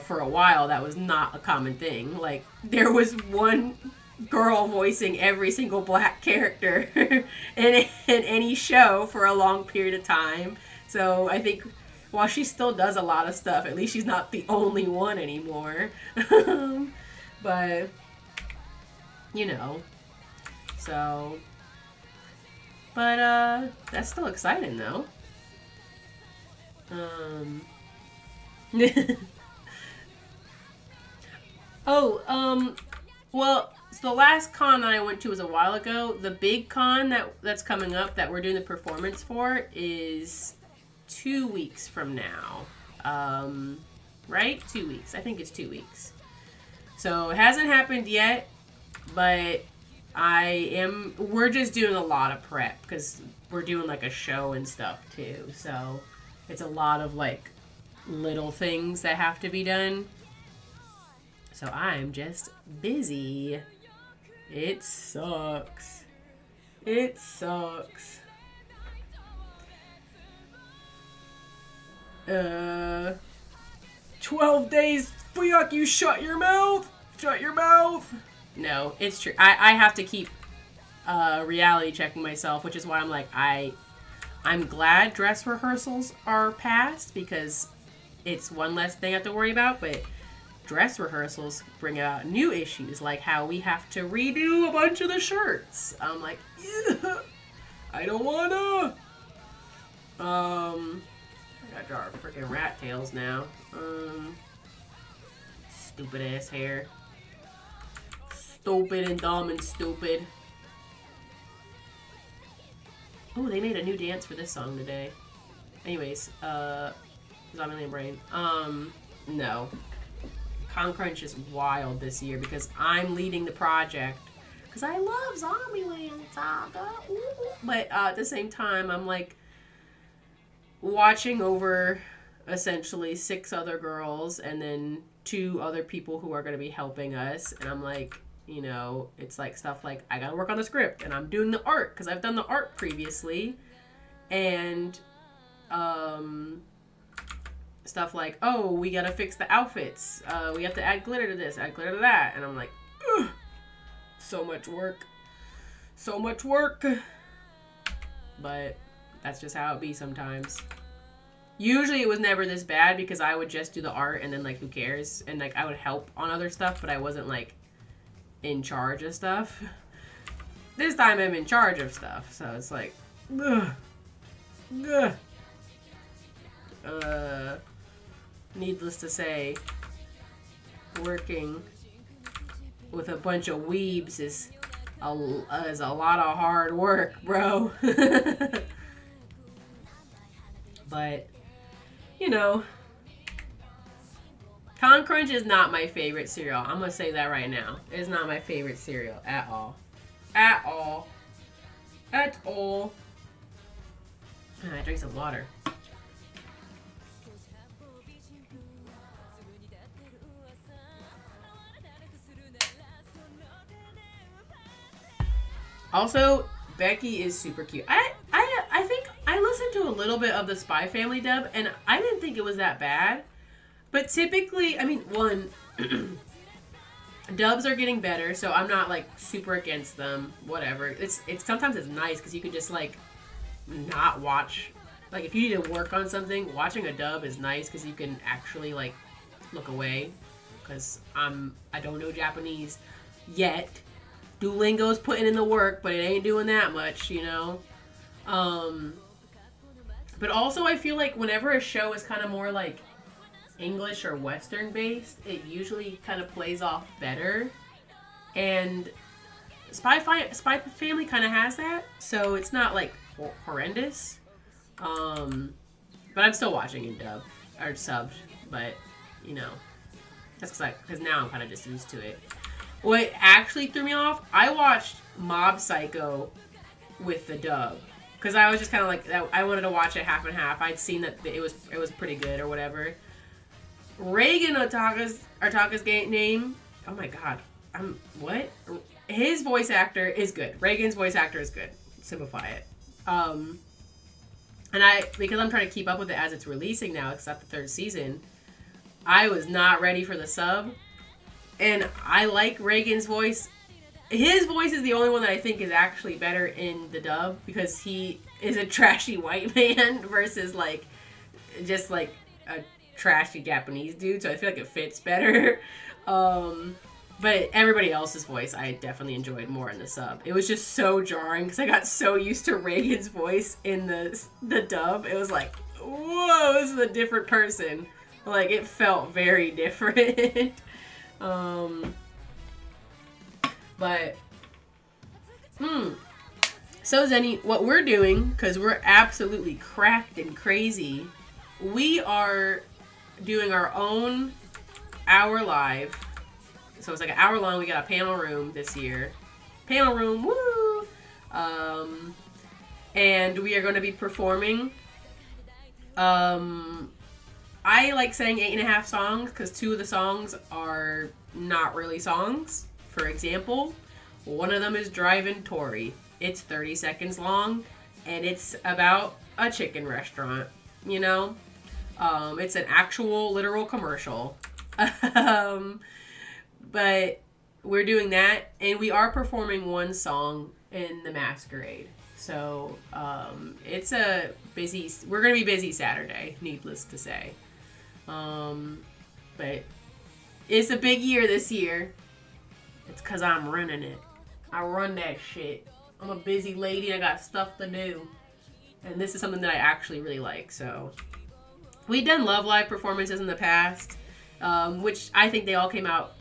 for a while that was not a common thing. Like there was one girl voicing every single black character in any show for a long period of time. So I think while she still does a lot of stuff, at least she's not the only one anymore. But so, but that's still exciting though. Well, so the last con that I went to was a while ago. The big con that's coming up that we're doing the performance for is 2 weeks from now. Right? 2 weeks. I think it's 2 weeks. So it hasn't happened yet, but we're just doing a lot of prep because we're doing like a show and stuff too. So it's a lot of like little things that have to be done. So I'm just busy. It sucks. It sucks. 12 days. Fuck, you shut your mouth. Shut your mouth. No, it's true. I have to keep reality checking myself, which is why I'm like, I'm glad dress rehearsals are past because it's one less thing I have to worry about, but dress rehearsals bring out new issues, like how we have to redo a bunch of the shirts. I'm like, yeah, I don't wanna. I gotta draw freaking rat tails now. Stupid ass hair. Stupid and dumb and stupid. Oh, they made a new dance for this song today. Anyways, Zombieland Brain. No. Con-Crunch is wild this year because I'm leading the project. Because I love Zombieland Saga. Ooh. But at the same time, I'm like watching over essentially 6 other girls and then 2 other people who are going to be helping us. And I'm like, You know, it's like stuff like I gotta work on the script and I'm doing the art because I've done the art previously, and stuff like, oh, we gotta fix the outfits, we have to add glitter to this, add glitter to that, and I'm like, ugh, so much work, but that's just how it be sometimes. Usually it was never this bad because I would just do the art and then like who cares, and like I would help on other stuff, but I wasn't like in charge of stuff. This time I'm in charge of stuff, so it's like, ugh. Needless to say, working with a bunch of weebs is a lot of hard work, bro. But, you know, Con Crunch is not my favorite cereal. I'm gonna say that right now. It's not my favorite cereal at all. At all. At all. I drink some water. Also, Becky is super cute. I think I listened to a little bit of the Spy Family dub, and I didn't think it was that bad. But typically, I mean, one, dubs are getting better, so I'm not like super against them. Whatever. It's sometimes it's nice because you can just like not watch. Like if you need to work on something, watching a dub is nice because you can actually like look away. Because I don't know Japanese yet. Duolingo's putting in the work, but it ain't doing that much, you know? But also I feel like whenever a show is kind of more like English or Western based, it usually kind of plays off better. And Spy Family kind of has that, so it's not like horrendous. But I'm still watching in dub or subbed, but you know, that's because now I'm kind of just used to it. What actually threw me off, I watched Mob Psycho with the dub because I was just kind of like, I wanted to watch it half and half. I'd seen that it was pretty good or whatever. Reagan Otaka's name, oh my god, what? His voice actor is good. Reagan's voice actor is good. Simplify it. And because I'm trying to keep up with it as it's releasing now, it's at the 3rd season, I was not ready for the sub. And I like Reagan's voice. His voice is the only one that I think is actually better in the dub because he is a trashy white man versus like just like a trashy Japanese dude. So I feel like it fits better. But everybody else's voice I definitely enjoyed more in the sub. It was just so jarring because I got so used to Reagan's voice in the dub. It was like, whoa, this is a different person. Like it felt very different. But so Zenny, what we're doing, because we're absolutely cracked and crazy, we are doing our own hour live. So it's like an hour long. We got a panel room this year. Panel room, woo! And we are going to be performing. I like saying 8.5 songs because 2 of the songs are not really songs. For example, one of them is Drivin' Tori. It's 30 seconds long, and it's about a chicken restaurant, you know? It's an actual, literal commercial. But we're doing that, and we are performing one song in the Masquerade. So, it's a busy... We're going to be busy Saturday, needless to say. But it's a big year this year. It's because I'm running it. I run that shit. I'm a busy lady. I got stuff to do. And this is something that I actually really like. So we've done Love Live performances in the past, which I think they all came out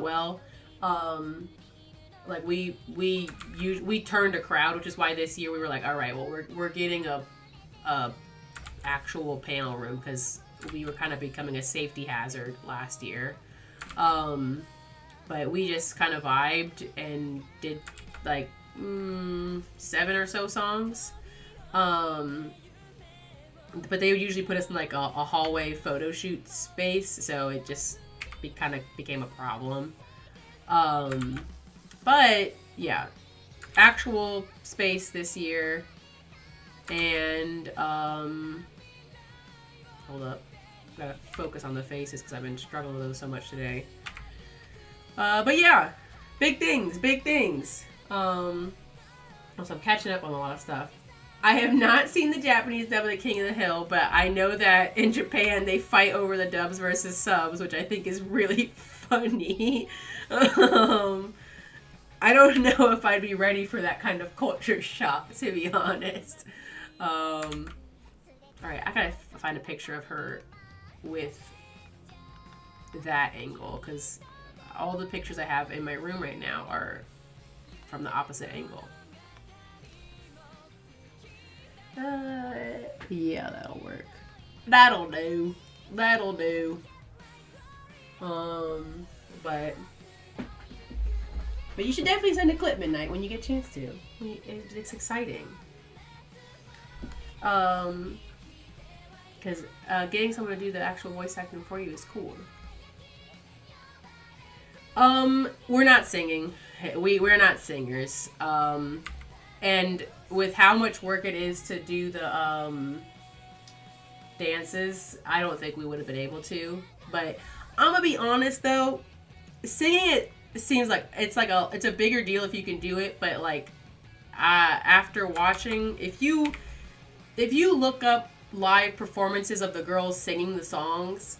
well. Like we turned a crowd, which is why this year we were like, all right, well we're getting a actual panel room because we were kind of becoming a safety hazard last year. But we just kind of vibed and did like 7 or so songs. But they would usually put us in like a hallway photo shoot space, so it just kind of became a problem. But yeah, actual space this year. And hold up, gotta focus on the faces because I've been struggling with those so much today. But yeah, big things. Also, I'm catching up on a lot of stuff. I have not seen the Japanese dub of The King of the Hill, but I know that in Japan they fight over the dubs versus subs, which I think is really funny. I don't know if I'd be ready for that kind of culture shock, to be honest. Alright, I gotta find a picture of her with that angle, because all the pictures I have in my room right now are from the opposite angle. Yeah, that'll work. That'll do. But you should definitely send a clip, Midnight, when you get a chance to. It's exciting. Because getting someone to do the actual voice acting for you is cool. We're not singing. We're not singers. And with how much work it is to do the dances, I don't think we would have been able to. But I'm gonna be honest though, singing it seems like it's a bigger deal if you can do it. But like after watching, if you look up live performances of the girls singing the songs,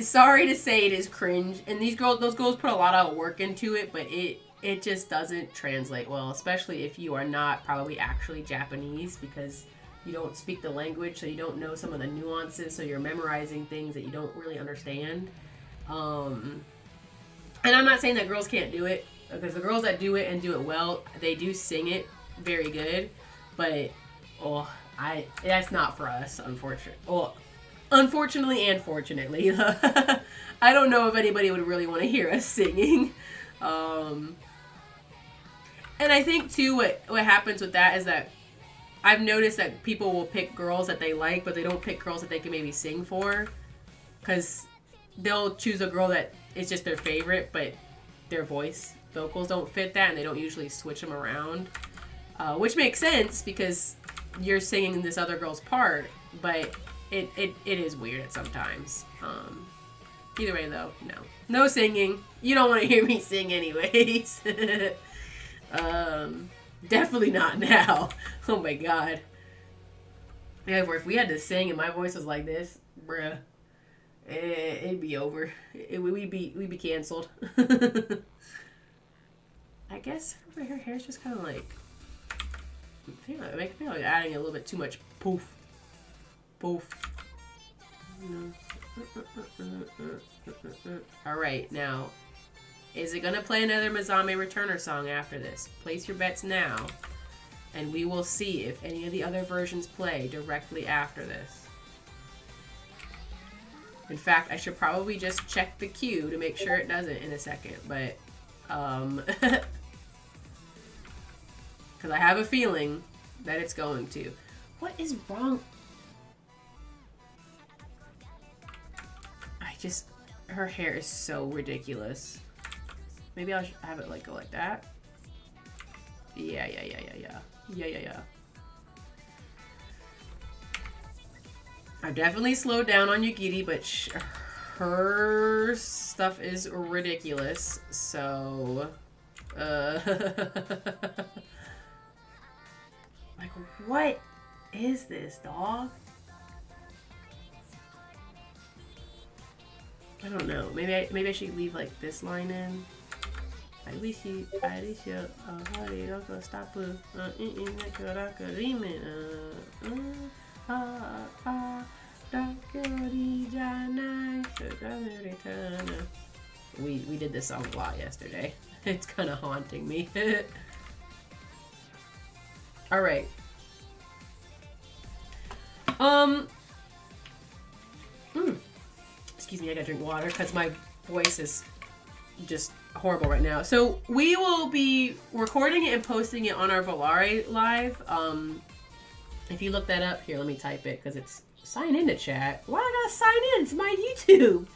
sorry to say, it is cringe. And those girls put a lot of work into it, but it just doesn't translate well, especially if you are not probably actually Japanese, because you don't speak the language, so you don't know some of the nuances, so you're memorizing things that you don't really understand. And I'm not saying that girls can't do it, because the girls that do it and do it well, they do sing it very good, but that's not for us, unfortunately and fortunately. I don't know if anybody would really want to hear us singing. And I think too, what happens with that is that I've noticed that people will pick girls that they like, but they don't pick girls that they can maybe sing for, because they'll choose a girl that is just their favorite, but their vocals don't fit that, and they don't usually switch them around, which makes sense because you're singing this other girl's part, but it is weird sometimes. Either way though, no singing. You don't want to hear me sing anyways. Definitely not now. Oh my god. Yeah, if we had to sing and my voice was like this, bruh, it'd be over. We'd be canceled. I guess her hair's just kind of like, I feel like adding a little bit too much poof. Alright, now, is it gonna play another Mezame Returner song after this? Place your bets now, and we will see if any of the other versions play directly after this. In fact, I should probably just check the queue to make sure it doesn't in a second, but, because I have a feeling that it's going to. What is wrong? Her hair is so ridiculous. Maybe I'll have it go like that. Yeah. I've definitely slowed down on Yugiri, but her stuff is ridiculous. So, what is this, dog? I don't know. Maybe I should leave this line in. We did this song a lot yesterday. It's kind of haunting me. All right. Excuse me, I gotta drink water because my voice is just horrible right now. So we will be recording it and posting it on our Volare live. If you look that up, here, let me type it because it's sign into chat. Why I gotta sign in? It's my YouTube.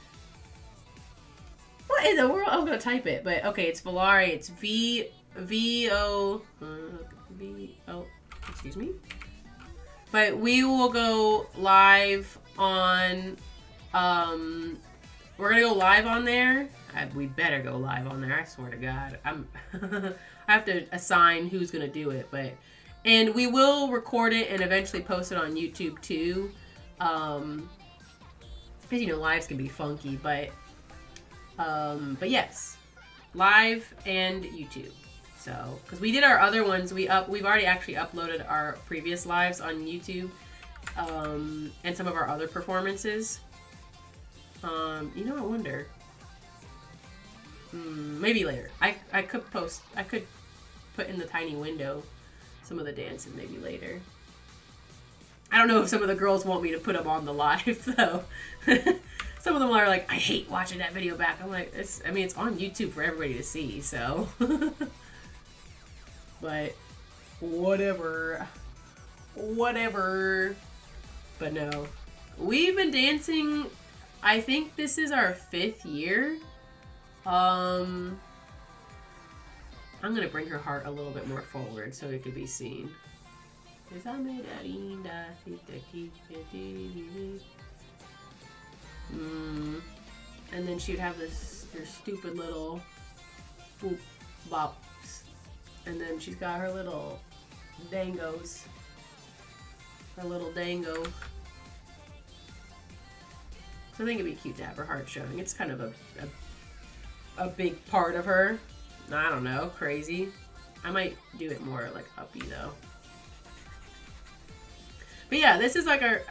What What in the world? I'm gonna type it, but okay, it's Volare. It's V-O. Excuse me. But we will go live on. We're gonna go live on there. We better go live on there. I swear to God, I have to assign who's gonna do it, and we will record it and eventually post it on YouTube too. Because lives can be funky, but yes, live and YouTube. So, because we did our other ones, we've already actually uploaded our previous lives on YouTube, and some of our other performances. I wonder. Maybe later. I could put in the tiny window some of the dances maybe later. I don't know if some of the girls want me to put them on the live though. Some of them are like, I hate watching that video back. I'm like, it's on YouTube for everybody to see, so. But whatever. But no, we've been dancing. I think this is our 5th year. I'm gonna bring her heart a little bit more forward so it could be seen. And then she'd have her stupid little boop bops. And then she's got her little dangos. Her little dango. So I think it'd be cute to have her heart showing. It's kind of a big part of her. I don't know, crazy. I might do it more like uppy though. But yeah, this is like our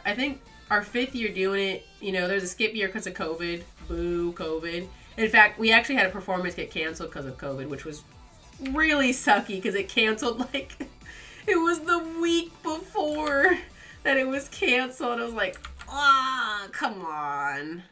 5th year doing it. There's a skip year because of COVID. Boo, COVID. In fact, we actually had a performance get canceled because of COVID, which was really sucky because it canceled it was the week before that it was canceled. I was like, come on.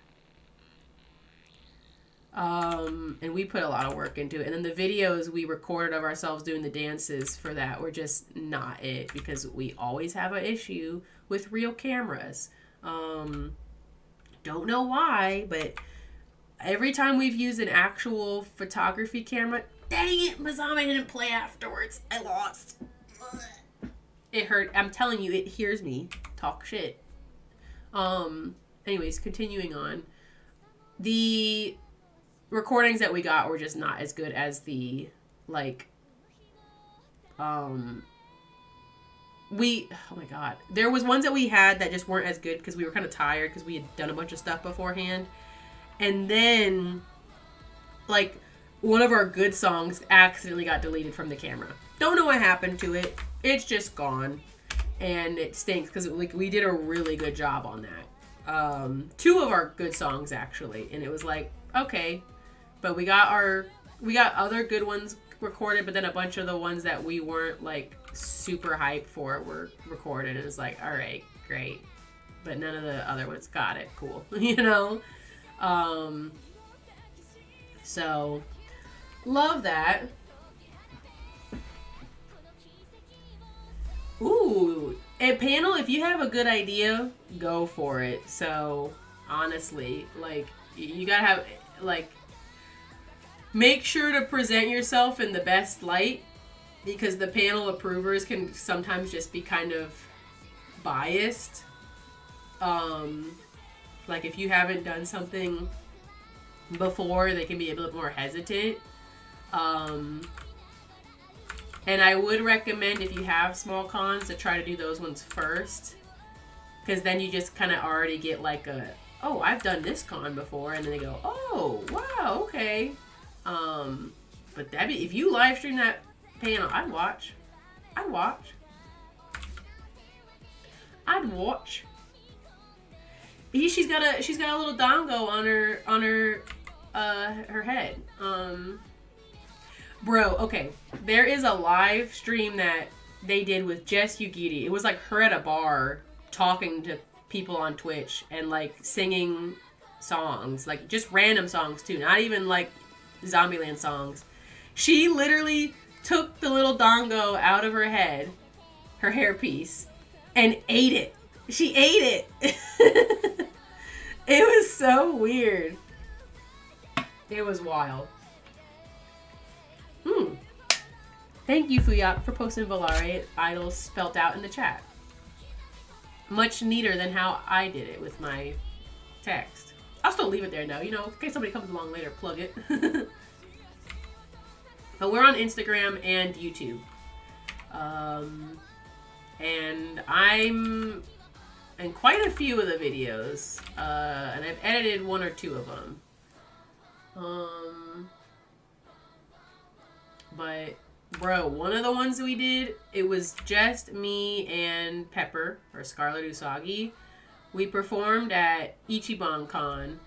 And we put a lot of work into it. And then the videos we recorded of ourselves doing the dances for that were just not it, because we always have an issue with real cameras. Don't know why, but every time we've used an actual photography camera, dang it, Mezame didn't play afterwards. I lost. It hurt. I'm telling you, it hears me talk shit. Anyways, continuing on. The recordings that we got were just not as good as the, oh my God. There was ones that we had that just weren't as good because we were kind of tired because we had done a bunch of stuff beforehand. And then, one of our good songs accidentally got deleted from the camera. Don't know what happened to it. It's just gone. And it stinks because we did a really good job on that. 2 of our good songs actually. And it was like, okay. But we got other good ones recorded, but then a bunch of the ones that we weren't super hyped for were recorded. And it's like, all right, great. But none of the other ones got it. Cool. So love that. Ooh, a panel, if you have a good idea, go for it. So honestly, you gotta have, make sure to present yourself in the best light, because the panel approvers can sometimes just be kind of biased. If you haven't done something before, they can be a bit more hesitant. And I would recommend, if you have small cons, to try to do those ones first. Because then you just kind of already get oh, I've done this con before. And then they go, oh, wow, okay. But if you live stream that panel, I'd watch. She's got a little dongo on her head. Bro, okay. There is a live stream that they did with Jess Yugiri. It was her at a bar talking to people on Twitch and singing songs, just random songs too, not even Zombieland songs. She literally took the little dongo out of her head, her hairpiece, and ate it. She ate it. It was so weird. It was wild. Thank you, Fuyap, for posting Volare Idols spelt out in the chat. Much neater than how I did it with my text. I'll still leave it there now, you know, in case somebody comes along later, plug it. But we're on Instagram and YouTube. And I'm in quite a few of the videos. And I've edited 1 or 2 of them. But, bro, one of the ones that we did, it was just me and Pepper, or Scarlet Usagi. We performed at Ichiban Con.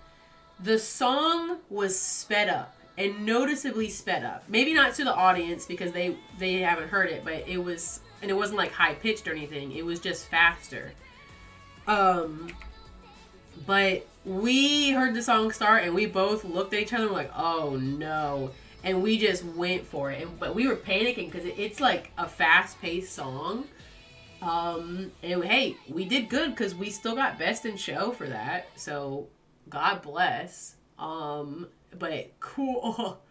The song was sped up, and noticeably sped up. Maybe not to the audience, because they haven't heard it, but it was, and it wasn't like high-pitched or anything. It was just faster. But we heard the song start, and we both looked at each other and were like, oh no. And we just went for it. But we were panicking because it's like a fast-paced song. And hey, we did good because we still got Best in Show for that. So, God bless. But cool.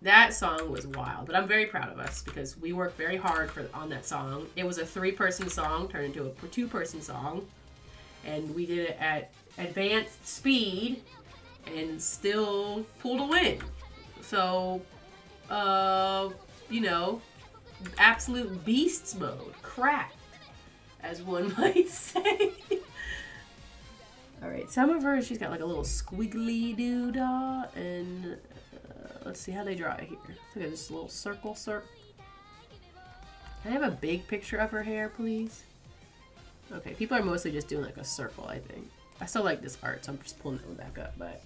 That song was wild. But I'm very proud of us because we worked very hard on that song. It was a 3-person song turned into a 2-person song. And we did it at advanced speed and still pulled a win. So, you know, absolute beasts mode. Cracked, as one might say. Alright, some of hers, she's got like a little squiggly doodah. And let's see how they draw it here. Look at this little circle. Can I have a big picture of her hair, please? Okay, people are mostly just doing like a circle, I think. I still like this art, so I'm just pulling it back up, but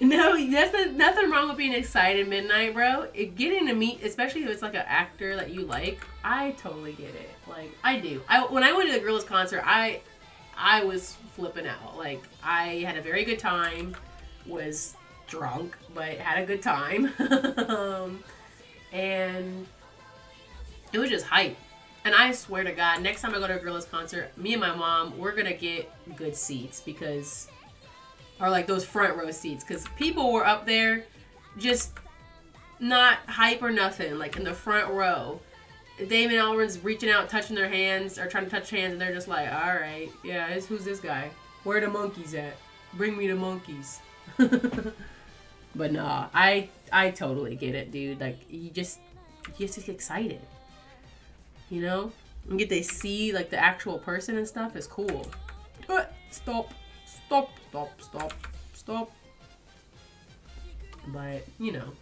no, that's nothing wrong with being excited midnight, bro. Getting to meet, especially if it's like an actor that you like, I totally get it. Like, I do. When I went to the Gorillaz concert, I was flipping out. Like, I had a very good time, was drunk, but had a good time. And it was just hype. And I swear to God, next time I go to a Gorillaz concert, me and my mom, we're going to get good seats because, or like those front row seats, because people were up there just not hype or nothing, like in the front row. Damon Albarn's reaching out, touching their hands, or trying to touch hands, and they're just like, all right, yeah, who's this guy? Where the monkeys at? Bring me the monkeys. But nah, I totally get it, dude. Like, you just get excited. You know? And get to see, like, the actual person and stuff is cool. Stop. But, you know.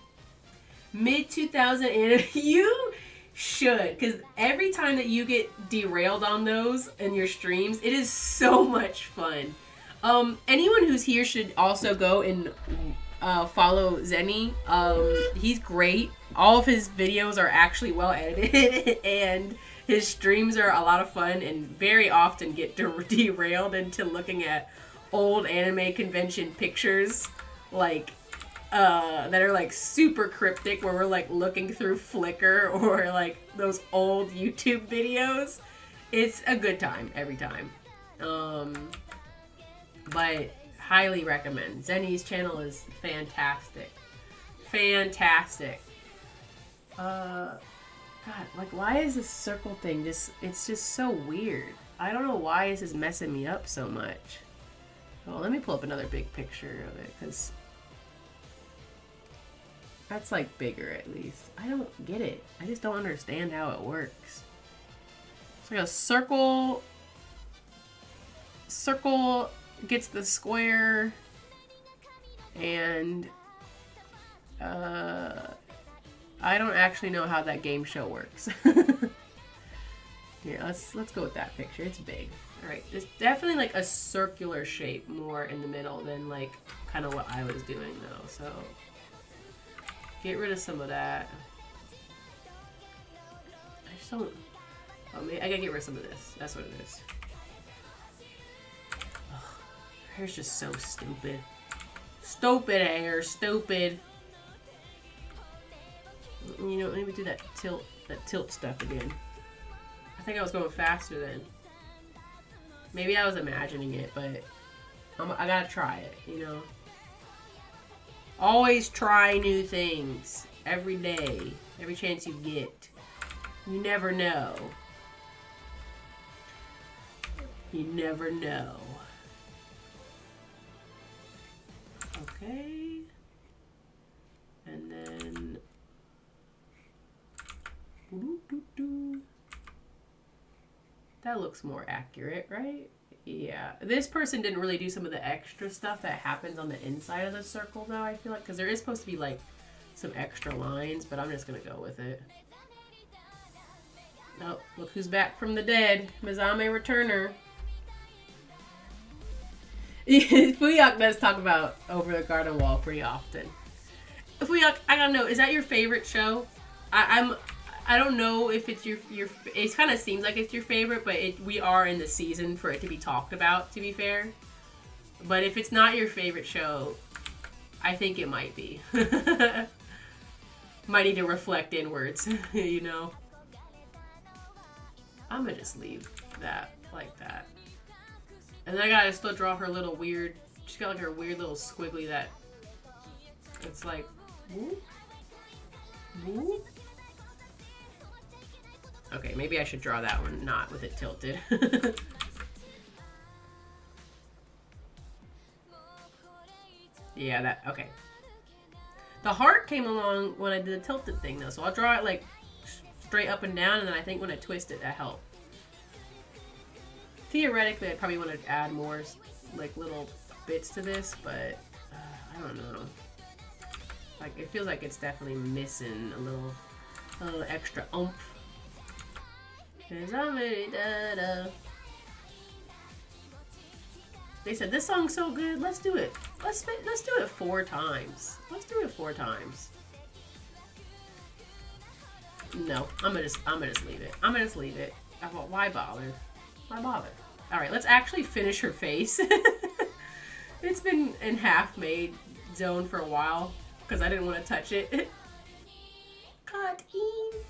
Mid-2000 anime. You should. Because every time that you get derailed on those in your streams, it is so much fun. Anyone who's here should also go and follow Zenny. He's great. All of his videos are actually well edited, and his streams are a lot of fun and very often get derailed into looking at old anime convention pictures, like, that are like super cryptic, where we're like looking through Flickr or like those old YouTube videos. It's a good time every time. But highly recommend. Zenny's channel is fantastic. God, like, why is this circle thing it's just so weird. I don't know why this is messing me up so much. Well, let me pull up another big picture of it, because that's like bigger at least. I don't get it. I just don't understand how it works. It's like a circle gets the square, and I don't actually know how that game show works. Here, let's go with that picture. It's big. All right, there's definitely like a circular shape more in the middle than like kind of what I was doing though. So get rid of some of that. I just don't. Oh, maybe I gotta get rid of some of this. That's what it is. Ugh, her hair's just so stupid. Stupid hair, stupid. You know, maybe do that tilt stuff again. I think I was going faster then. Maybe I was imagining it, but I gotta try it, you know. Always try new things every day, every chance you get. You never know. You never know. Okay. And then... That looks more accurate, right? Yeah. This person didn't really do some of the extra stuff that happens on the inside of the circle, though, I feel like. Because there is supposed to be, like, some extra lines, but I'm just going to go with it. Oh, look who's back from the dead. Mezame returner. Fuyak does talk about Over the Garden Wall pretty often. Fuyak, I gotta know, is that your favorite show? I don't know if it's your it kind of seems like it's your favorite, but we are in the season for it to be talked about, to be fair. But if it's not your favorite show, I think it might be. Might need to reflect inwards, you know? I'm gonna just leave that like that. And then I gotta still draw her little weird, she's got like her weird little squiggly that, it's like, whoop, whoop. Okay, maybe I should draw that one not with it tilted. Yeah, that, okay. The heart came along when I did the tilted thing though, so I'll draw it like straight up and down, and then I think when I twist it, that helped. Theoretically, I'd probably want to add more like little bits to this, but I don't know. Like, it feels like it's definitely missing a little extra oomph. They said this song's so good. Let's do it. Let's do it 4 times. Let's do it 4 times. No, I'm gonna just leave it. I'm gonna just leave it. Why bother? Why bother? All right, let's actually finish her face. It's been in half-made zone for a while because I didn't want to touch it. Cut in.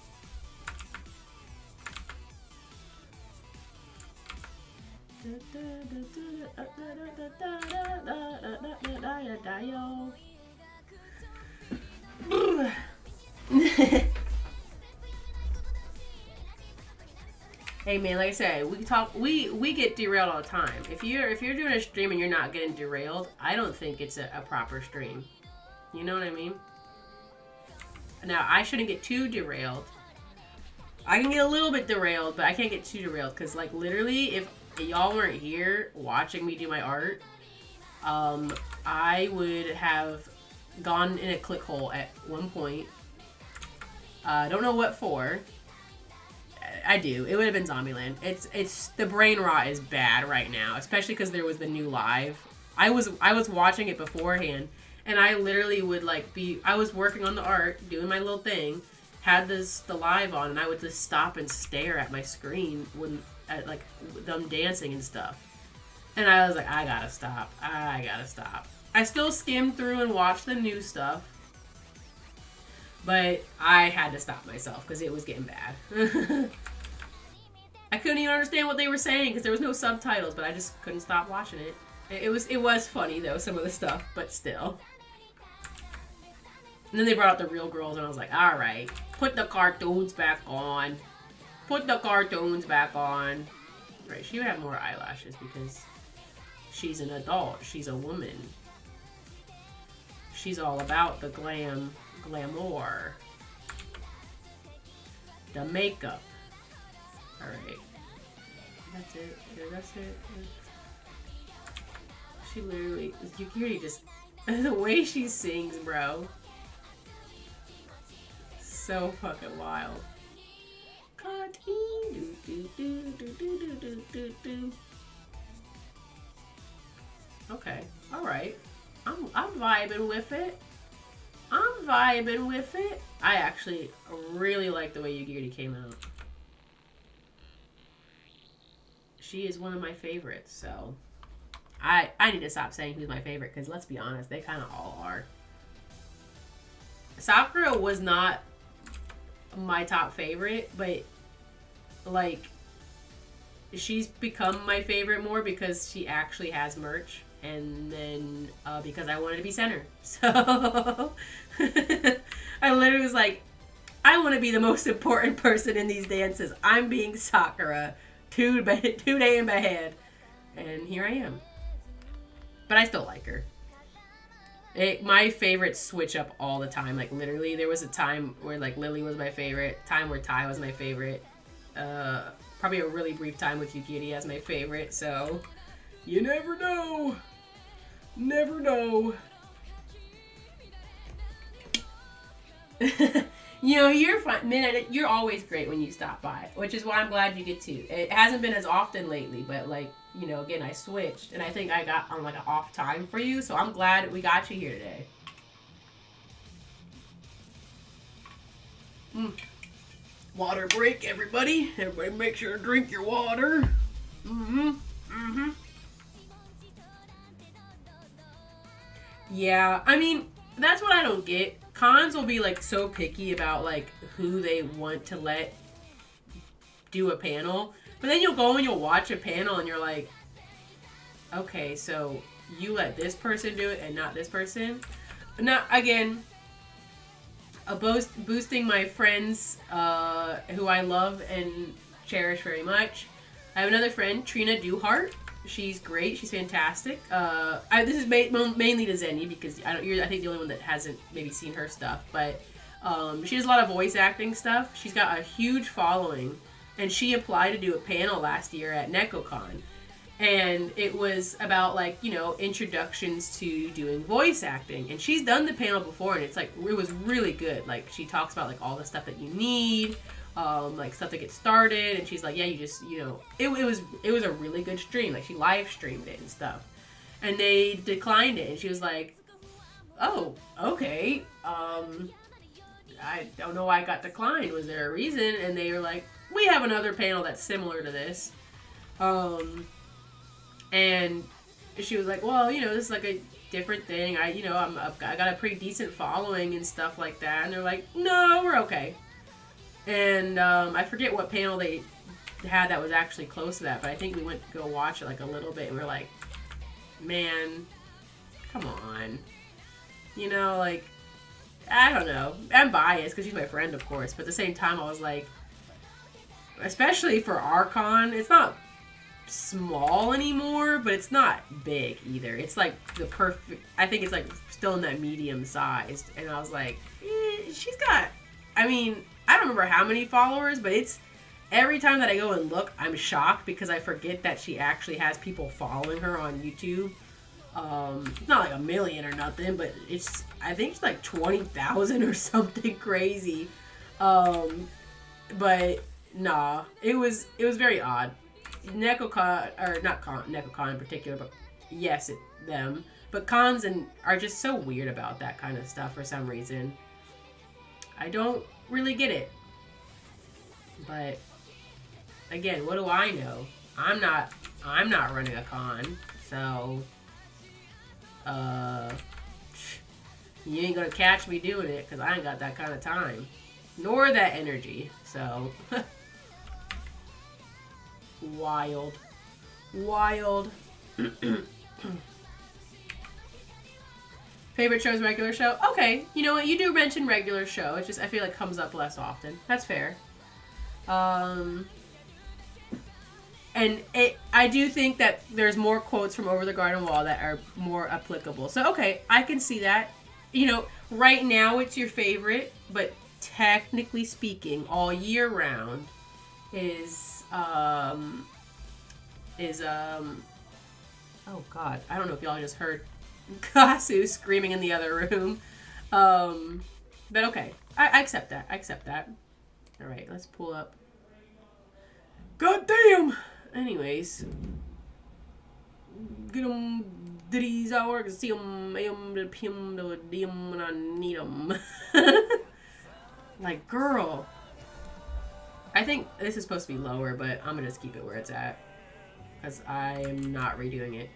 Hey man, like I said, we get derailed all the time. If you're doing a stream and you're not getting derailed, I don't think it's a proper stream. You know what I mean? Now I shouldn't get too derailed. I can get a little bit derailed, but I can't get too derailed because, like, literally, if y'all weren't here watching me do my art, I would have gone in a click hole at one point. I don't know what for. I do. It would have been Zombieland. It's the brain rot is bad right now, especially because there was the new live. I was watching it beforehand, and I literally would I was working on the art, doing my little thing, had the live on, and I would just stop and stare at my screen at like them dancing and stuff. And I was like, I gotta stop. I still skimmed through and watched the new stuff, but I had to stop myself because it was getting bad. I couldn't even understand what they were saying because there was no subtitles, but I just couldn't stop watching it. It was funny though, some of the stuff, but still. And then they brought out the real girls, and I was like, all right, put the cartoons back on. Put the cartoons back on. Right, she would have more eyelashes because she's an adult. She's a woman. She's all about the glamour. The makeup. Alright. That's it. That's it. She literally, Yukiri just, the way she sings, bro. So fucking wild. Okay, alright. I'm vibing with it. I actually really like the way Yugiri came out. She is one of my favorites, so I need to stop saying who's my favorite, because let's be honest, they kind of all are. Sakura was not my top favorite, but like she's become my favorite more because she actually has merch. and then because I wanted to be center. So I literally was like, I want to be the most important person in these dances. I'm being Sakura, too damn bad, and here I am. But I still like her. My favorites switch up all the time. Like, literally, there was a time where, like, Lily was my favorite, time where Tai was my favorite, probably a really brief time with Yukiri as my favorite, so you never know. Never know. You know, you're fine. Man, you're always great when you stop by, which is why I'm glad you get to. It hasn't been as often lately, but, like, you know, again, I switched, and I think I got on, like, an off time for you, so I'm glad we got you here today. Water break, everybody. Everybody make sure to drink your water. Yeah, I mean, that's what I don't get. Cons will be, like, so picky about, like, who they want to let do a panel. But then you'll go and you'll watch a panel and you're like, okay, so you let this person do it and not this person? Not, again, boosting my friends who I love and cherish very much. I have another friend, Trina Duhart. She's great. She's fantastic. This is mainly to Zenny because you're, I think, the only one that hasn't maybe seen her stuff. But she does a lot of voice acting stuff. She's got a huge following. And she applied to do a panel last year at NecoCon. And it was about, like, you know, introductions to doing voice acting. And she's done the panel before, and it's, like, it was really good. Like, she talks about, like, all the stuff that you need, like, stuff to get started. And she's like, yeah, you just, you know, it was a really good stream. Like, she live streamed it and stuff. And they declined it. And she was like, oh, okay. I don't know why I got declined. Was there a reason? And they were like, we have another panel that's similar to this. And she was like, well, you know, this is like a different thing. I got a pretty decent following and stuff like that. And they're like, no, we're okay. And I forget what panel they had that was actually close to that, but I think we went to go watch it like a little bit, and we were like, man, come on. You know, like, I don't know. I'm biased because she's my friend, of course, but at the same time, I was like, especially for Archon, it's not small anymore, but it's not big either. It's like the perfect, I think it's like still in that medium sized. And I was like, she's got, I mean, I don't remember how many followers, but it's, every time that I go and look, I'm shocked because I forget that she actually has people following her on YouTube. It's not like 1 million or nothing, but it's, I think it's like 20,000 or something crazy. But nah, it was very odd. NecoCon, or not NecoCon in particular, but yes, them. But cons are just so weird about that kind of stuff for some reason. I don't really get it. But again, what do I know? I'm not running a con, so you ain't gonna catch me doing it because I ain't got that kind of time, nor that energy. So wild. Favorite show's regular show? Okay, you know what? You do mention regular show. It just, I feel like, comes up less often. That's fair. And I do think that there's more quotes from Over the Garden Wall that are more applicable. So, okay, I can see that. You know, right now it's your favorite, but technically speaking, all year round is oh God, I don't know if y'all just heard Kasu screaming in the other room. But okay, I accept that. All right, let's pull up. God damn! Anyways. Get them ditties I work, see them, and I need them. Like, girl. I think this is supposed to be lower, but I'm gonna just keep it where it's at. Because I'm not redoing it.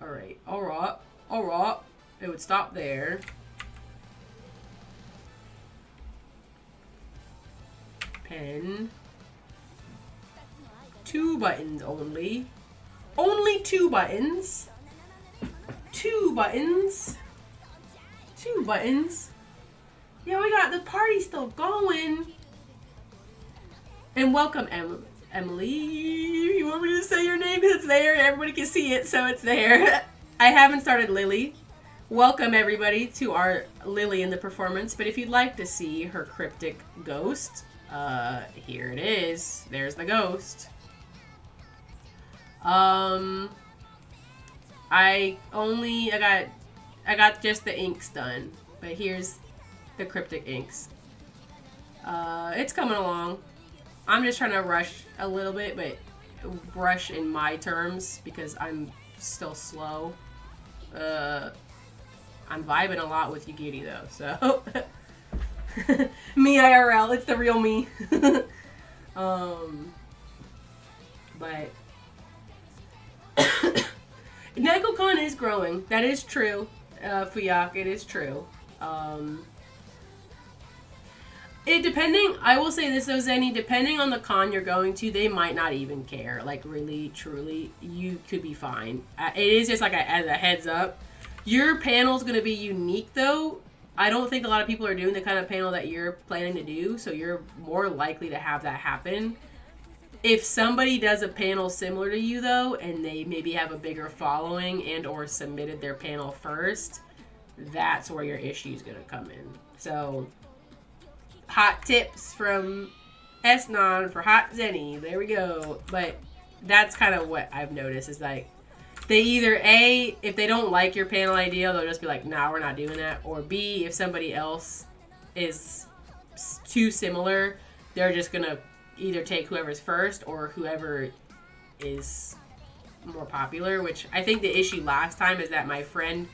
Alright. It would stop there. Pen. 2 buttons only. Only 2 buttons. 2 buttons. 2 buttons. Yeah, we got the party still going. And welcome, Emily. You want me to say your name? Because it's there. Everybody can see it, so it's there. I haven't started Lily. Welcome, everybody, to our Lily in the performance. But if you'd like to see her cryptic ghost, here it is. There's the ghost. I got just the inks done, but here's the cryptic inks. It's coming along. I'm just trying to rush a little bit, but rush in my terms because I'm still slow. I'm vibing a lot with Yugiri though, so me IRL, it's the real me. But Nekocon is growing. That is true, Fuyak. It is true. I will say this though, Zenny, depending on the con you're going to, they might not even care. Like, really, truly, you could be fine. It is just like as a heads up. Your panel's going to be unique though. I don't think a lot of people are doing the kind of panel that you're planning to do, so you're more likely to have that happen. If somebody does a panel similar to you though, and they maybe have a bigger following and or submitted their panel first, that's where your issue is going to come in. So, hot tips from Esnon for Hot Zenny. There we go. But that's kind of what I've noticed is like, they either A, if they don't like your panel idea, they'll just be like, nah, we're not doing that. Or B, if somebody else is too similar, they're just going to either take whoever's first or whoever is more popular, which I think the issue last time is that my friend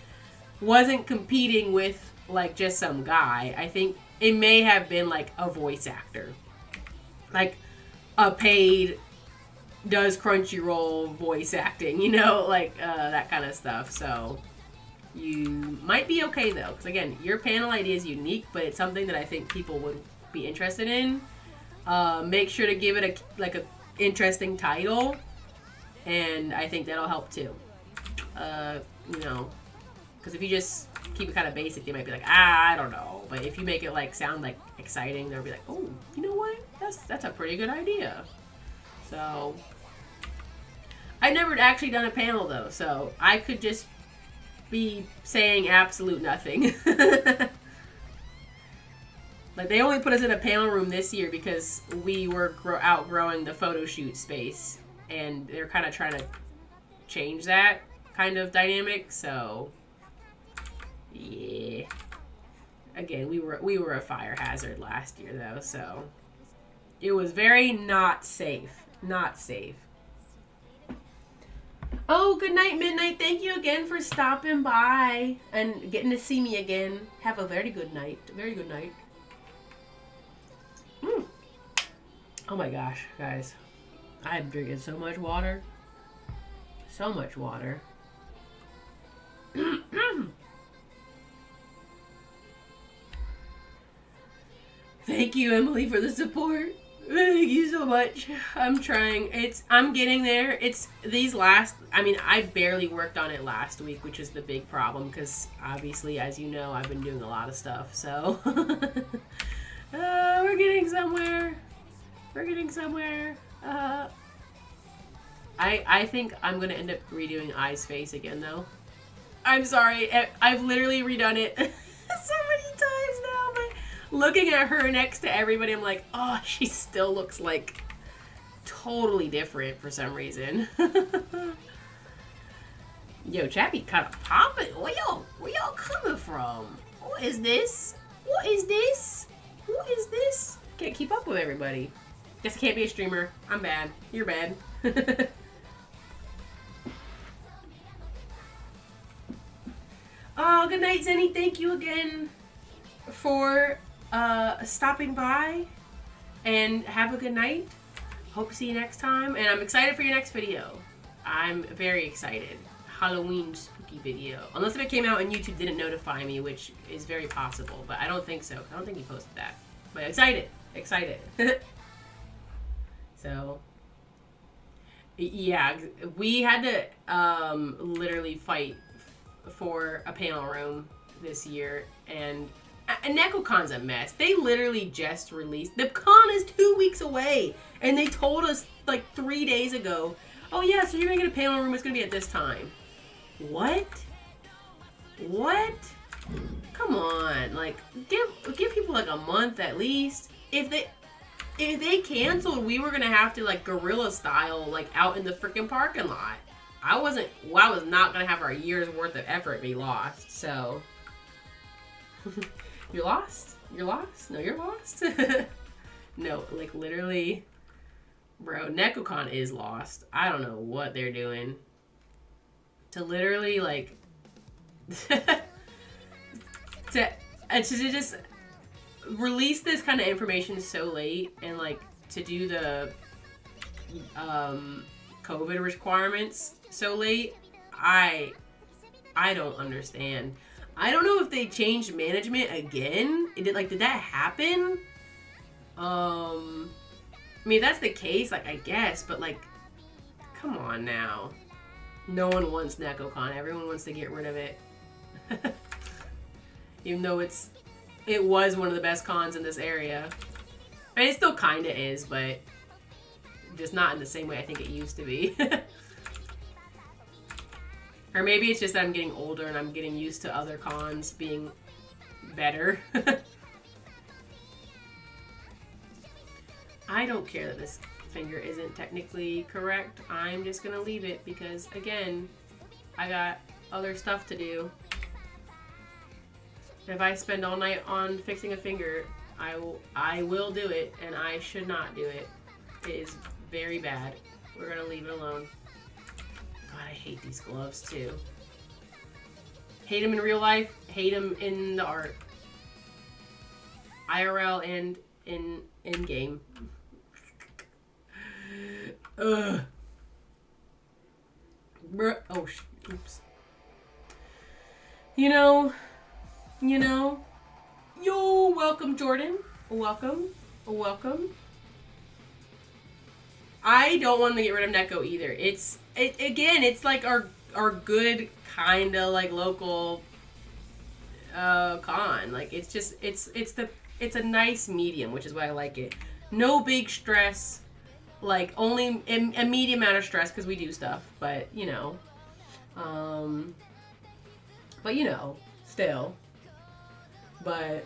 wasn't competing with like just some guy. I think it may have been like a voice actor, like a paid does Crunchyroll voice acting, you know, like that kind of stuff. So you might be okay though, because again, your panel idea is unique, but it's something that I think people would be interested in. Make sure to give it a interesting title, and I think that'll help too. You know, because if you just keep it kind of basic, they might be like, I don't know. But if you make it like sound like exciting, they'll be like, oh, you know what? That's a pretty good idea. So I've never actually done a panel though, so I could just be saying absolute nothing. Like, they only put us in a panel room this year because we were outgrowing the photo shoot space, and they're kind of trying to change that kind of dynamic. So yeah, again, we were a fire hazard last year though, so it was very not safe. Not safe. Oh, good night, Midnight. Thank you again for stopping by and getting to see me again. Have a very good night. Very good night. Oh my gosh, guys. I'm drinking so much water. So much water. Thank you, Emily, for the support. Thank you so much. I'm trying. I'm getting there. It's these last, I barely worked on it last week, which is the big problem because obviously, as you know, I've been doing a lot of stuff. So we're getting somewhere. We're getting somewhere. I think I'm going to end up redoing Ai's face again, though. I'm sorry. I've literally redone it so many times now, but looking at her next to everybody, I'm like, oh, she still looks like totally different for some reason. Yo, Chappie kind of popping. Where y'all coming from? What is this? What is this? What is this? Can't keep up with everybody. Guess I can't be a streamer. I'm bad. You're bad. Oh, good night, Zenny. Thank you again for stopping by. And have a good night. Hope to see you next time. And I'm excited for your next video. I'm very excited. Halloween spooky video. Unless if it came out and YouTube didn't notify me, which is very possible. But I don't think so. I don't think he posted that. But excited. Excited. So, Yeah, we had to literally fight for a panel room this year, and NecoCon's a mess. They literally just released. The con is 2 weeks away, and they told us like 3 days ago, oh yeah, so you're gonna get a panel room, it's gonna be at this time. What? What? Come on, like give people like a month at least. If they canceled, we were gonna have to like guerrilla style, like out in the freaking parking lot. I was not gonna have our year's worth of effort be lost. So you're lost. You're lost. No, you're lost. No, like literally, bro. NecoCon is lost. I don't know what they're doing to literally like to just release this kind of information so late, and like to do the COVID requirements so late. I don't understand. I don't know if they changed management again. Did that happen? I mean, if that's the case, like, I guess, but like, come on now. No one wants NecoCon. Everyone wants to get rid of it. Even though it was one of the best cons in this area. I mean, it still kind of is, but just not in the same way I think it used to be. Or maybe it's just that I'm getting older and I'm getting used to other cons being better. I don't care that this finger isn't technically correct. I'm just gonna leave it because, again, I got other stuff to do. If I spend all night on fixing a finger, I will do it, and I should not do it. It is very bad. We're gonna leave it alone. God, I hate these gloves too. Hate them in real life, hate them in the art. IRL and in game. Ugh. Bruh. Oh, oops. You know, yo, welcome, Jordan. Welcome. I don't want to get rid of Neko either. It's like our good kind of like local con. Like it's a nice medium, which is why I like it. No big stress. Like only a medium amount of stress because we do stuff, but still. But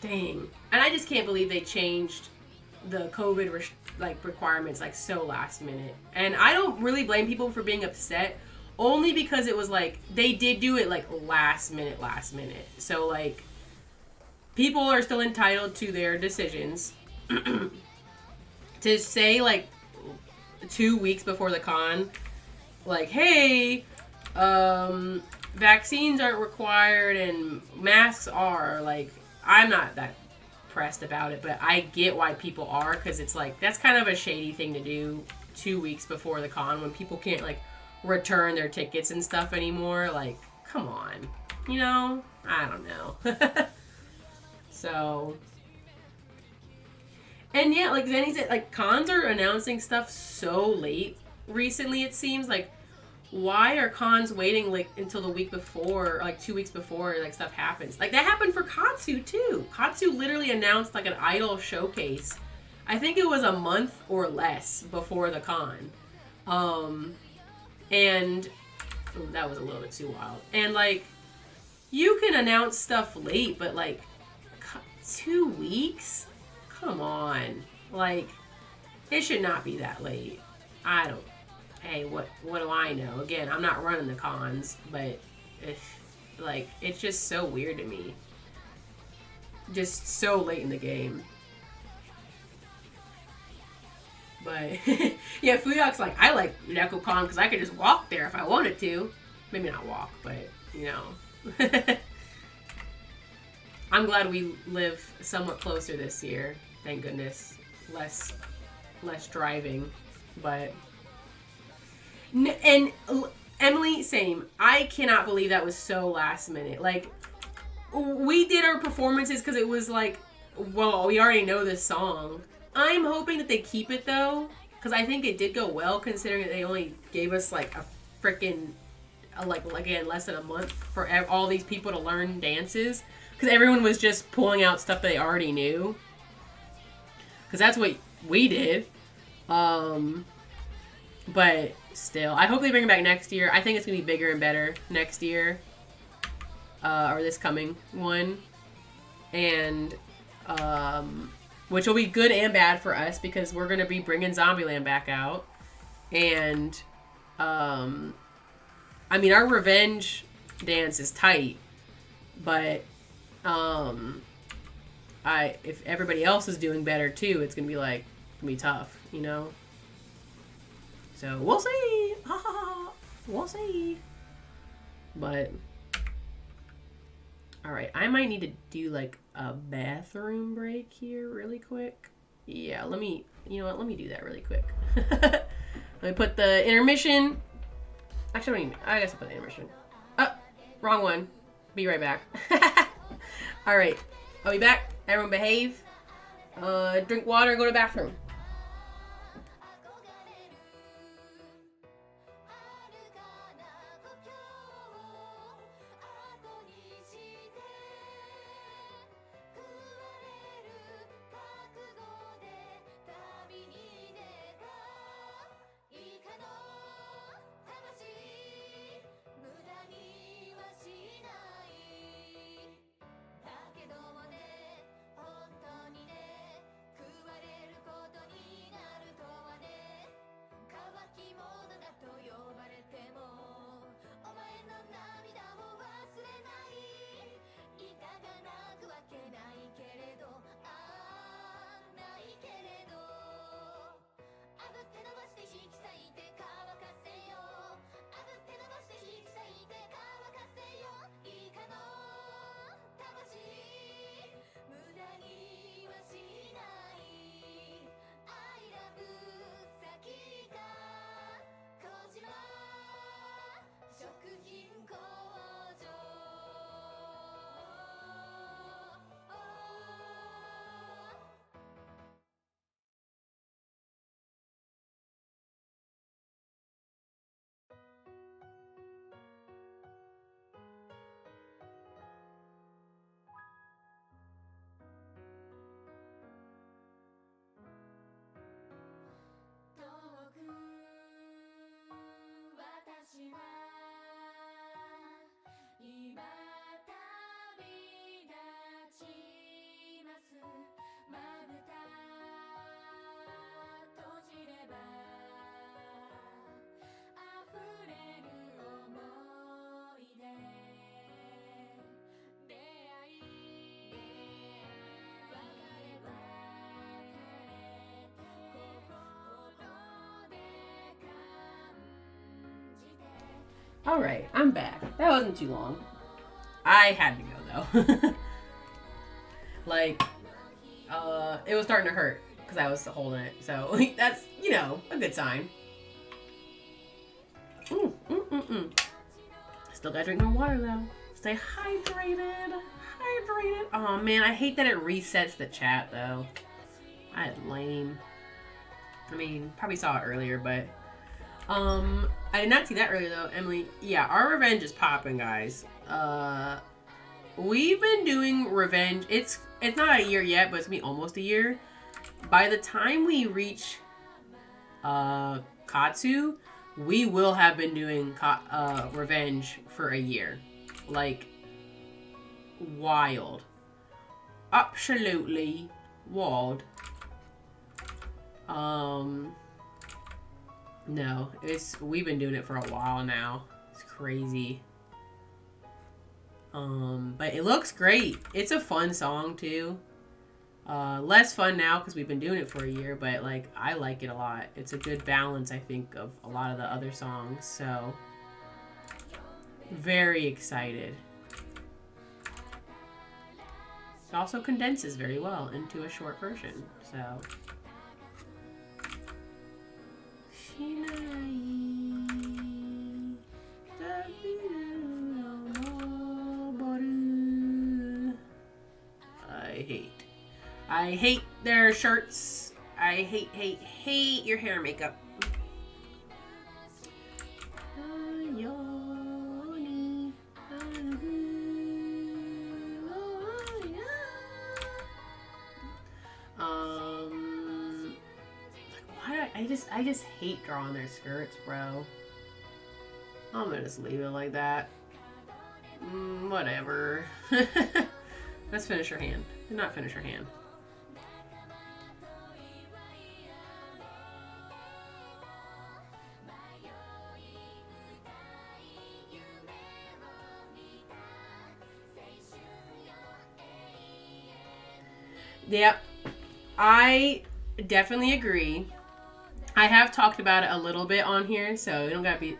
dang, and I just can't believe they changed the COVID requirements like so last minute. And I don't really blame people for being upset, only because it was like they did do it like last minute. So like people are still entitled to their decisions. To say like 2 weeks before the con, like, hey, vaccines aren't required and masks are, like, I'm not that pressed about it, but I get why people are, because it's like that's kind of a shady thing to do 2 weeks before the con when people can't like return their tickets and stuff anymore. Like, come on, I don't know. So, and yeah, like Zenny said, like cons are announcing stuff so late recently. It seems like, why are cons waiting like until the week before, like 2 weeks before, like stuff happens? Like that happened for Katsu too. Katsu literally announced like an idol showcase. I think it was a month or less before the con. And that was a little bit too wild. And like, you can announce stuff late, but like 2 weeks? Come on. Like, it should not be that late. Hey, what do I know? Again, I'm not running the cons, but it's just so weird to me. Just so late in the game. But yeah, Fuyok's like, I like NecoCon because I could just walk there if I wanted to. Maybe not walk, but I'm glad we live somewhat closer this year. Thank goodness. Less driving, but. And Emily, same. I cannot believe that was so last minute. Like, we did our performances because it was like, well, we already know this song. I'm hoping that they keep it though, because I think it did go well considering that they only gave us like a freaking like again less than a month for all these people to learn dances, because everyone was just pulling out stuff they already knew, because that's what we did. But still, I hope they bring it back next year. I think it's gonna be bigger and better next year, or this coming one, and which will be good and bad for us because we're gonna be bringing Zombieland back out, and I mean, our revenge dance is tight, but if everybody else is doing better too, it's gonna be tough, you know. So we'll see. We'll see. But all right, I might need to do like a bathroom break here really quick. Yeah, you know what? Let me do that really quick. Let me put the intermission. Actually, I guess I'll put the intermission. Oh, wrong one. Be right back. All right, I'll be back. Everyone behave. Drink water and go to the bathroom. All right, I'm back. That wasn't too long. I had to go though. Like, it was starting to hurt because I was holding it. So that's, you know, a good sign. Still gotta drink more water though. Stay hydrated. Hydrated. Oh man, I hate that it resets the chat though. That's lame. I mean, probably saw it earlier, but I did not see that earlier though, Emily. Yeah, our revenge is popping, guys. We've been doing revenge. It's not a year yet, but it's gonna be almost a year. By the time we reach Katsu, we will have been doing revenge for a year. Like, wild. Absolutely wild. No, we've been doing it for a while now. It's crazy. But it looks great. It's a fun song too. Less fun now because we've been doing it for a year, but like I like it a lot. It's a good balance, I think, of a lot of the other songs. So very excited. It also condenses very well into a short version. So I hate their shirts. I hate your hair makeup. I just hate drawing their skirts, bro. I'm gonna just leave it like that. Whatever. Let's finish her hand. Not finish her hand. Yep. I definitely agree. I have talked about it a little bit on here, so you don't gotta be...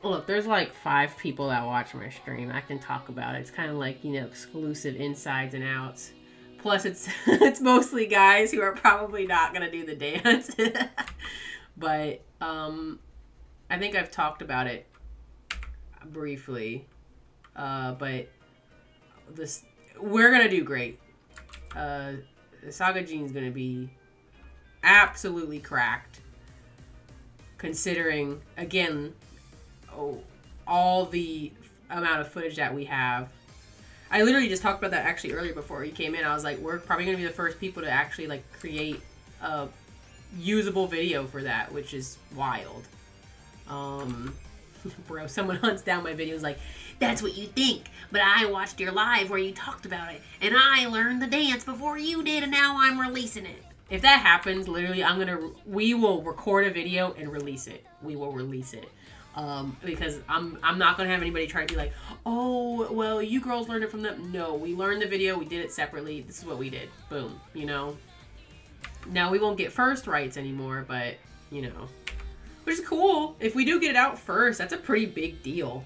Look, there's like 5 people that watch my stream. I can talk about it. It's kind of like, you know, exclusive insides and outs. Plus, it's it's mostly guys who are probably not gonna do the dance. But I think I've talked about it briefly. But this we're gonna do great. Saga Jean's gonna be absolutely cracked, considering again all the amount of footage that we have. I literally just talked about that actually earlier before you came in. I was like, we're probably gonna be the first people to actually like create a usable video for that, which is wild. Bro, someone hunts down my videos like, that's what you think, but I watched your live where you talked about it, and I learned the dance before you did, and now I'm releasing it. If that happens, literally, we will record a video and release it. We will release it. Because I'm not gonna have anybody try to be like, oh, well, you girls learned it from them. No, we learned the video, we did it separately, this is what we did. Boom, you know? Now, we won't get first rights anymore, but, you know, which is cool. If we do get it out first, that's a pretty big deal.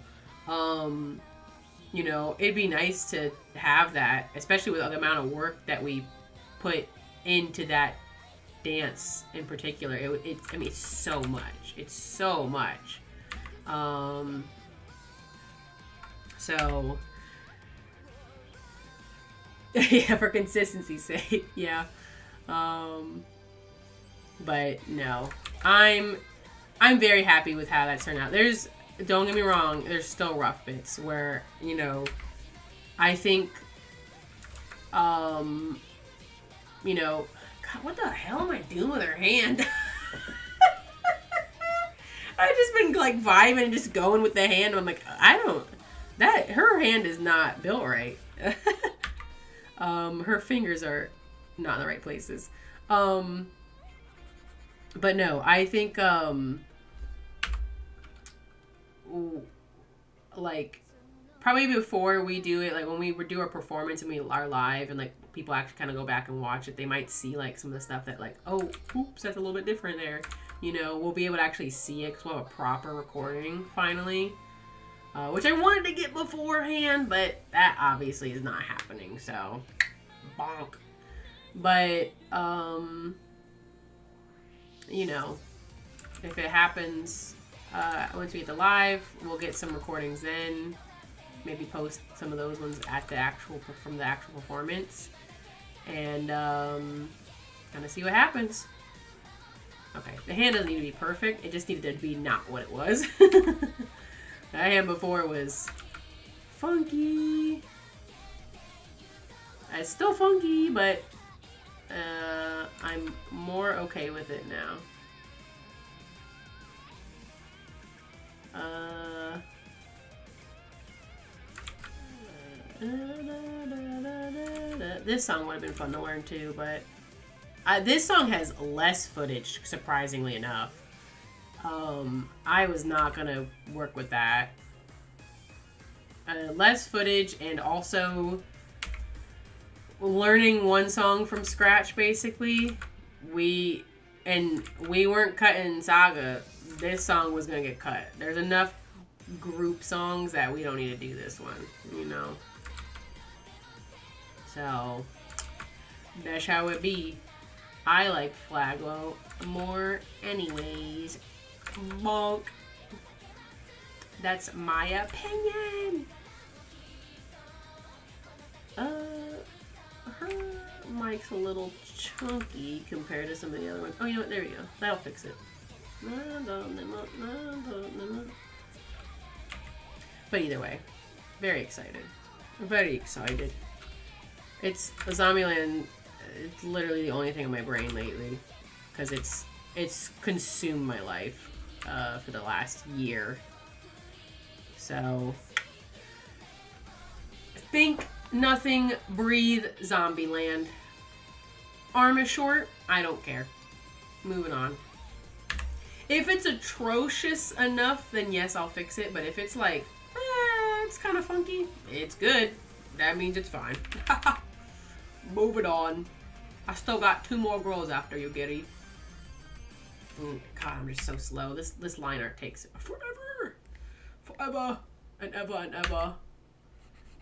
You know, it'd be nice to have that, especially with the amount of work that we put into that dance in particular. I mean, it's so much. It's so much. So, yeah, for consistency's sake, yeah. But no, I'm very happy with how that turned out. Don't get me wrong, there's still rough bits where, you know, I think, you know, God, what the hell am I doing with her hand? I've just been like vibing and just going with the hand. I'm like, her hand is not built right. Her fingers are not in the right places. But no, I think, like, probably before we do it, like when we do our performance and we are live and like people actually kind of go back and watch it, they might see like some of the stuff that like, oh, oops, that's a little bit different there. You know, we'll be able to actually see it because we'll have a proper recording finally, which I wanted to get beforehand, but that obviously is not happening. So, bonk. But you know, if it happens, once we get the live, we'll get some recordings then. Maybe post some of those ones at from the actual performance, and kind of see what happens. Okay, the hand doesn't need to be perfect. It just needed to be not what it was. That hand before was funky. It's still funky, but I'm more okay with it now. This song would have been fun to learn too, but this song has less footage, surprisingly enough. I was not gonna work with that. Less footage, and also learning one song from scratch, basically. We weren't cutting Saga. This song was gonna get cut. There's enough group songs that we don't need to do this one, you know. So that's how it be. I like Flaglo more anyways. Bonk. That's my opinion. mic's a little chunky compared to some of the other ones. Oh, you know what? There we go. That'll fix it. But either way, very excited. Very excited. It's Zombieland. It's literally the only thing in my brain lately, because it's consumed my life for the last year. So think nothing, breathe Zombieland. Arm is short, I don't care. Moving on. If it's atrocious enough, then yes, I'll fix it. But if it's like, it's kind of funky, it's good. That means it's fine. Move it on. I still got 2 more girls after you, Giddy. God, I'm just so slow. This line art takes forever. Forever and ever and ever.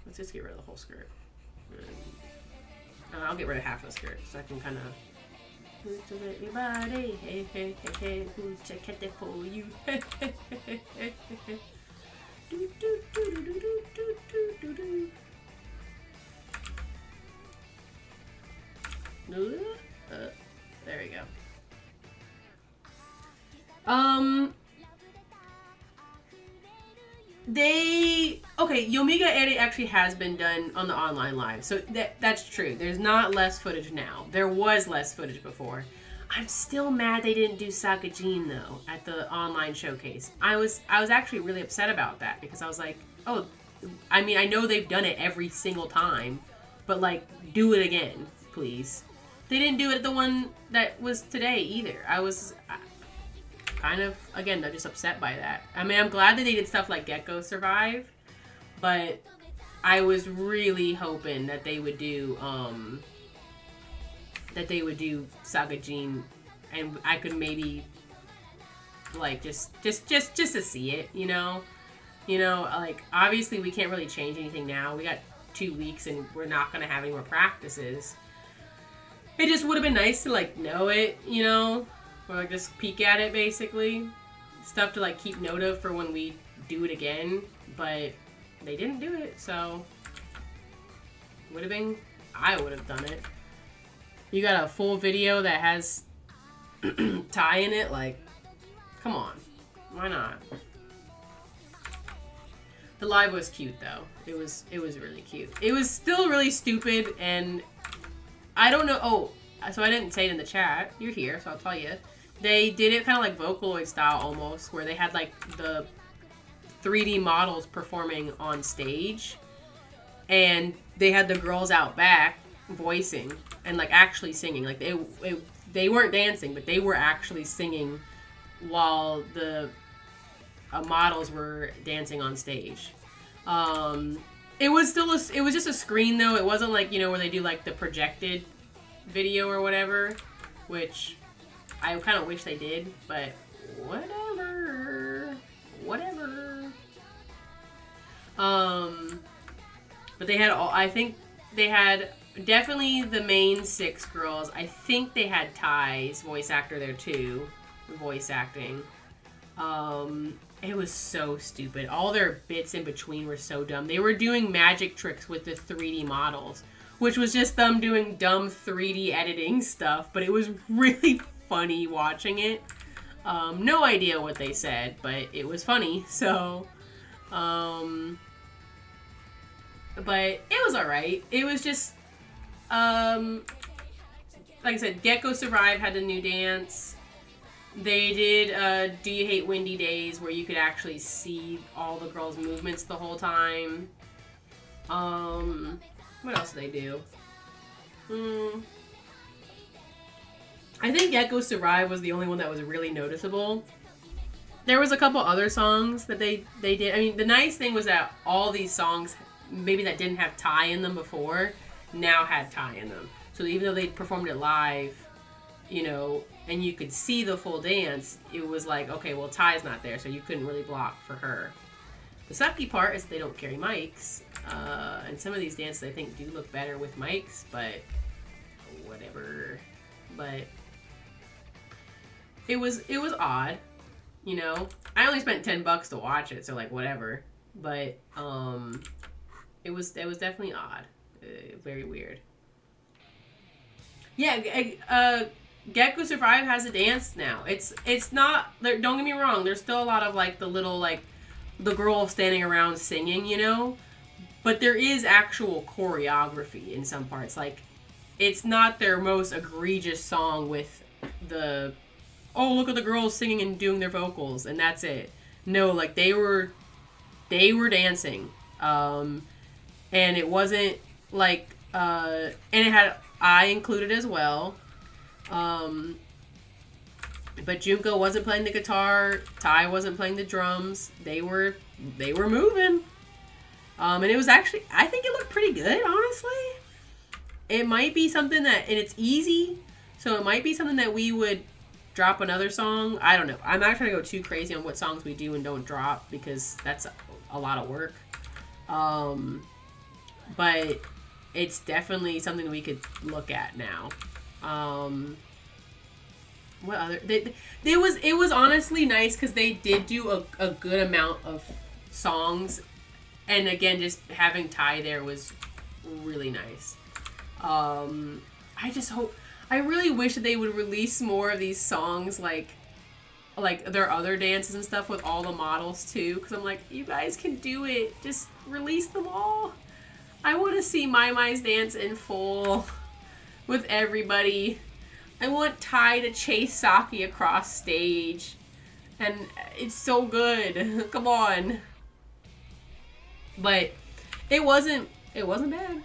Let's just get rid of the whole skirt. I'll get rid of half of the skirt so I can kind of... Who's to everybody? Hey, hey, hey, hey. Who's checking it for you? Hey, hey, hey, hey, hey. Do, do, do, do, do, do, do, do, do. There we go. Yomiga edit actually has been done on the online live, so that's true. There's not less footage now. There was less footage before. I'm still mad they didn't do Sakajin though at the online showcase. I was actually really upset about that because I was like, oh, I mean, I know they've done it every single time, but like, do it again, please. They didn't do it at the one that was today either. I was kind of, again, I'm just upset by that. I mean, I'm glad that they did stuff like Gecko Survive, but I was really hoping that they would do Sakajin, and I could maybe like just to see it, you know, like obviously we can't really change anything now. We got 2 weeks and we're not gonna have any more practices. It just would have been nice to like know it, you know, or like just peek at it basically. Stuff to like keep note of for when we do it again, but they didn't do it, so I would have done it. You got a full video that has tie in it, like, come on, why not? The live was cute though. It was really cute. It was still really stupid, and I don't know. Oh, so I didn't say it in the chat. You're here, so I'll tell you. They did it kind of like Vocaloid style almost, where they had like the 3D models performing on stage, and they had the girls out back voicing and like actually singing. Like they weren't dancing, but they were actually singing while the models were dancing on stage. It was just a screen though. It wasn't like, you know, where they do like the projected video or whatever, which I kind of wish they did, but whatever. But they had I think they had definitely the main 6 girls. I think they had Ty's voice actor there too, voice acting. It was so stupid. All their bits in between were so dumb. They were doing magic tricks with the 3D models, which was just them doing dumb 3D editing stuff, but it was really funny watching it. No idea what they said, but it was funny, so, but it was alright. It was just, like I said, Gecko Survive had a new dance. They did Do You Hate Windy Days, where you could actually see all the girls' movements the whole time. What else did they do? I think Gecko Survive was the only one that was really noticeable. There was a couple other songs that they did. I mean, the nice thing was that all these songs, maybe that didn't have Ty in them before, now had Ty in them. So even though they performed it live, you know, and you could see the full dance, it was like, okay, well, Ty's not there, so you couldn't really block for her. The sucky part is that they don't carry mics, and some of these dances I think do look better with mics, but whatever. But it was odd, you know. I only spent $10 to watch it, so like whatever. But it was definitely odd, very weird. Yeah, Gecko Survive has a dance now. It's not. Don't get me wrong. There's still a lot of like the little like the girl standing around singing, you know. But there is actual choreography in some parts. Like, it's not their most egregious song with the oh look at the girls singing and doing their vocals and that's it. No, like they were dancing, and it wasn't like and it had I included as well. But Junko wasn't playing the guitar. Tai wasn't playing the drums. They were moving. And it was actually, I think it looked pretty good, honestly. It might be something that, and it's easy, so it might be something that we would drop another song. I don't know. I'm not trying to go too crazy on what songs we do and don't drop because that's a lot of work. But it's definitely something we could look at now. What other? It was honestly nice because they did do a good amount of songs. And again, just having Tai there was really nice. I just hope, I really wish that they would release more of these songs, like their other dances and stuff with all the models too. Because I'm like, you guys can do it. Just release them all. I want to see Mai Mai's dance in full with everybody. I want Tai to chase Saki across stage. And it's so good. Come on. But it wasn't bad.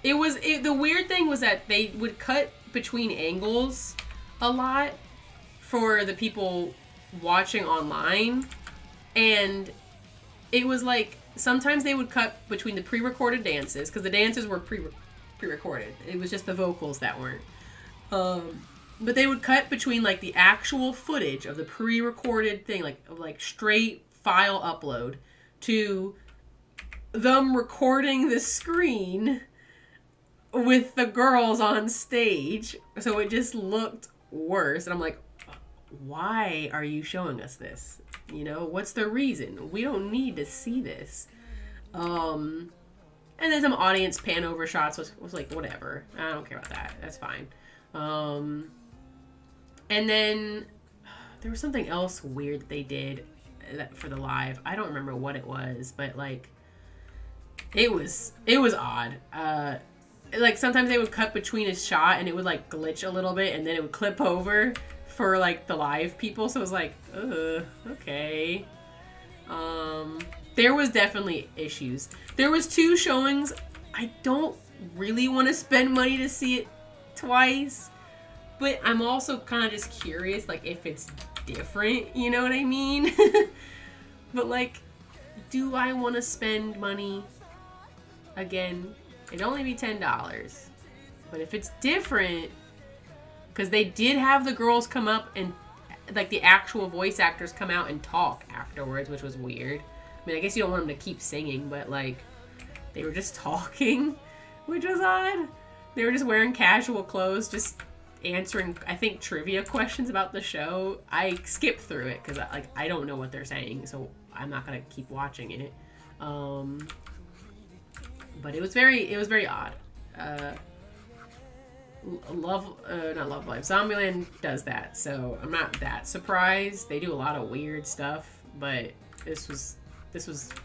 The weird thing was that they would cut between angles a lot for the people watching online. And it was like, sometimes they would cut between the pre-recorded dances, because the dances were pre-recorded. It was just the vocals that weren't. But they would cut between like the actual footage of the pre-recorded thing, like straight file upload, to them recording the screen with the girls on stage. So it just looked worse. And I'm like, why are you showing us this? You know, what's the reason? We don't need to see this. And then some audience pan over shots was like, whatever. I don't care about that. That's fine. And then there was something else weird that they did for the live. I don't remember what it was, but like, it was odd. Like sometimes they would cut between a shot and it would like glitch a little bit and then it would clip over for like the live people. So it was like, okay. There was definitely issues. There was 2 showings. I don't really want to spend money to see it twice, but I'm also kind of just curious, like if it's different, you know what I mean? But like, do I want to spend money? Again, it'd only be $10. But if it's different, because they did have the girls come up and, like, the actual voice actors come out and talk afterwards, which was weird. I mean, I guess you don't want them to keep singing, but, like, they were just talking, which was odd. They were just wearing casual clothes, just answering, I think, trivia questions about the show. I skipped through it because, like, I don't know what they're saying, so I'm not going to keep watching it. But it was very odd. Not Love Live. Zombieland does that, so I'm not that surprised. They do a lot of weird stuff, but this was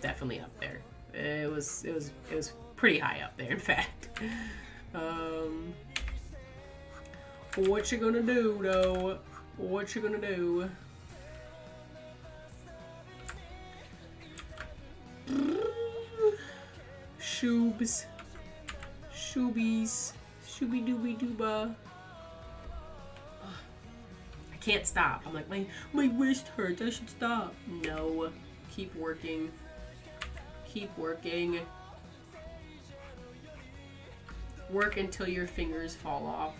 definitely up there. It was pretty high up there, in fact. What you gonna do, though? What you gonna do? Shoobs. Shoobies. Shooby dooby dooba. I can't stop. I'm like, my wrist hurts. I should stop. No. Keep working. Keep working. Work until your fingers fall off.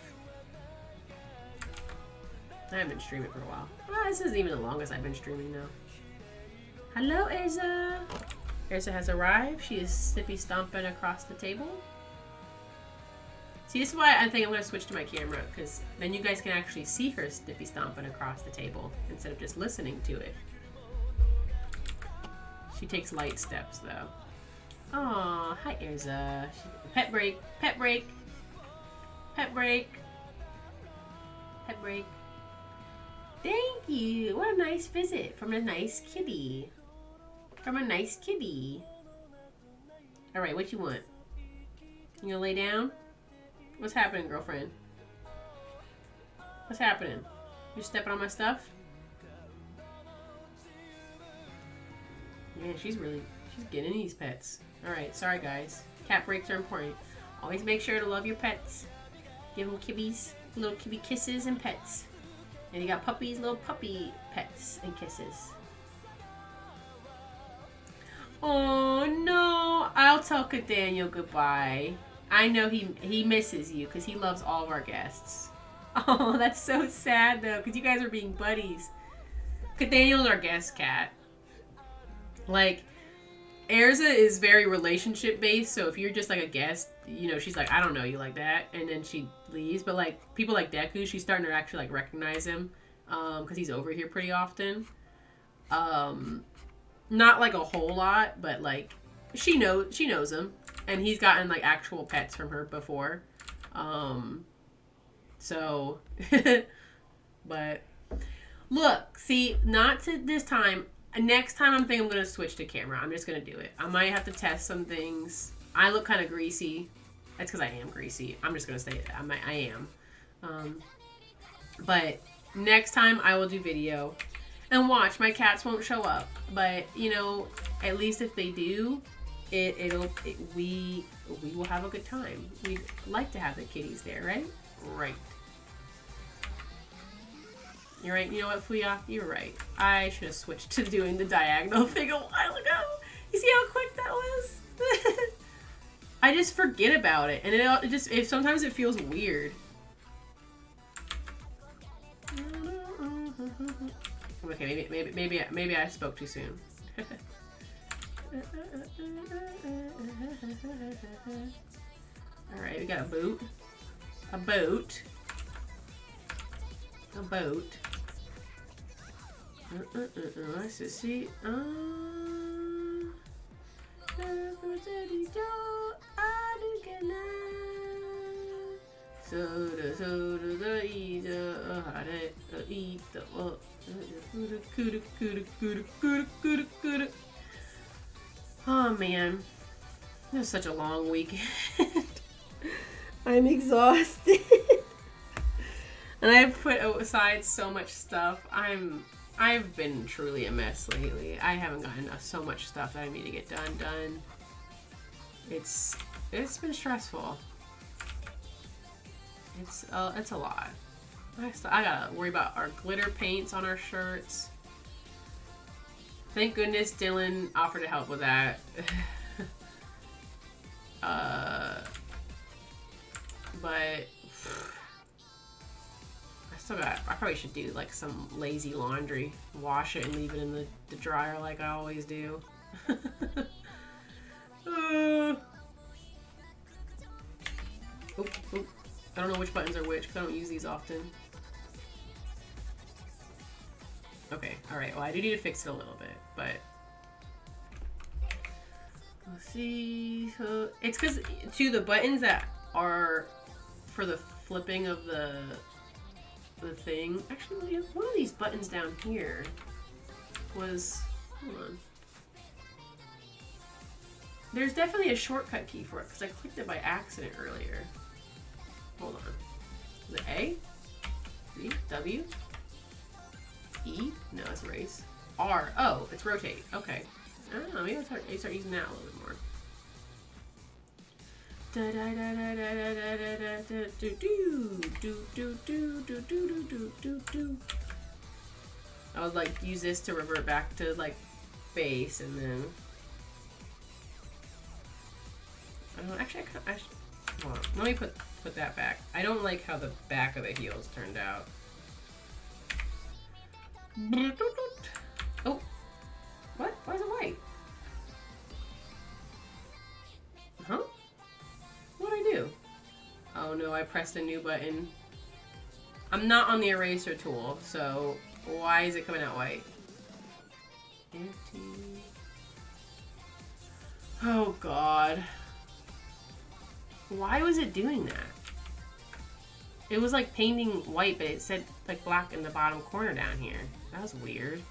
I haven't been streaming for a while. Well, this isn't even the longest I've been streaming now. Hello, Erza. Erza has arrived. She is snippy stomping across the table. See, this is why I think I'm going to switch to my camera, because then you guys can actually see her snippy stomping across the table instead of just listening to it. She takes light steps, though. Aw, hi, Erza. Pet break, pet break, pet break. Pet break. Thank you. What a nice visit from a nice kitty. From a nice kitty. All right, what you want? You gonna lay down? What's happening, girlfriend? What's happening? You stepping on my stuff? Man, she's getting these pets. All right, sorry guys. Cat breaks are important. Always make sure to love your pets. Give them kibbies, little kibby kisses and pets. And you got puppies, little puppy pets and kisses. Oh no, I'll tell Daniel goodbye. I know he misses you because he loves all of our guests. Oh, that's so sad though, because you guys are being buddies. Daniel's our guest cat. Like, Erza is very relationship based, so if you're just like a guest, you know, she's like, I don't know you like that, and then she leaves. But like people like Deku, she's starting to actually like recognize him, because he's over here pretty often. Not like a whole lot, but like she knows him, and he's gotten like actual pets from her before. So, but look, see, not to this time. Next time I'm thinking I'm going to switch to camera. I'm just going to do it. I might have to test some things. I look kind of greasy. That's because I am greasy. I'm just going to say it. I am. But next time I will do video. And watch, my cats won't show up. But, you know, at least if they do, we will have a good time. We'd like to have the kitties there, right? Right. You're right. You know what, Fuya? You're right. I should have switched to doing the diagonal thing a while ago. You see how quick that was? I just forget about it, and sometimes it feels weird. Okay, maybe I spoke too soon. All right, we got a boat. A boat. A boat. Let's just see. Oh man, it was such a long weekend. I'm exhausted. And I've put aside so much stuff. I've been truly a mess lately. I haven't gotten so much stuff that I need to get done. It's been stressful. It's a lot. I gotta worry about our glitter paints on our shirts. Thank goodness Dylan offered to help with that. But I probably should do like some lazy laundry. Wash it and leave it in the dryer like I always do. Oop. I don't know which buttons are which because I don't use these often. Okay, alright. Well, I do need to fix it a little bit, but let's see. So it's because the buttons that are for the flipping of the thing. Actually, one of these buttons down here was, hold on. There's definitely a shortcut key for it because I clicked it by accident earlier. Hold on. Is it A? B? W? E? No, it's race. R. Oh, it's rotate. Okay. I don't know. Maybe I'll start using that a little bit more. I would like use this to revert back to like base, and then I don't know, actually hold on. Let me put that back. I don't like how the back of the heels turned out. Oh, what? Why is it white? Huh? What'd I do? Oh no, I pressed a new button. I'm not on the eraser tool, so why is it coming out white? Empty. Oh god. Why was it doing that? It was like painting white, but it said like black in the bottom corner down here. That was weird.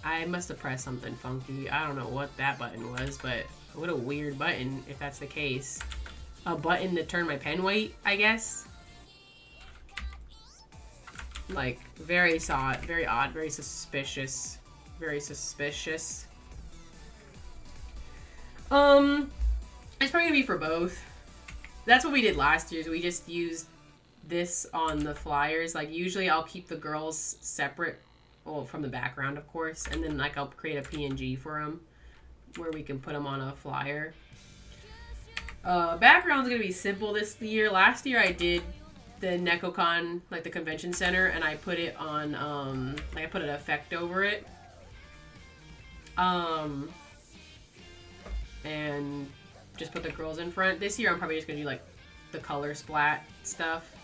I must have pressed something funky. I don't know what that button was, but what a weird button if that's the case. A button to turn my pen white, I guess. Like, very odd, very suspicious. Very suspicious. It's probably gonna be for both. That's what we did last year, is we just used this on the flyers. Like, usually I'll keep the girls separate, well, from the background, of course, and then, like, I'll create a PNG for them where we can put them on a flyer. Background's gonna be simple this year. Last year I did the NecoCon, like the convention center, and I put it on, like I put an effect over it. And just put the girls in front. This year I'm probably just gonna do like the color splat stuff.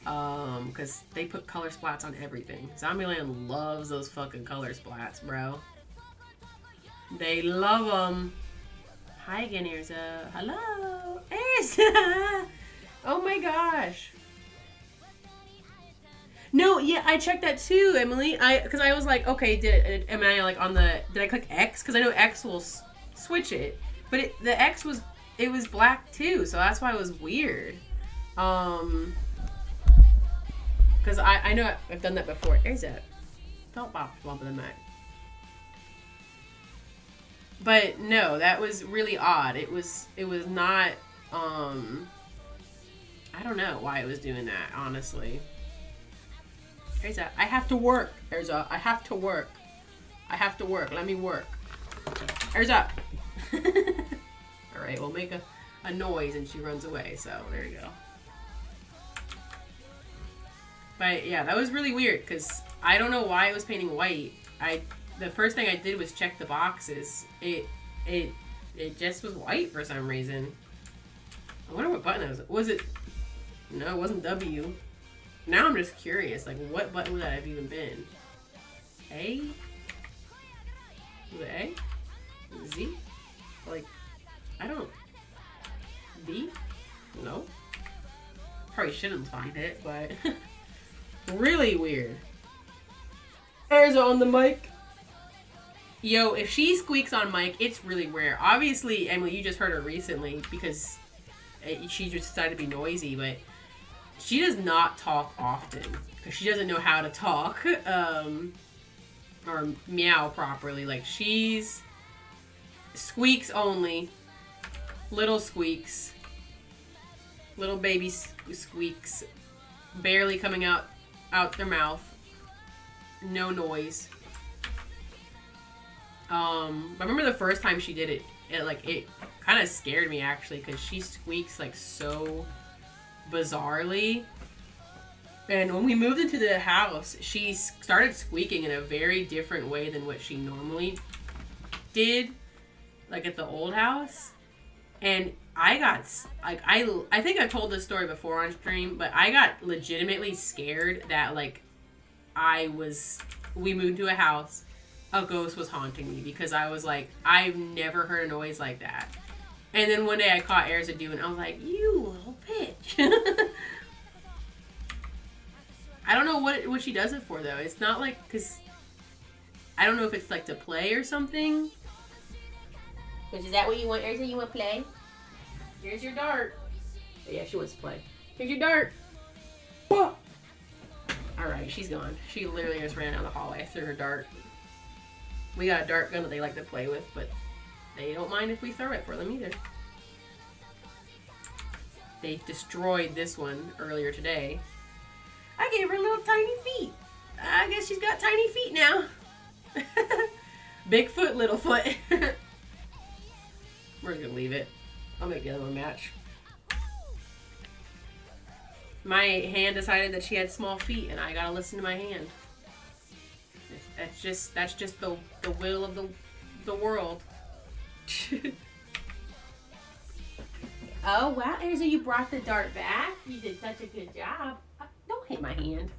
Cause they put color splats on everything. Zombieland loves those fucking color splats, bro. They love them. Hi again, Erza. Hello, Erza. Oh my gosh. No, yeah, I checked that too, Emily. Cause I was like, okay, did I click X? Cause I know X will switch it, but the X was black too, so that's why it was weird. Cause I know I've done that before. Erza, don't bump the mic. But no, that was really odd. It was not, I don't know why it was doing that, honestly. Erza, I have to work. Erza, I have to work. I have to work. Let me work. Erza. Alright, we'll make a noise and she runs away, so there you go. But yeah, that was really weird, because I don't know why it was painting white. The first thing I did was check the boxes. It just was white for some reason. I wonder what button that was. Was it? No, it wasn't W. Now I'm just curious, like, what button would that have even been? A? Was it A? Z? Like, I don't... B? No. Probably shouldn't find it, but... really weird. Erza on the mic. Yo, if she squeaks on mic, it's really rare. Obviously, Emily, you just heard her recently because she just decided to be noisy, but she does not talk often because she doesn't know how to talk or meow properly. Like, she's squeaks only. Little squeaks. Little baby squeaks. Barely coming out their mouth. No noise. I remember the first time she did it, it kind of scared me actually, because she squeaks like so bizarrely. And when we moved into the house, she started squeaking in a very different way than what she normally did, like at the old house. And I got, like, I think I've told this story before on stream, but I got legitimately scared that, like, we moved to a house, a ghost was haunting me, because I was like, I've never heard a noise like that. And then one day I caught Erza doing it. I was like, you little bitch. I don't know what she does it for, though. It's not like, because I don't know if it's like to play or something. Which, is that what you want, Erza? You want to play? Here's your dart. Oh, yeah, she wants to play. Here's your dart. Alright, she's gone. She literally just ran down the hallway. I threw her dart. We got a dart gun that they like to play with, but they don't mind if we throw it for them either. They destroyed this one earlier today. I gave her little tiny feet. I guess she's got tiny feet now. Big foot, little foot. We're gonna leave it. I'll make the other one match. My hand decided that she had small feet, and I gotta listen to my hand. That's just the will of the world. Oh wow, Erza, you brought the dart back. You did such a good job. Don't hit my hand.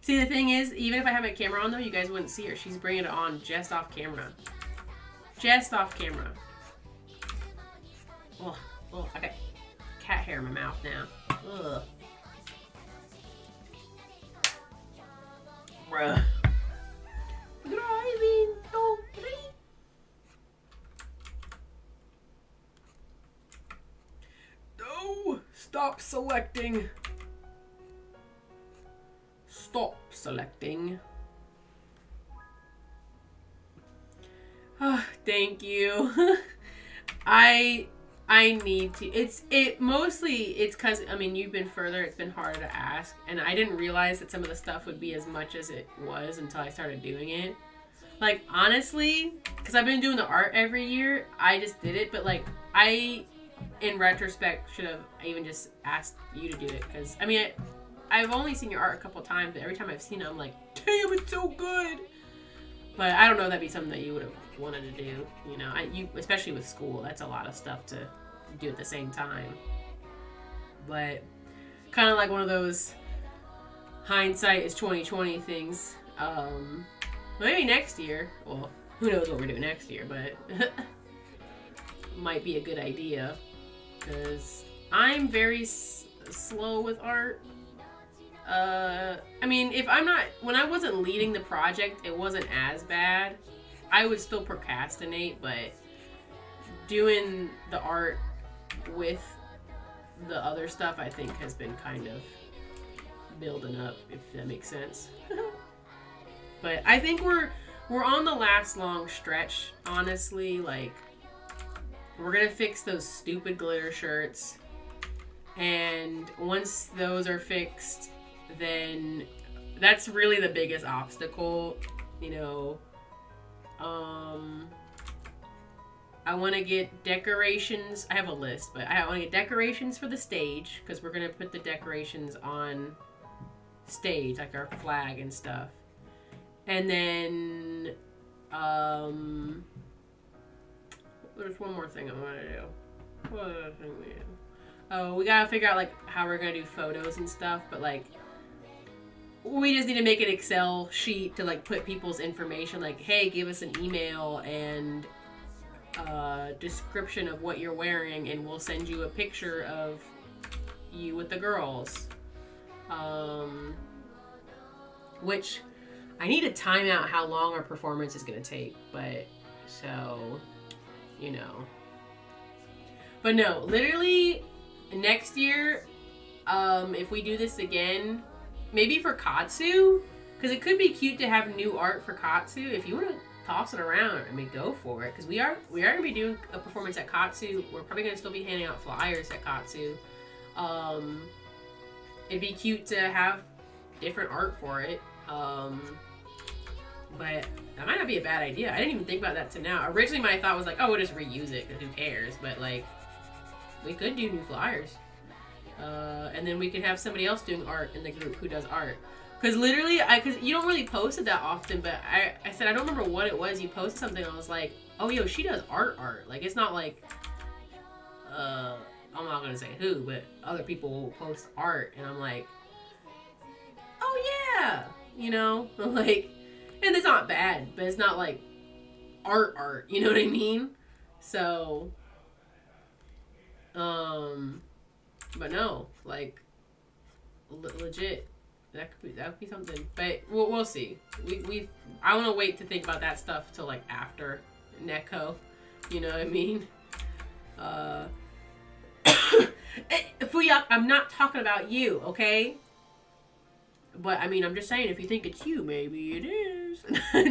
See, the thing is, even if I have my camera on, though, you guys wouldn't see her. She's bringing it on just off camera. Just off camera. Ugh. Ugh. I got cat hair in my mouth now. Ugh. Bruh. Driving to three. No! Stop selecting. Stop selecting. Oh, thank you. I need to. It's because I mean you've been further. It's been harder to ask, and I didn't realize that some of the stuff would be as much as it was until I started doing it. Like honestly, because I've been doing the art every year, I just did it. But like in retrospect, should have even just asked you to do it because I mean I've only seen your art a couple times, but every time I've seen it, I'm like, damn, it's so good. But I don't know if that'd be something that you would have wanted to do. You know, you especially with school, that's a lot of stuff to do at the same time. But kind of like one of those hindsight is 2020 things. Maybe next year. Well, who knows what we're doing next year, but might be a good idea because I'm very slow with art. I mean, when I wasn't leading the project, it wasn't as bad. I would still procrastinate, but doing the art with the other stuff, I think, has been kind of building up, if that makes sense. But I think we're on the last long stretch, honestly. Like, we're gonna fix those stupid glitter shirts, and once those are fixed, then that's really the biggest obstacle, you know. I want to get decorations. I have a list, but I want to get decorations for the stage because we're going to put the decorations on stage, like our flag and stuff. And then, there's one more thing I want to do. What other thing we do? Oh, we got to figure out, like, how we're going to do photos and stuff, but, like, we just need to make an Excel sheet to, like, put people's information, like, hey, give us an email and description of what you're wearing, and we'll send you a picture of you with the girls. Which I need to time out how long our performance is going to take, but so, you know. But no, literally next year, if we do this again, maybe for Katsu, because it could be cute to have new art for Katsu. If you want to toss it around, I mean, go for it. Because we are going to be doing a performance at Katsu. We're probably going to still be handing out flyers at Katsu. It'd be cute to have different art for it. But that might not be a bad idea. I didn't even think about that to now. Originally, my thought was like, oh, we'll just reuse it, because who cares? But, like, we could do new flyers. And then we could have somebody else doing art in the group who does art. Because literally, because you don't really post it that often, but I said, I don't remember what it was. You posted something, and I was like, oh, yo, she does art. Like, it's not like, I'm not going to say who, but other people will post art, and I'm like, oh, yeah, you know? Like, and it's not bad, but it's not like art, you know what I mean? So, but no, like, legit. That would be something, but we'll see. I want to wait to think about that stuff till like after Neko, you know what I mean? Fuyak, I'm not talking about you, okay? But I mean, I'm just saying, if you think it's you, maybe it is.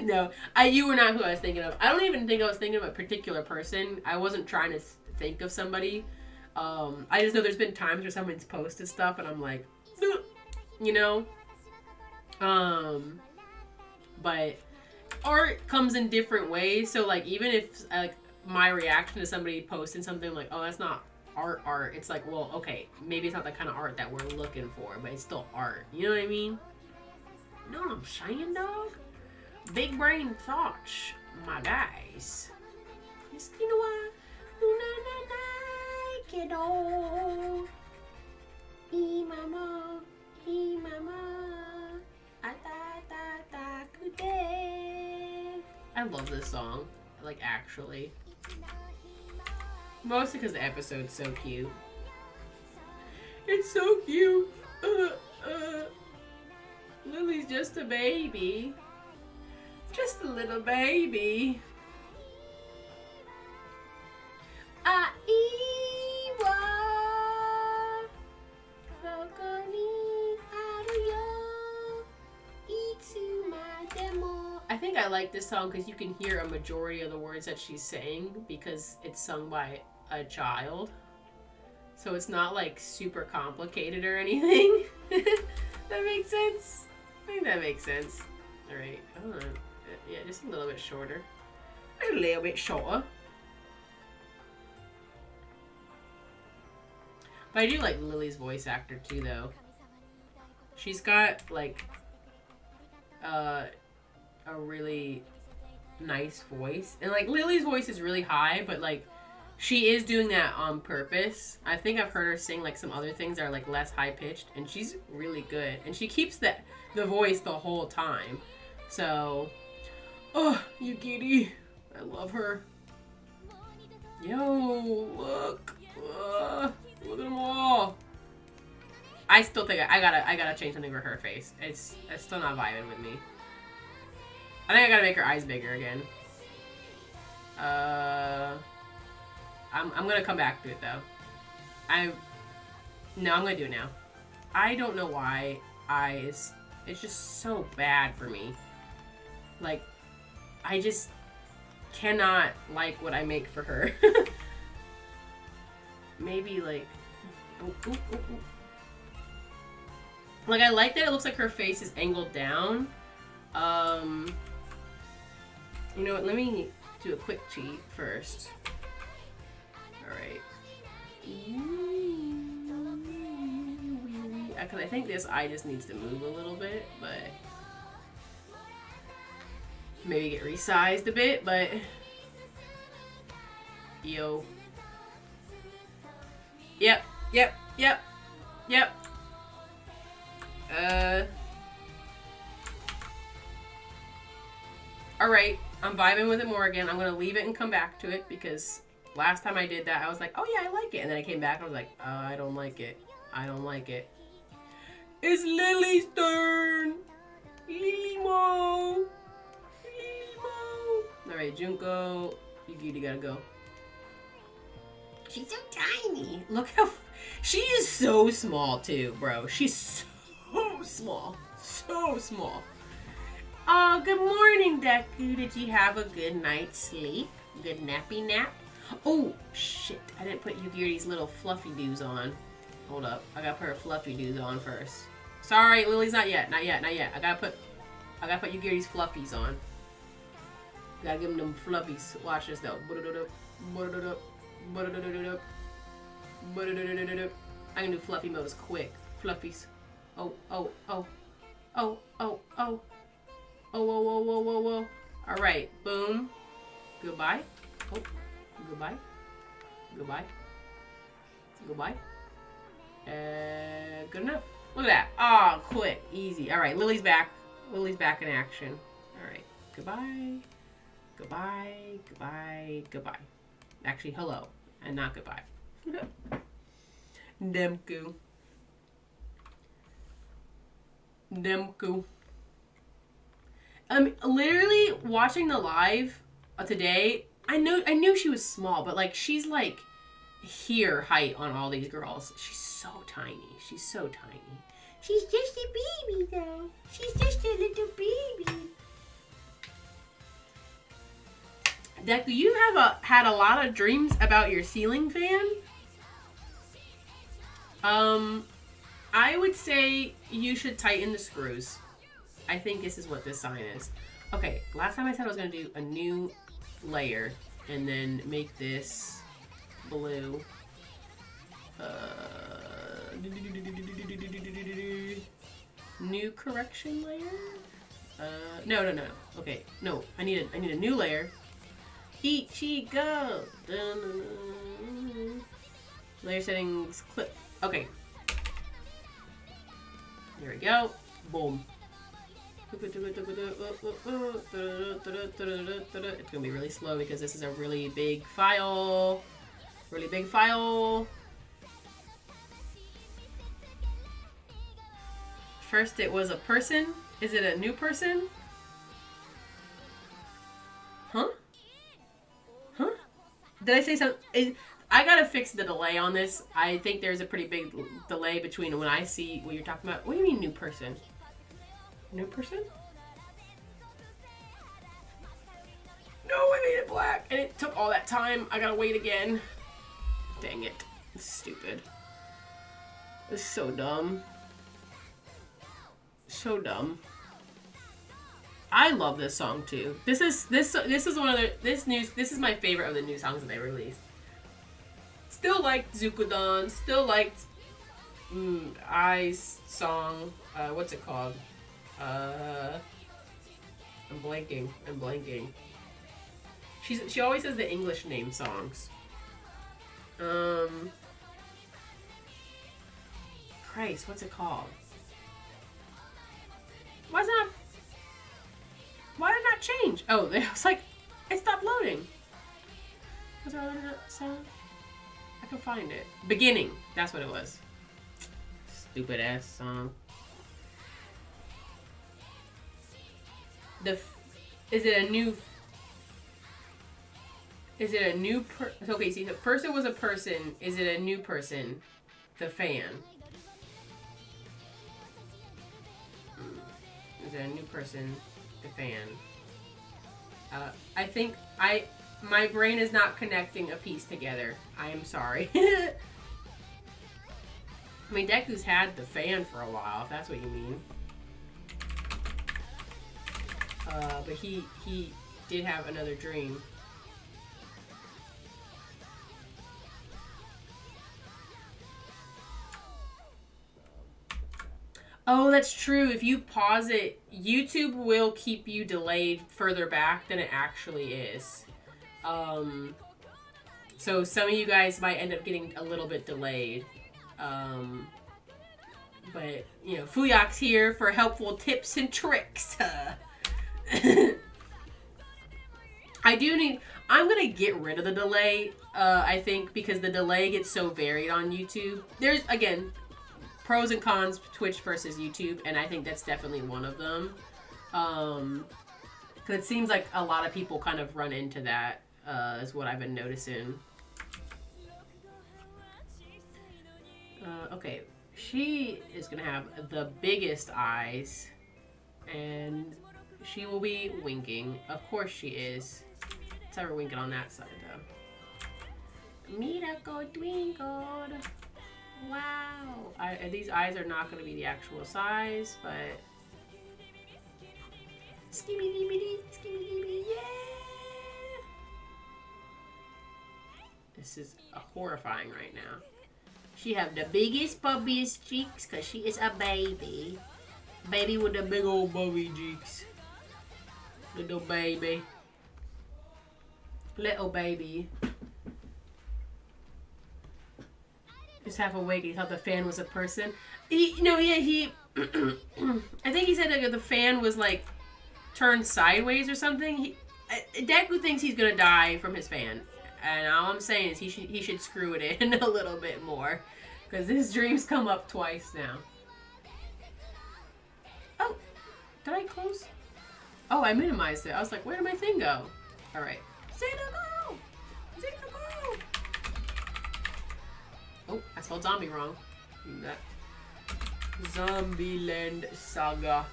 No, you were not who I was thinking of. I don't even think I was thinking of a particular person. I wasn't trying to think of somebody. I just know there's been times where someone's posted stuff and I'm like, you know? But art comes in different ways. So like, even if like my reaction to somebody posting something like, oh, that's not art, it's like, well, okay, maybe it's not the kind of art that we're looking for, but it's still art. You know what I mean? You know what I'm saying, dog? Big brain thoughts, my guys. You know what? Kiddo. Mama. I love this song. Like, actually. Mostly because the episode's so cute. It's so cute. Lily's just a baby. Just a little baby. I think I like this song because you can hear a majority of the words that she's saying because it's sung by a child. So it's not like super complicated or anything. That makes sense. I think that makes sense. Alright, yeah, just a little bit shorter. A little bit shorter. But I do like Lily's voice actor too, though. She's got like a really nice voice, and like Lily's voice is really high, but like she is doing that on purpose. I think I've heard her sing like some other things that are like less high pitched, and she's really good, and she keeps the voice the whole time. So, oh, Yugiri, I love her. Yo, look. Look at them all. I still think I gotta change something for her face. It's still not vibing with me. I think I gotta make her eyes bigger again. I'm gonna come back to it though. I'm gonna do it now. I don't know why eyes. It's just so bad for me. Like, I just cannot like what I make for her. Maybe like, like I like that it looks like her face is angled down. You know what? Let me do a quick cheat first. All right. Because I think this eye just needs to move a little bit, but maybe get resized a bit. But yo. Yep. Alright, I'm vibing with it more again. I'm gonna leave it and come back to it because last time I did that, I was like, oh yeah, I like it. And then I came back and I was like, I don't like it. I don't like it. It's Lily's turn! Lily Mo! Lily Mo! Alright, Junko, you gotta go. She's so tiny. Look how... She is so small, too, bro. She's so small. So small. Oh, good morning, Deku. Did you have a good night's sleep? Good nappy nap? Oh, shit. I didn't put Yugiri's little fluffy doos on. Hold up. I gotta put her fluffy doos on first. Sorry, Lily's not yet. Not yet. I gotta put Yugiri's fluffies on. Gotta give them fluffies. Watch this, though. I can do fluffy modes quick. Fluffies. Oh. Alright, boom. Goodbye. Oh, goodbye. Good enough. Look at that. Oh, quick. Easy. Alright, Lily's back. Lily's back in action. Alright. Goodbye. Actually, hello. And not goodbye. Demku. Literally watching the live today, I knew she was small, but like she's like here height on all these girls. She's so tiny. She's just a baby though. She's just a little baby. Deku, you have had a lot of dreams about your ceiling fan. I would say you should tighten the screws. I think this is what this sign is. Okay, last time I said I was going to do a new layer and then make this blue. New correction layer? No. Okay, no. I need a new layer. Ichigo! Layer settings, clip. Okay. Here we go. Boom. It's gonna be really slow because this is a really big file. Really big file. First it was a person. Is it a new person? Huh? Huh? Did I say something? I gotta fix the delay on this. I think there's a pretty big delay between when I see what you're talking about. What do you mean new person? New person? No, I made it black. And it took all that time. I gotta wait again. Dang it. It's stupid. It's so dumb. So dumb. I love this song too. This is one of the this is my favorite of the new songs that they released. Still liked Zukodan. Still liked Ai's song. What's it called? I'm blanking. She always has the English name songs. Christ, what's it called? Why did it not change? Oh, it was like, it stopped loading. Was there another song? I can find it. Beginning. That's what it was. Stupid ass song. Is it a new? Okay, see, the person was a person. Is it a new person? The fan. Is it a new person? The fan. I think my brain is not connecting a piece together. I am sorry. I mean, Deku's had the fan for a while, if that's what you mean. But he did have another dream. Oh, that's true. If you pause it, YouTube will keep you delayed further back than it actually is. So some of you guys might end up getting a little bit delayed. But, you know, Fuyak's here for helpful tips and tricks. I'm going to get rid of the delay, I think, because the delay gets so varied on YouTube. There's, again, pros and cons, Twitch versus YouTube, and I think that's definitely one of them. Because it seems like a lot of people kind of run into that, is what I've been noticing. Okay, she is going to have the biggest eyes, and she will be winking. Of course she is. Let's have her winking on that side, though. Miracle twinkled. Wow. These eyes are not going to be the actual size, but... Skimmy-dee-dee, yeah! This is horrifying right now. She have the biggest, bubbiest cheeks, because she is a baby. Baby with the big old bubby cheeks. Little baby. Little baby. Just half awake. He thought the fan was a person. I think he said that the fan was like turned sideways or something. Deku thinks he's gonna die from his fan, and all I'm saying is he should screw it in a little bit more, because his dreams come up twice now. Oh, did I close? Oh, I minimized it. I was like, where did my thing go? All right, Zeta go! Zeta go! Oh, I spelled zombie wrong. That Zombieland Saga.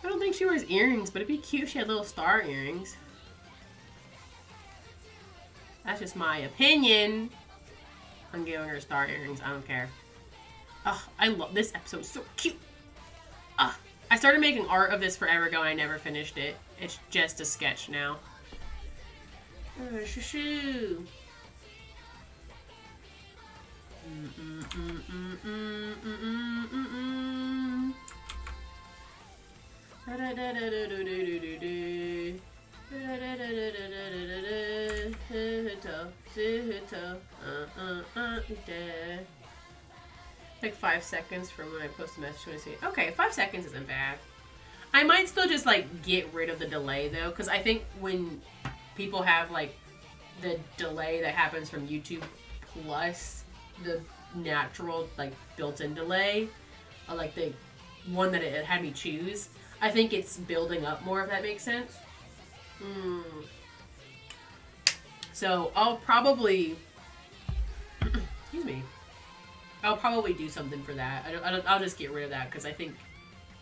I don't think she wears earrings, but it'd be cute if she had little star earrings. That's just my opinion. I'm giving her star earrings. I don't care. Oh, I love this episode. It's so cute. I started making art of this forever ago and I never finished it. It's just a sketch now. Shoo. Like 5 seconds from when I post a message when I say, okay, 5 seconds isn't bad. I might still just like get rid of the delay though, because I think when people have like the delay that happens from YouTube plus the natural like built-in delay, like the one that it had me choose. I think it's building up more, if that makes sense. So I'll probably excuse me, I'll probably do something for that. I'll just get rid of that because I think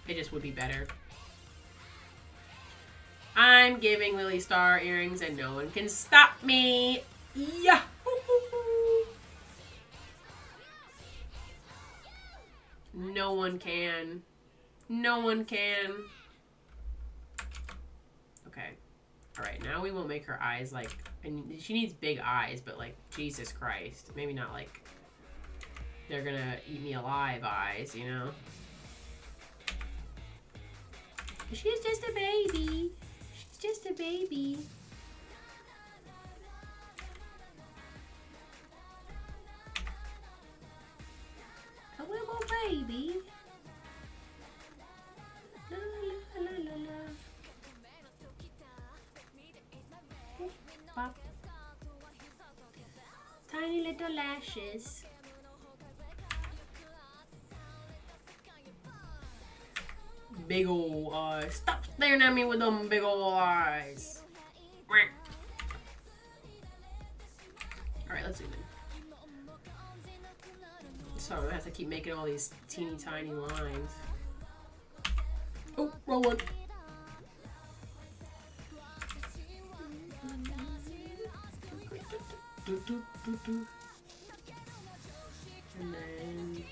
it just would be better. I'm giving Lily Star earrings and no one can stop me. Yeah. No one can. No one can. Okay. Alright, now we will make her eyes like... And she needs big eyes, but like, Jesus Christ. Maybe not like... They're gonna eat me alive eyes, you know? She's just a baby. She's just a baby. A little baby. La, la, la, la, la. Pop. Tiny little lashes. Big ol' eyes. Stop staring at me with them big ol' eyes. Alright, let's zoom in. Sorry, I'm gonna have to keep making all these teeny tiny lines. Oh, wrong one. And then...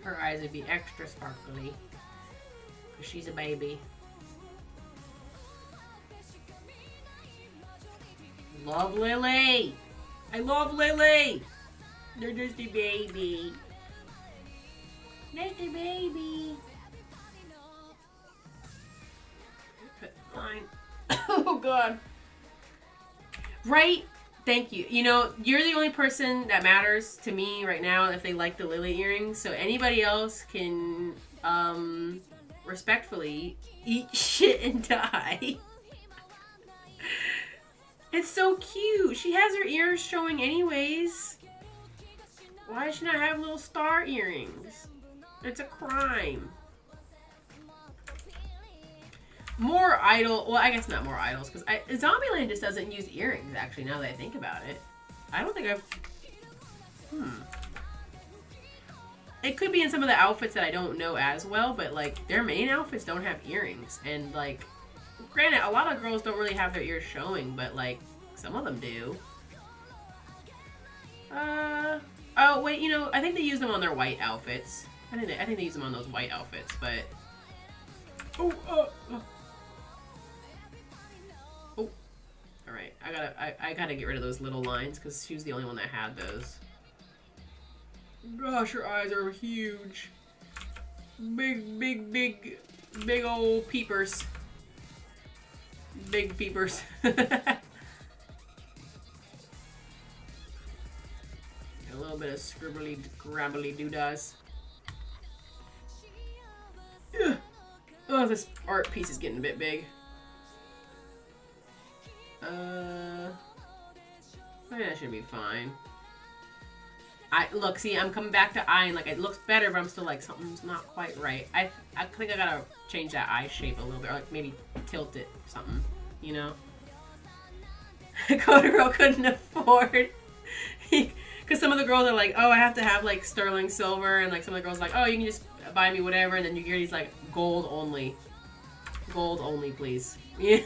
her eyes would be extra sparkly. Because she's a baby. Love Lily! I love Lily! They're just a baby. Just a baby. Fine. Oh god. Right? Thank you. You know, you're the only person that matters to me right now if they like the Lily earrings. So anybody else can respectfully eat shit and die. It's so cute. She has her ears showing anyways. Why does she not have little star earrings? It's a crime. More idol. Well, I guess not more idols, because Zombieland just doesn't use earrings, actually, now that I think about it. I don't think I've... It could be in some of the outfits that I don't know as well, but, like, their main outfits don't have earrings. And, like, granted, a lot of girls don't really have their ears showing, but, like, some of them do. Oh, wait, you know, I think they use them on their white outfits. I think they use them on those white outfits, but... Oh. Alright, I gotta get rid of those little lines, because she was the only one that had those. Gosh, her eyes are huge. Big old peepers. Big peepers. A little bit of scribbly, grabbly doodads. Oh, this art piece is getting a bit big. That should be fine. Look, see, I'm coming back to eye, and like it looks better, but I'm still like something's not quite right. I think I gotta change that eye shape a little bit, or like maybe tilt it or something, you know? Coda Girl couldn't afford. Because some of the girls are like, oh, I have to have like sterling silver, and like some of the girls are like, oh, you can just buy me whatever, and then you hear these like gold only. Gold only, please. Yeah.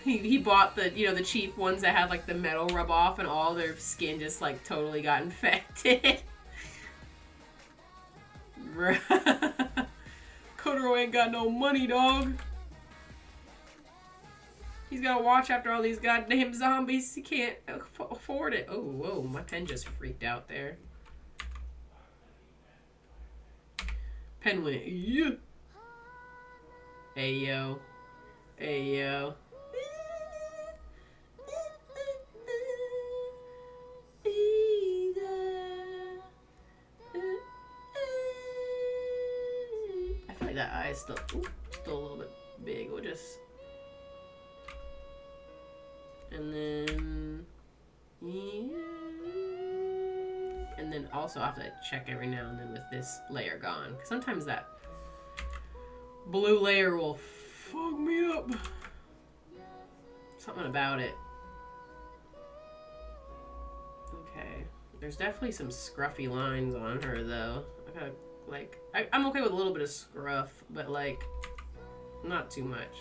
He bought the, you know, the cheap ones that had like the metal rub off and all their skin just like totally got infected. Kotaro ain't got no money, dog. He's gotta watch after all these goddamn zombies. He can't afford it. Oh, whoa, my pen just freaked out there. Pen went, yeah. Hey, yo. Hey, yo. that eye is still, still a little bit big. We'll just, and then, yeah. And then also I have to check every now and then with this layer gone. Because sometimes that blue layer will fuck me up. Something about it. Okay. There's definitely some scruffy lines on her though. I gotta, like, I'm okay with a little bit of scruff, but like, not too much.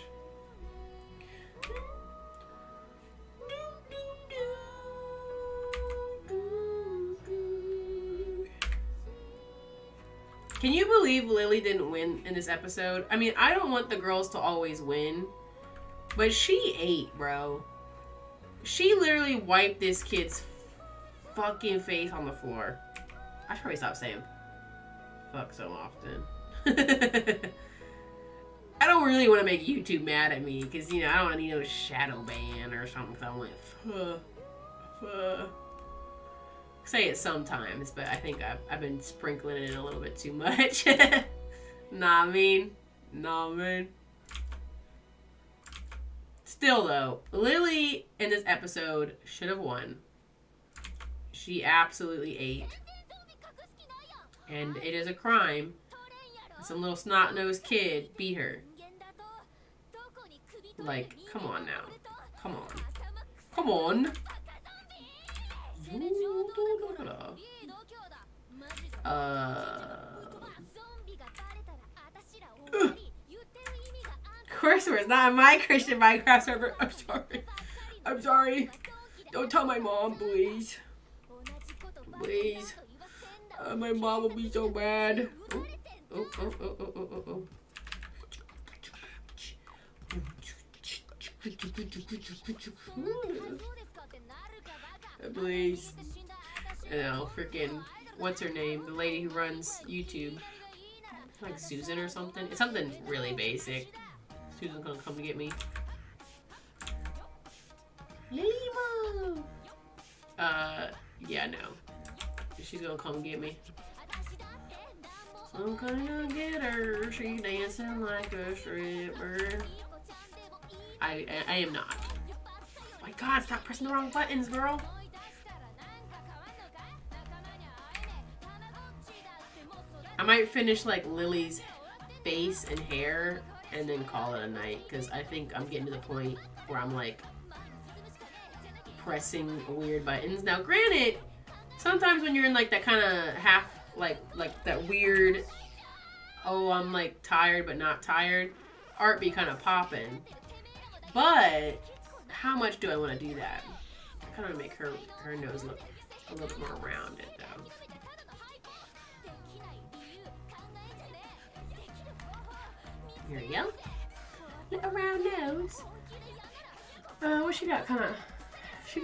Can you believe Lily didn't win in this episode? I mean, I don't want the girls to always win, but she ate, bro. She literally wiped this kid's fucking face on the floor. I should probably stop saying fuck so often. I don't really want to make YouTube mad at me, because, you know, I don't want to need no shadow ban or something, because I'm like, say it sometimes, but I think I've been sprinkling it in a little bit too much. Nah, I mean. Still, though, Lily in this episode should have won. She absolutely ate. And it is a crime. Some little snot-nosed kid beat her. Like, come on now. Come on. Come on. Curse words, not my Christian Minecraft server. I'm sorry. Don't tell my mom, please. Please. My mom will be so bad. Oh. Please. You know, freaking, what's her name? The lady who runs YouTube. Like Susan or something. It's something really basic. Susan's gonna come to get me. Lima! Yeah, no. She's gonna come get me. I'm gonna get her. She dancing like a stripper. I am not. Oh my god, stop pressing the wrong buttons, girl. I might finish like Lily's face and hair and then call it a night, because I think I'm getting to the point where I'm like pressing weird buttons. Now granted, sometimes when you're in like that kind of half like that weird, oh, I'm like tired but not tired, art be kind of popping. But how much do I want to do that? I kind of make her nose look a little bit more rounded though. Here we go. Little round nose. What she got? She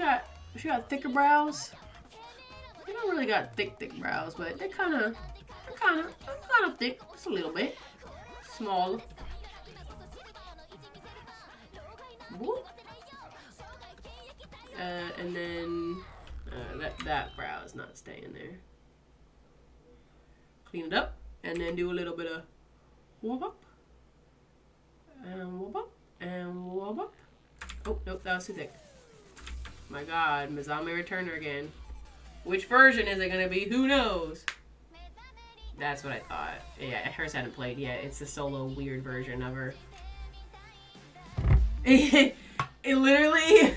got thicker brows. They don't really got thick brows, but they're kind of thick, just a little bit. Small. Whoop. And then that brow is not staying there. Clean it up, and then do a little bit of whoop up. And whoop up, and whoop up. Oh, nope, that was too thick. My god, Mezame returned her again. Which version is it gonna be? Who knows? That's what I thought. Yeah, hers hadn't played yet. It's the solo weird version of her. It literally...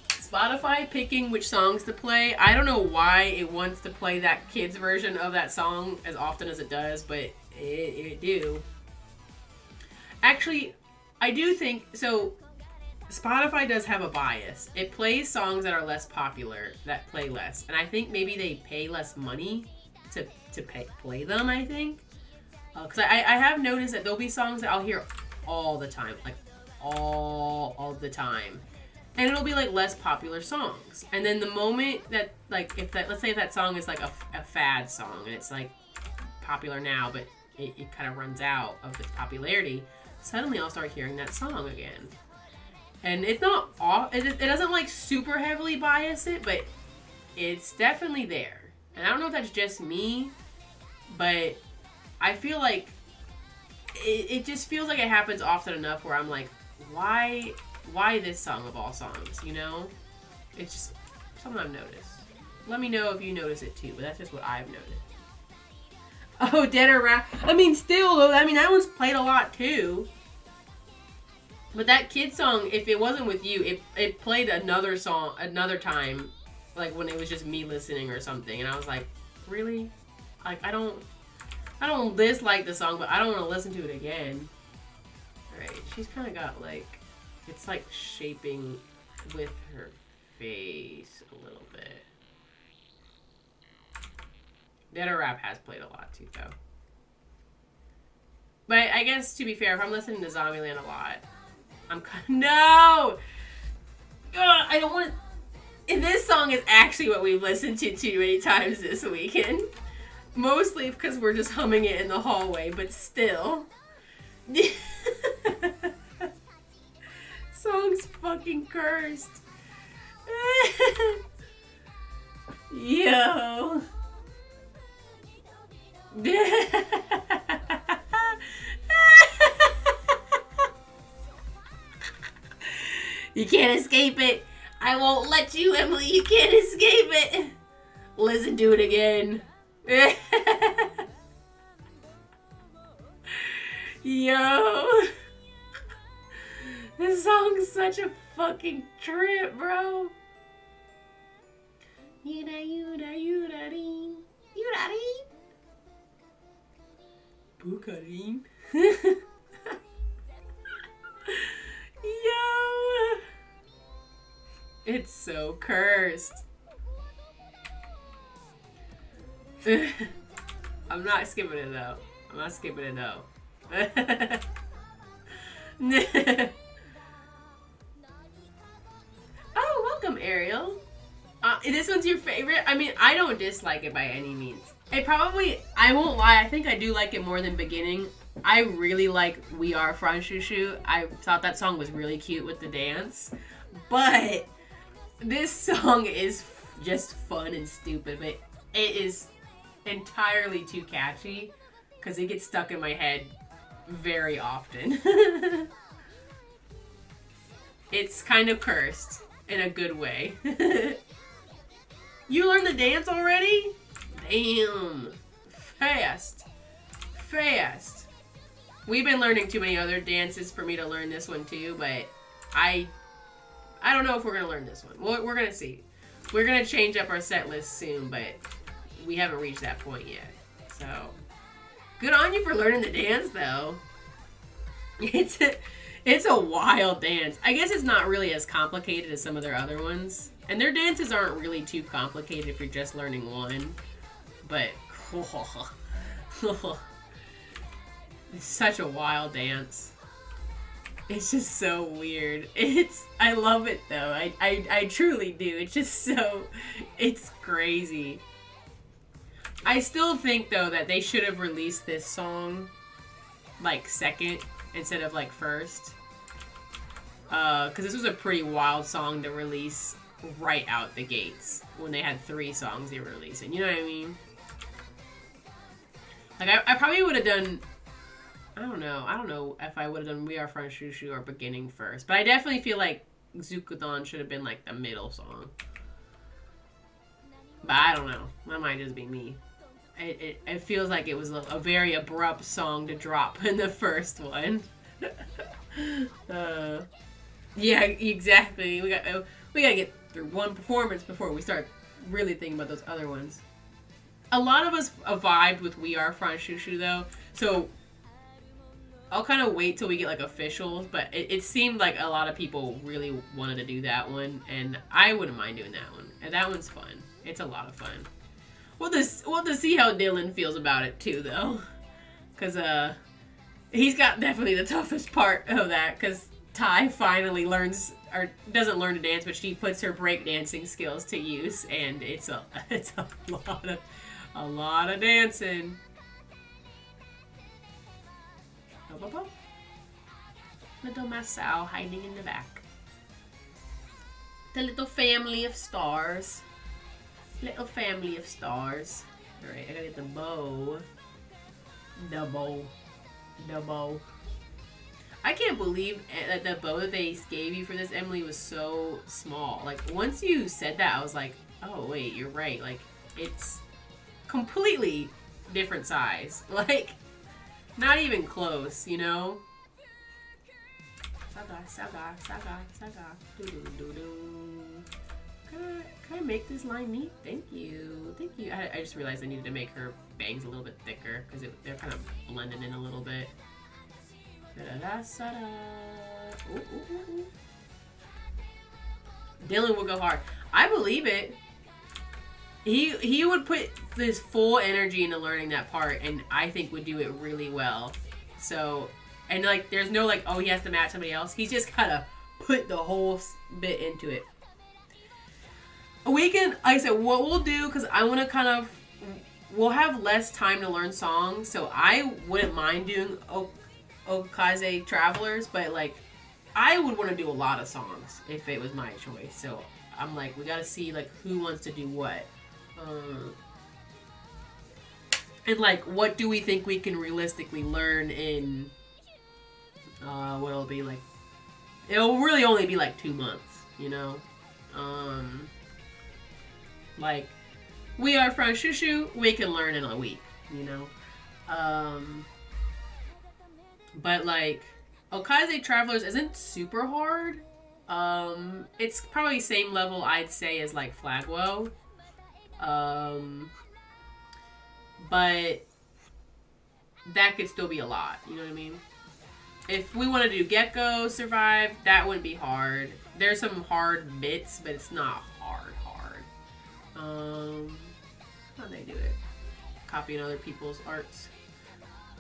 Spotify picking which songs to play. I don't know why it wants to play that kid's version of that song as often as it does, but it do. Actually, I do think so. Spotify does have a bias. It plays songs that are less popular, that play less, and I think maybe they pay less money to play them. I think because I have noticed that there'll be songs that I'll hear all the time, like all the time, and it'll be like less popular songs. And then the moment that like if that, let's say if that song is like a fad song and it's like popular now, but it kind of runs out of its popularity, suddenly I'll start hearing that song again. And it's not off, it doesn't like super heavily bias it, but it's definitely there. And I don't know if that's just me, But I feel like it just feels like it happens often enough where I'm like, why this song of all songs, you know? It's just something I've noticed. Let me know if you notice it too, but that's just what I've noticed. Oh, Dead or Rap. I mean, still, though, I mean, that one's played a lot too. But that kid song, if it wasn't with you, it played another song, another time, like when it was just me listening or something. And I was like, really? Like, I don't dislike the song, but I don't want to listen to it again. Alright, she's kind of got like, it's like shaping with her face a little bit. Dead or Rap has played a lot too, though. But I guess, to be fair, if I'm listening to Zombieland a lot, I'm kind of... No! Ugh, I don't want to... And this song is actually what we've listened to too many times this weekend. Mostly because we're just humming it in the hallway, but still. Song's fucking cursed. Yo. You can't escape it. I won't let you, Emily. You can't escape it. Listen to it again. Yo. This song's such a fucking trip, bro. You-da-you-da-you-da-deen. You-da-deen. Bukarin. Yo. It's so cursed. I'm not skipping it though. I'm not skipping it though. Oh, welcome, Ariel. This one's your favorite? I mean, I don't dislike it by any means. It probably, I won't lie, I think I do like it more than Beginning. I really like We Are Franchouchou. I thought that song was really cute with the dance. But this song is just fun and stupid, but it is entirely too catchy because it gets stuck in my head very often. It's kind of cursed in a good way. You learned the dance already? Damn. Fast. We've been learning too many other dances for me to learn this one too, but I don't know if we're going to learn this one. We're going to see. We're going to change up our set list soon, but we haven't reached that point yet. So, good on you for learning the dance, though. It's a wild dance. I guess it's not really as complicated as some of their other ones. And their dances aren't really too complicated if you're just learning one. But, it's such a wild dance. It's just so weird. I love it though. I truly do. It's just so, it's crazy. I still think though that they should have released this song like second instead of like first. Because this was a pretty wild song to release right out the gates when they had 3 songs they were releasing. You know what I mean? Like I probably would have done, I don't know if I would have done We Are Franchouchou or Beginning first. But I definitely feel like Zukudon should have been like the middle song. But I don't know. That might just be me. It feels like it was a very abrupt song to drop in the first one. Yeah, exactly. We gotta get through one performance before we start really thinking about those other ones. A lot of us vibed with We Are Franchouchou though, so I'll kind of wait till we get like officials, but it seemed like a lot of people really wanted to do that one, and I wouldn't mind doing that one. And that one's fun. It's a lot of fun. We'll just see how Dylan feels about it too, though, because he's got definitely the toughest part of that. Because Ty finally learns or doesn't learn to dance, but she puts her breakdancing skills to use, and it's a lot of dancing. Little Masao hiding in the back. The little family of stars. Little family of stars. Alright, I gotta get the bow. The bow. The bow. I can't believe that the bow that they gave you for this, Emily, was so small. Like, once you said that, I was like, oh, wait, you're right. Like, it's completely different size. Like, not even close, you know? Saga, saga, saga, saga. Doo-doo-doo-doo. Can I make this line neat? Thank you. Thank you. I just realized I needed to make her bangs a little bit thicker because they're kind of blended in a little bit. Ooh, ooh, ooh. Dylan will go hard. I believe it. He would put this full energy into learning that part, and I think would do it really well. So, and like, there's no like, oh, he has to match somebody else. He's just kind of put the whole bit into it. We can, like I said, what we'll do, because I want to kind of, we'll have less time to learn songs, so I wouldn't mind doing Okaze Travelers, but like, I would want to do a lot of songs if it was my choice. So I'm like, we got to see like who wants to do what. And like, what do we think we can realistically learn in, what it'll be like, it'll really only be like 2 months, you know? Like, we are from Shushu, we can learn in a week, you know? But like, Okaze Travelers isn't super hard. It's probably same level, I'd say, as like Flagwo. But that could still be a lot, you know what I mean? If we want to do Gecko Survive, that wouldn't be hard. There's some hard bits, but it's not hard. How'd they do it? Copying other people's arts.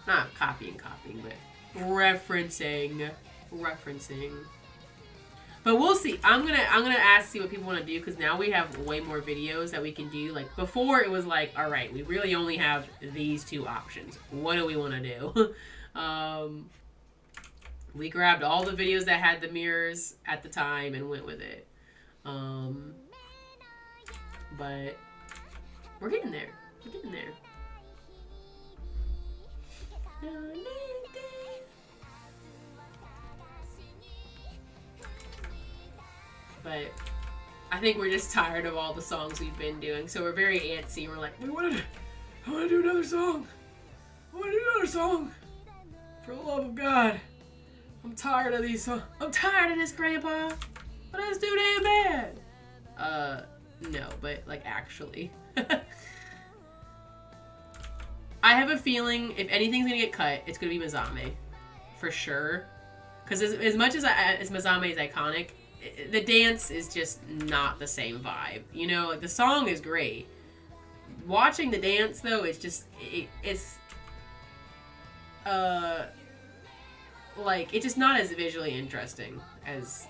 Not copying, but referencing. But we'll see. I'm gonna ask, see what people want to do, because now we have way more videos that we can do. Like, before it was like, all right, we really only have these 2 options. What do we want to do? We grabbed all the videos that had the mirrors at the time and went with it. But we're getting there. But I think we're just tired of all the songs we've been doing, so we're very antsy. We're like, I want to do another song. For the love of God. I'm tired of these songs. I'm tired of this, Grandpa. But it's too damn bad. No, but like, actually. I have a feeling if anything's gonna get cut, it's gonna be Mezame. For sure. Because as much as Mezame is iconic, the dance is just not the same vibe. You know, the song is great. Watching the dance, though, it's just, it's just not as visually interesting as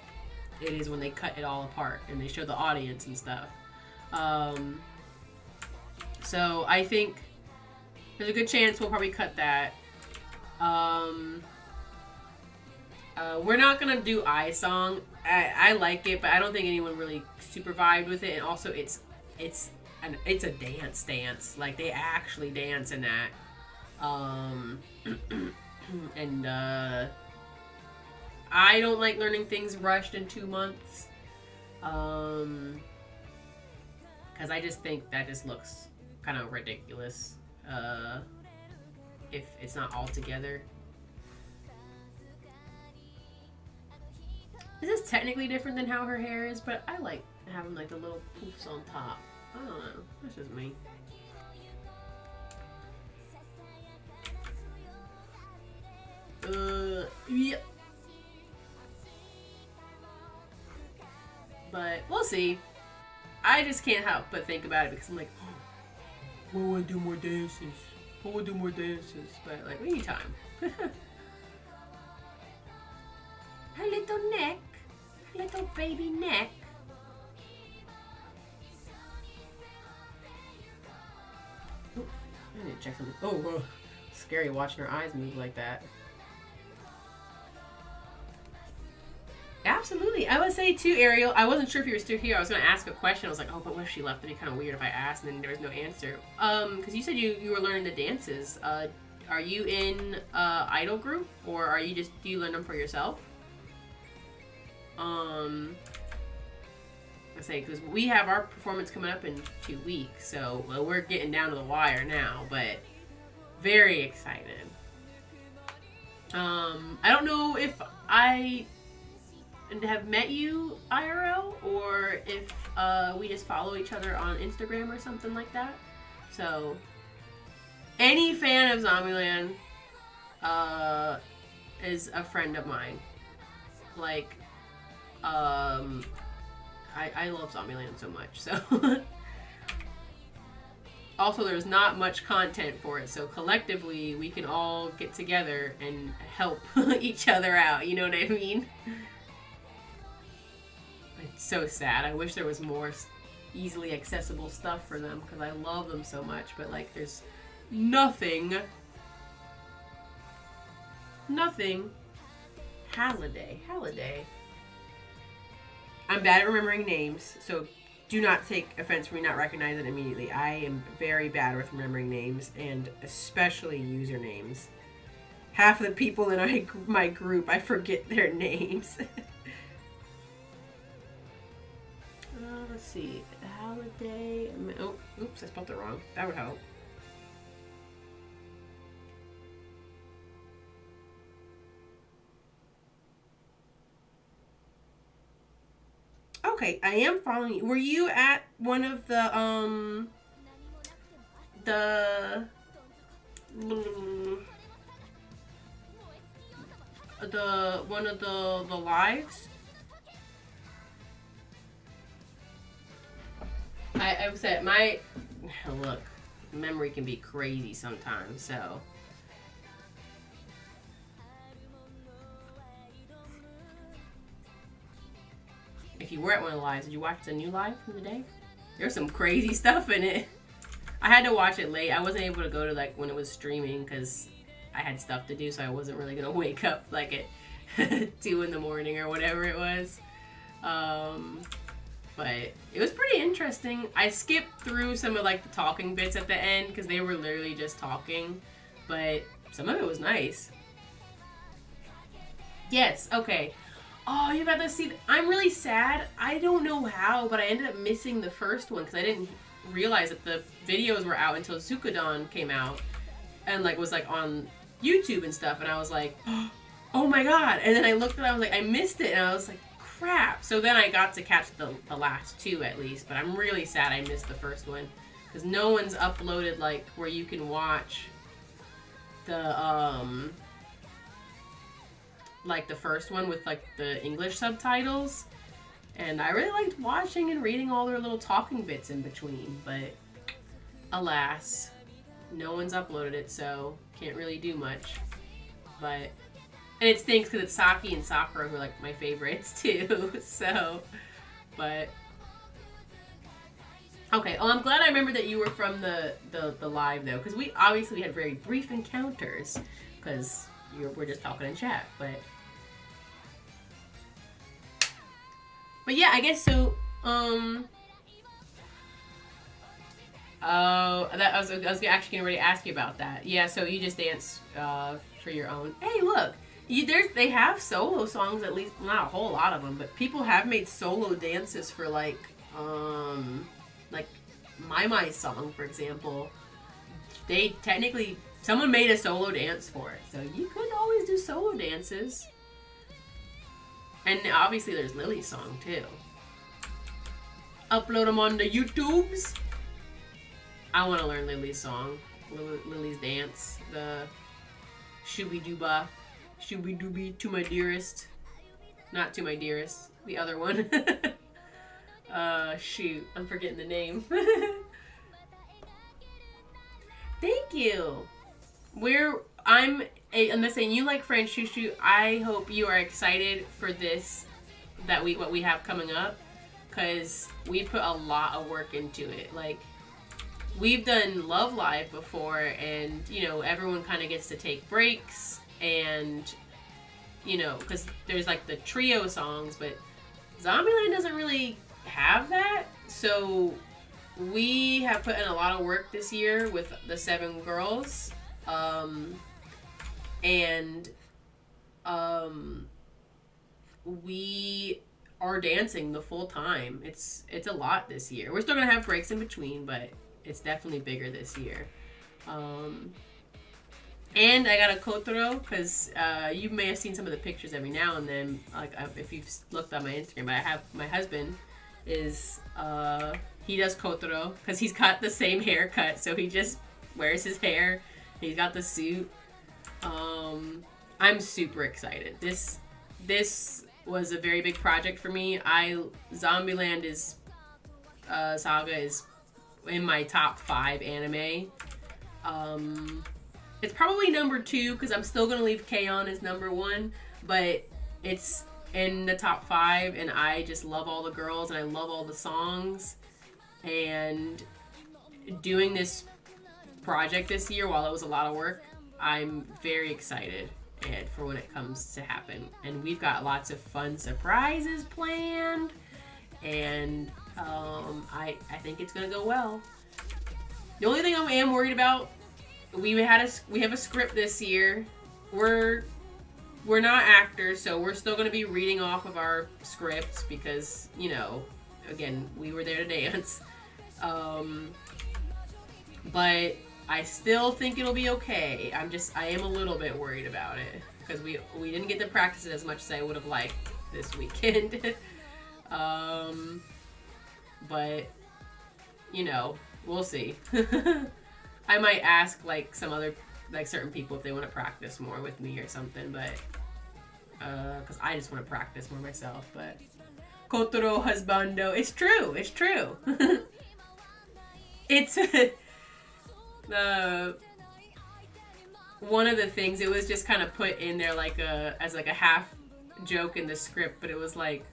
it is when they cut it all apart and they show the audience and stuff. So I think there's a good chance we'll probably cut that. We're not gonna do I Song. I like it, but I don't think anyone really super vibed with it. And also, it's a dance. Like, they actually dance in that. And I don't like learning things rushed in 2 months. Because I just think that just looks kind of ridiculous. If it's not all together. This is technically different than how her hair is, but I like having like the little poofs on top. I don't know. That's just me. Yeah. But we'll see. I just can't help but think about it because I'm like, oh, I want to do more dances. But like, we need time. Her little neck. Her little baby neck. Oh, I need to check something. Oh, scary watching her eyes move like that. Absolutely. I would say too, Ariel, I wasn't sure if you were still here. I was going to ask a question. I was like, oh, but what if she left? It'd be kind of weird if I asked and then there was no answer. Because you said you were learning the dances. are you in idol group, or are you do you learn them for yourself? I say, because we have our performance coming up in 2 weeks, so we're getting down to the wire now, but very excited. I don't know if I have met you IRL, or if we just follow each other on Instagram or something like that. So, any fan of Zombieland is a friend of mine. Like, I love Zombieland so much, so. Also, there's not much content for it, so collectively we can all get together and help each other out, you know what I mean? It's so sad. I wish there was more easily accessible stuff for them, because I love them so much, but like there's nothing. Halliday. I'm bad at remembering names, so do not take offense for me not recognizing it immediately. I am very bad with remembering names, and especially usernames. Half of the people in my group, I forget their names. Let's see. Halliday. Oh, oops, I spelled it wrong. That would help. Okay, I am following you. Were you at one of the one of the lives? I was at my look, memory can be crazy sometimes, so if you were at one of the lives, did you watch the new live from the day? There's some crazy stuff in it. I had to watch it late. I wasn't able to go to like when it was streaming because I had stuff to do, so I wasn't really gonna wake up like at 2 in the morning or whatever it was. But it was pretty interesting. I skipped through some of like the talking bits at the end because they were literally just talking, but some of it was nice. Yes, okay. Oh, you got to see. I'm really sad. I don't know how, but I ended up missing the first one because I didn't realize that the videos were out until Sukodan came out and like was like on YouTube and stuff, and I was like, oh my god. And then I looked and I was like, I missed it, and I was like, crap. So then I got to catch the last 2 at least, but I'm really sad I missed the first one because no one's uploaded like where you can watch the like the first one with like the English subtitles, and I really liked watching and reading all their little talking bits in between, but alas, no one's uploaded it, so can't really do much. But and it stinks because it's Saki and Sakura who are like my favorites too. So, but okay. Oh, I'm glad I remembered that you were from the live though, because we obviously had very brief encounters because we're just talking in chat. But yeah, I guess so. I was actually getting ready to ask you about that. Yeah, so you just dance for your own. Hey, look. They have solo songs, at least not a whole lot of them, but people have made solo dances for like My song, for example. They technically someone made a solo dance for it, so you could always do solo dances. And obviously there's Lily's song too. Upload them on the YouTubes. I want to learn Lily's song, Lily's dance, the Shooby Dooby to my dearest. Not to my dearest, the other one. Shoot, I'm forgetting the name. Thank you. I'm saying you like French Shushu. I hope you are excited for this, what we have coming up, because we put a lot of work into it. Like, we've done Love Live before, and, everyone kind of gets to take breaks, and, because there's, like, the trio songs, but Zombieland doesn't really have that, so we have put in a lot of work this year with the 7 girls, Um, and um, we are dancing the full time. It's a lot this year. We're still gonna have breaks in between, but it's definitely bigger this year. Um, and I got a kotoro because you may have seen some of the pictures every now and then. Like if you've looked on my Instagram, but I have my husband is he does kotoro because he's got the same haircut, so he just wears his hair. He's got the suit. I'm super excited. This was a very big project for me. Zombieland is Saga is in my top 5 anime. It's probably number 2 because I'm still gonna leave K-On! As number 1, but it's in the top 5, and I just love all the girls and I love all the songs. And doing this project this year, while it was a lot of work, I'm very excited and for when it comes to happen. And we've got lots of fun surprises planned, and I think it's gonna go well. The only thing I am worried about, we have a script this year. We're not actors, so we're still going to be reading off of our scripts because, you know, again, we were there to dance. But I still think it'll be okay. I am a little bit worried about it because we didn't get to practice it as much as I would have liked this weekend. But, you know, we'll see. I might ask like some other, like certain people if they want to practice more with me or something, but because I just want to practice more myself. But Kotoro husbando, it's true. It's one of the things, it was just kind of put in there like as a half joke in the script, but it was like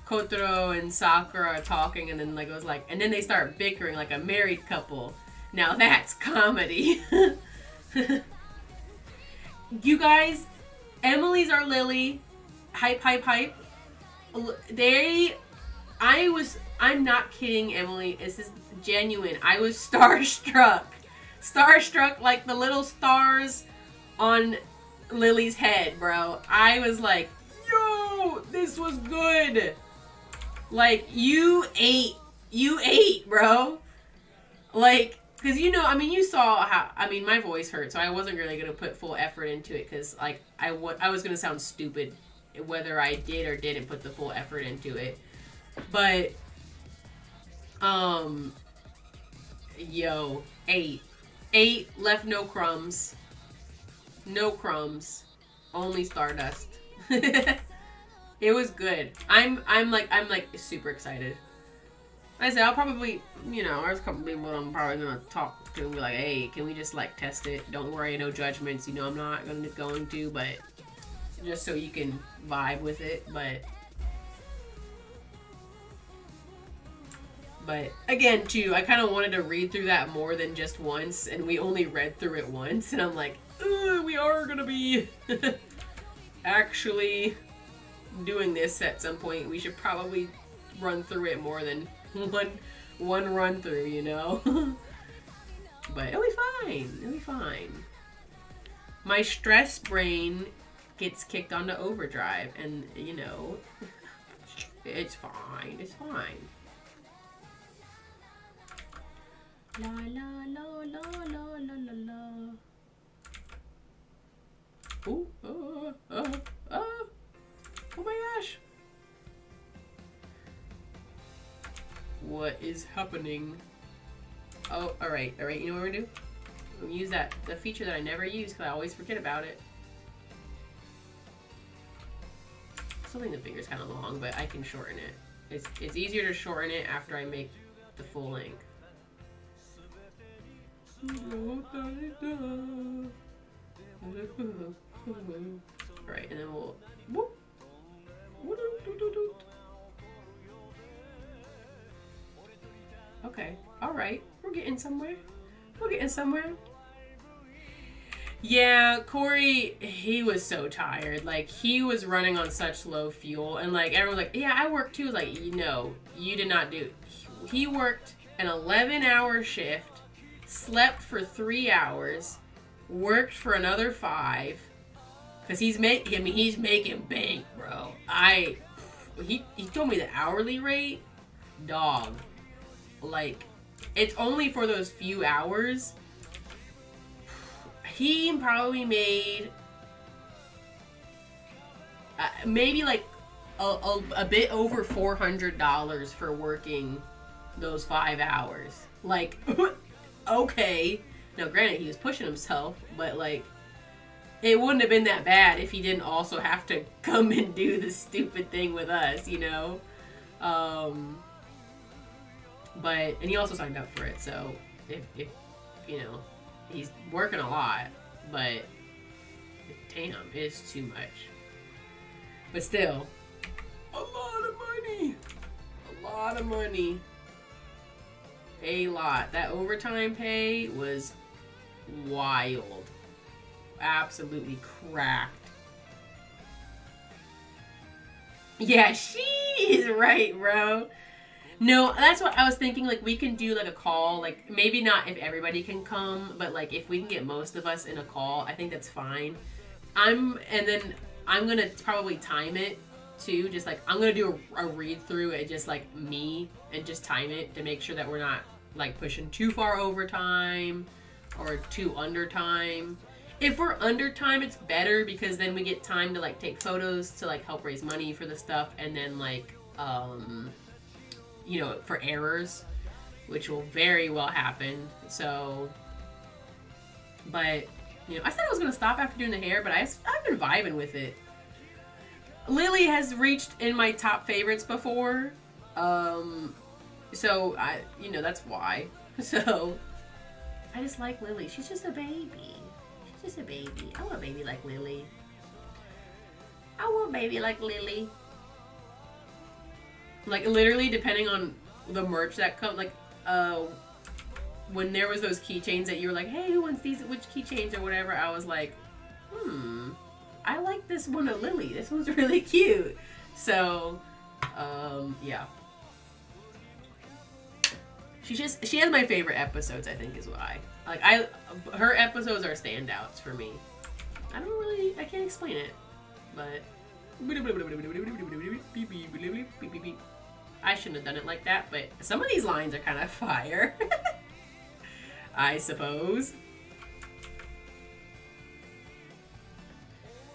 Kotaro and Sakura are talking, and then like it was like, and then they start bickering like a married couple. Now that's comedy. You guys, Emily's our Lily. Hype, hype, hype. I'm not kidding, Emily. This is genuine. I was starstruck. Starstruck like the little stars on Lily's head, bro. I was like, yo, this was good. Like, you ate, bro. Like, because, you know, I mean, you saw how, I mean, my voice hurt, so I wasn't really going to put full effort into it, because, like, I was going to sound stupid whether I did or didn't put the full effort into it. But, yo, ate, left no crumbs. No crumbs. Only stardust. It was good. I'm like super excited. Like I said, I'll probably, you know, there's a couple people I'm probably gonna talk to and be like, hey, can we just like test it? Don't worry, no judgments. You know, I'm not going to, but just so you can vibe with it. But again, too, I kind of wanted to read through that more than just once, and we only read through it once, and I'm like, we are gonna be actually doing this at some point. We should probably run through it more than one run through, you know. But it'll be fine. My stress brain gets kicked onto overdrive, and you know, it's fine. La la la la la la la la. Ooh, oh my gosh. What is happening? Oh, alright, you know what we're gonna do? We're gonna use the feature that I never use because I always forget about it. I still think the finger's kind of long, but I can shorten it. It's easier to shorten it after I make the full length. Alright, and then we'll... Whoop. Okay, alright. We're getting somewhere. Yeah, Corey, he was so tired. Like, he was running on such low fuel. And, like, everyone's like, yeah, I worked too. Like, no, you did not do... He worked an 11-hour shift, slept for 3 hours, worked for another 5, because he's making bank, bro. He told me the hourly rate, dog. Like, it's only for those few hours. He probably made maybe like a bit over $400 for working those 5 hours. Like, okay. Now, granted, he was pushing himself, but like, it wouldn't have been that bad if he didn't also have to come and do this stupid thing with us, you know? And he also signed up for it, so if you know, he's working a lot, but damn, it's too much. But still, a lot of money. A lot of money. A lot. That overtime pay was wild. Absolutely cracked. Yeah, she is right, bro. No, that's what I was thinking. Like, we can do like a call. Like, maybe not if everybody can come, but like if we can get most of us in a call, I think that's fine. And then I'm gonna probably time it too. Just like, I'm gonna do a read through it, just like me, and just time it to make sure that we're not like pushing too far overtime or too under time. If we're under time, it's better because then we get time to like take photos to like help raise money for the stuff, and then like you know, for errors, which will very well happen. So, but you know, I said I was gonna stop after doing the hair, but I've been vibing with it. Lily has reached in my top favorites before, so you know, that's why. So I just like Lily. She's just a baby. She's just a baby. I want a baby like Lily. I want a baby like Lily. Like, literally, depending on the merch that comes, like, when there was those keychains that you were like, hey, who wants these, which keychains or whatever, I was like, I like this one of Lily. This one's really cute. So, yeah. She has my favorite episodes, I think, is why. Like, her episodes are standouts for me. I can't explain it, but I shouldn't have done it like that, but some of these lines are kind of fire. I suppose.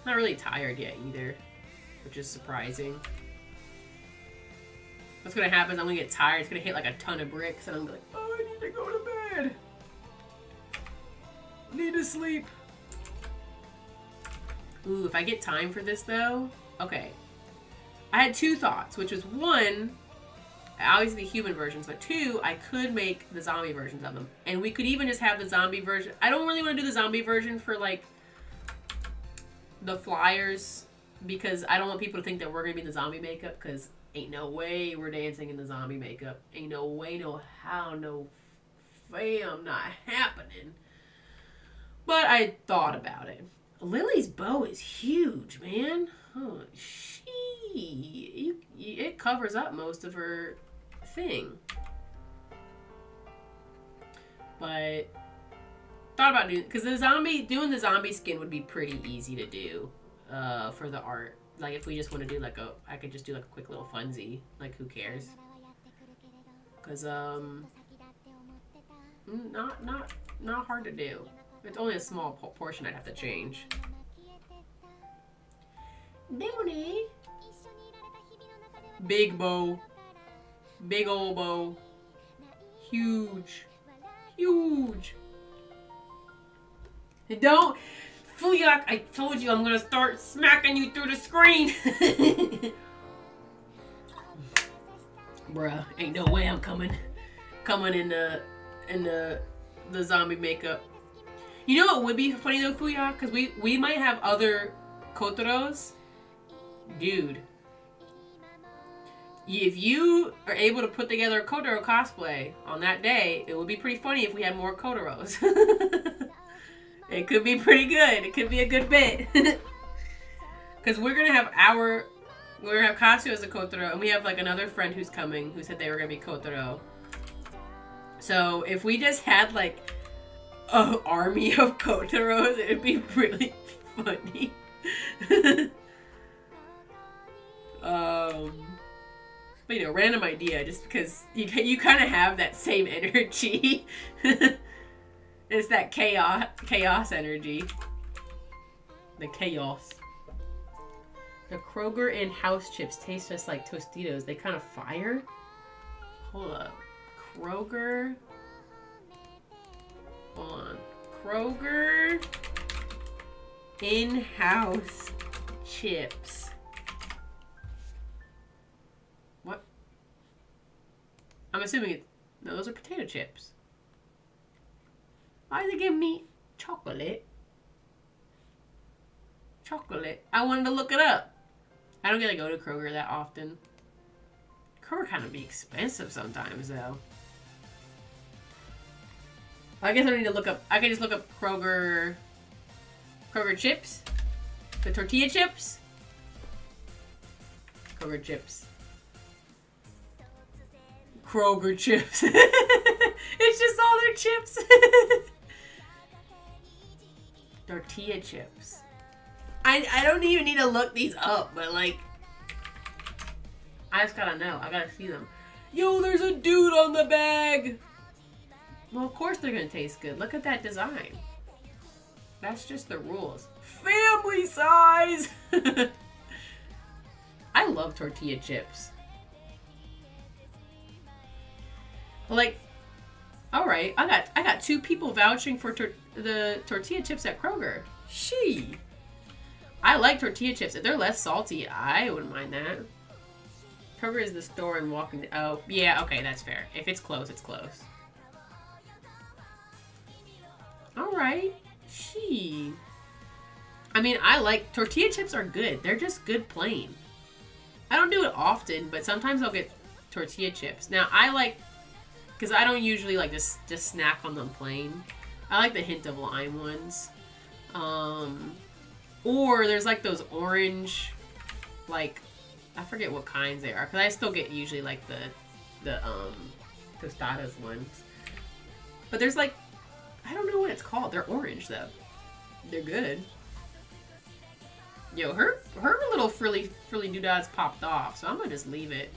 Not really tired yet either, which is surprising. What's gonna happen is I'm gonna get tired. It's gonna hit like a ton of bricks, and I'm gonna be like, oh, I need to go to bed. Need to sleep. Ooh, if I get time for this though, okay. I had 2 thoughts, which was 1, obviously the human versions, but 2, I could make the zombie versions of them. And we could even just have the zombie version. I don't really want to do the zombie version for like the flyers, because I don't want people to think that we're going to be in the zombie makeup, because ain't no way we're dancing in the zombie makeup. Ain't no way, no how, no fam, not happening. But I thought about it. Lily's bow is huge, man. Oh, it covers up most of her thing. But thought about doing, because doing the zombie skin would be pretty easy to do for the art. Like, if we just want to do like I could just do like a quick little funsy. Like, who cares? Because not hard to do. It's only a small portion I'd have to change. Big bow. Big old bow. Huge. Huge. Don't. Fuyak, I told you I'm gonna start smacking you through the screen. Bruh, ain't no way I'm coming in the zombie makeup. You know what would be funny though, Fuyak? Because we might have other Kotoros. Dude. If you are able to put together a Kotaro cosplay on that day, it would be pretty funny if we had more Kotoros. It could be pretty good. It could be a good bit. Because we're going to have Kasu as a Kotaro, and we have like another friend who's coming who said they were going to be Kotaro. So if we just had like a army of Kotaros. It'd be really funny. But you know, random idea, just because you kind of have that same energy. It's that chaos energy. The chaos. The Kroger in-house chips taste just like Tostitos. They kind of fire. Hold up. Kroger. Hold on. Kroger in-house chips. What? I'm assuming it. No, those are potato chips. Why are they giving me chocolate? Chocolate. I wanted to look it up. I don't get to go to Kroger that often. Kroger kind of be expensive sometimes, though. I guess I don't need to look up. I can just look up Kroger chips. The tortilla chips. Kroger chips. Kroger chips. It's just all their chips. Tortilla chips. I don't even need to look these up, but like, I just gotta know. I gotta see them. Yo, there's a dude on the bag. Well, of course they're gonna taste good. Look at that design. That's just the rules. Family size. I love tortilla chips. Like, all right, I got 2 people vouching for the tortilla chips at Kroger. I like tortilla chips. If they're less salty, I wouldn't mind that. Kroger is the store and walking. Oh, yeah, okay, that's fair. If it's close, it's close. All right. I mean, I like tortilla chips are good. They're just good plain. I don't do it often, but sometimes I'll get tortilla chips. Now, I like, because I don't usually like just snack on them plain. I like the hint of lime ones. Or there's like those orange, like, I forget what kinds they are, because I still get usually like the tostadas ones. But there's like, I don't know what it's called. They're orange though. They're good. Yo, her little frilly doodads popped off, so I'm gonna just leave it.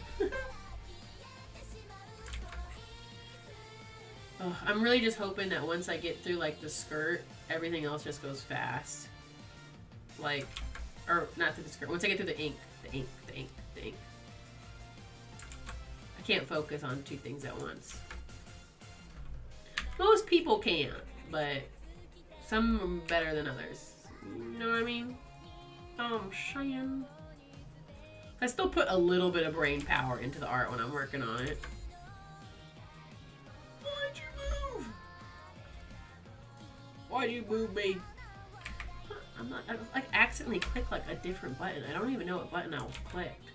Oh, I'm really just hoping that once I get through like the skirt, everything else just goes fast. Like, or not through the skirt. Once I get through the ink. I can't focus on 2 things at once. Most people can, but some are better than others. You know what I mean? I'm saying. I still put a little bit of brain power into the art when I'm working on it. Why'd you move? Why'd you move me? I like accidentally clicked like a different button. I don't even know what button I was clicked.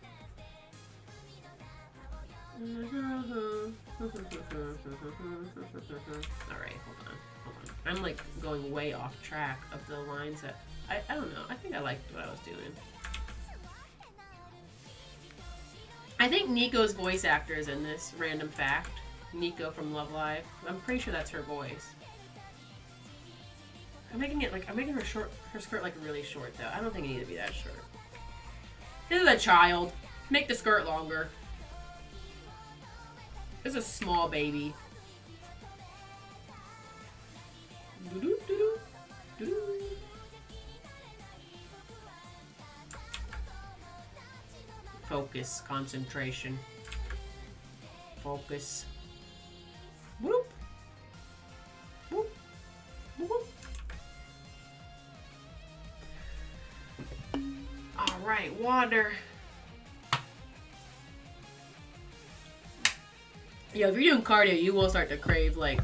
Alright, hold on. I'm like going way off track of the lines that I don't know. I think I liked what I was doing. I think Nico's voice actor is in this, random fact. Nico from Love Live. I'm pretty sure that's her voice. I'm making her skirt like really short though. I don't think it needs to be that short. This is a child. Make the skirt longer. This is a small baby. Focus, concentration. Focus. Whoop. Whoop. Whoop. All right, water. Yo, if you're doing cardio, you will start to crave like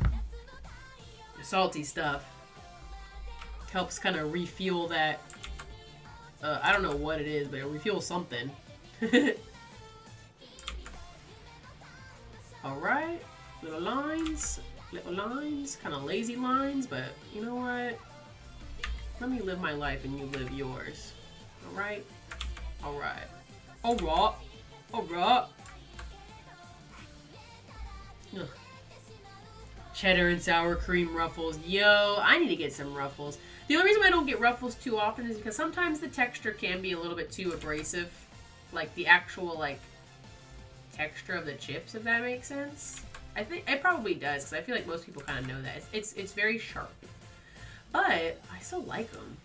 salty stuff. It helps kind of refuel that. I don't know what it is, but it refuels something. All right, little lines, kind of lazy lines, but you know what? Let me live my life and you live yours. All right, all right, all right, all right. Ugh. Cheddar and sour cream ruffles. Yo, I need to get some ruffles. The only reason I don't get ruffles too often is because sometimes the texture can be a little bit too abrasive. Like the actual, like, texture of the chips, if that makes sense. I think it probably does, because I feel like most people kind of know that. It's very sharp. But I still like them.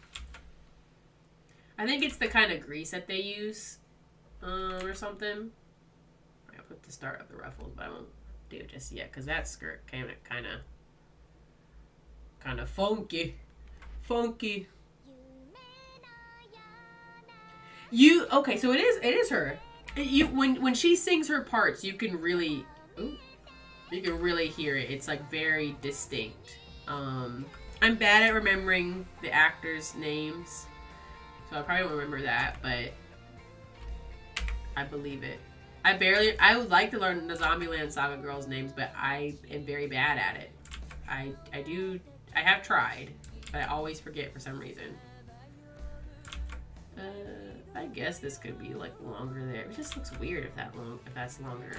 I think it's the kind of grease that they use, or something. I'll put the start of the ruffles, but I won't do it just yet, because that skirt came kind of funky. Okay, so it is her. When she sings her parts, you can really hear it. It's like very distinct. I'm bad at remembering the actors' names, so I probably won't remember that, but I believe it. I would like to learn the Zombieland Saga girls' names, but I am very bad at it. I have tried, but I always forget for some reason. I guess this could be like longer there. It just looks weird if that's longer.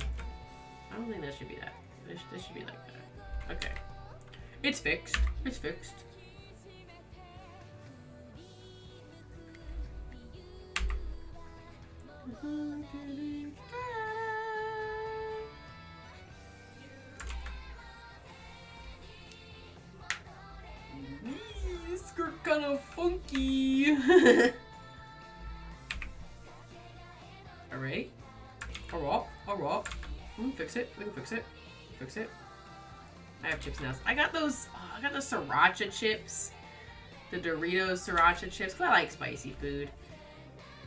I don't think that should be that. This should be like that. Okay. It's fixed. It's fixed. This skirt kind of funky. Alright. Alright. We can fix it. Fix it. I have chips now. I got those sriracha chips. The Doritos sriracha chips. Because I like spicy food.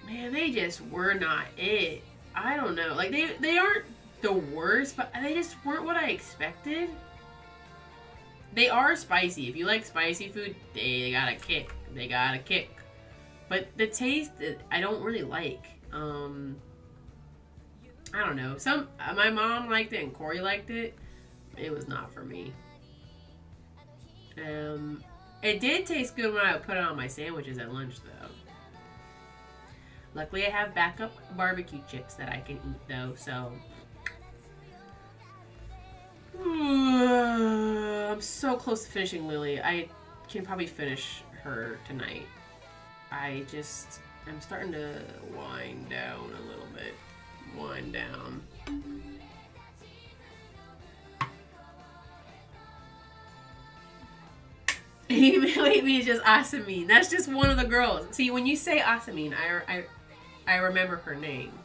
Man, they just were not it. I don't know. Like, they aren't the worst, but they just weren't what I expected. They are spicy. If you like spicy food, they got a kick. They got a kick. But the taste, I don't really like. I don't know. My mom liked it and Corey liked it. It was not for me. It did taste good when I would put it on my sandwiches at lunch, though. Luckily, I have backup barbecue chips that I can eat, though, so. I'm so close to finishing Lily. I can probably finish her tonight. I'm starting to wind down a little bit. Wind down. Wait, me, just Asamine. That's just one of the girls. See, when you say Asamine, I remember her name.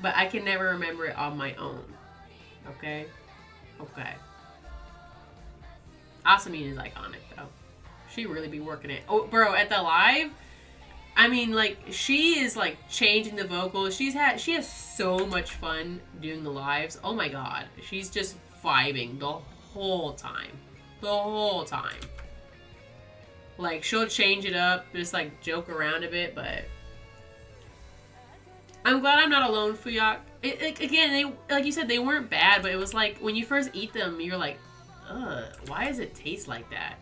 But I can never remember it on my own. Okay? Okay. Asamine is iconic, though. She really be working it. Oh, bro, at the live, I mean, like, she is, like, changing the vocals. She has so much fun doing the lives. Oh, my God. She's just vibing the whole time. The whole time. Like, she'll change it up, just, like, joke around a bit, but I'm glad I'm not alone, Fuyak. Again, like you said, they weren't bad, but it was like, when you first eat them, you're like, ugh, why does it taste like that?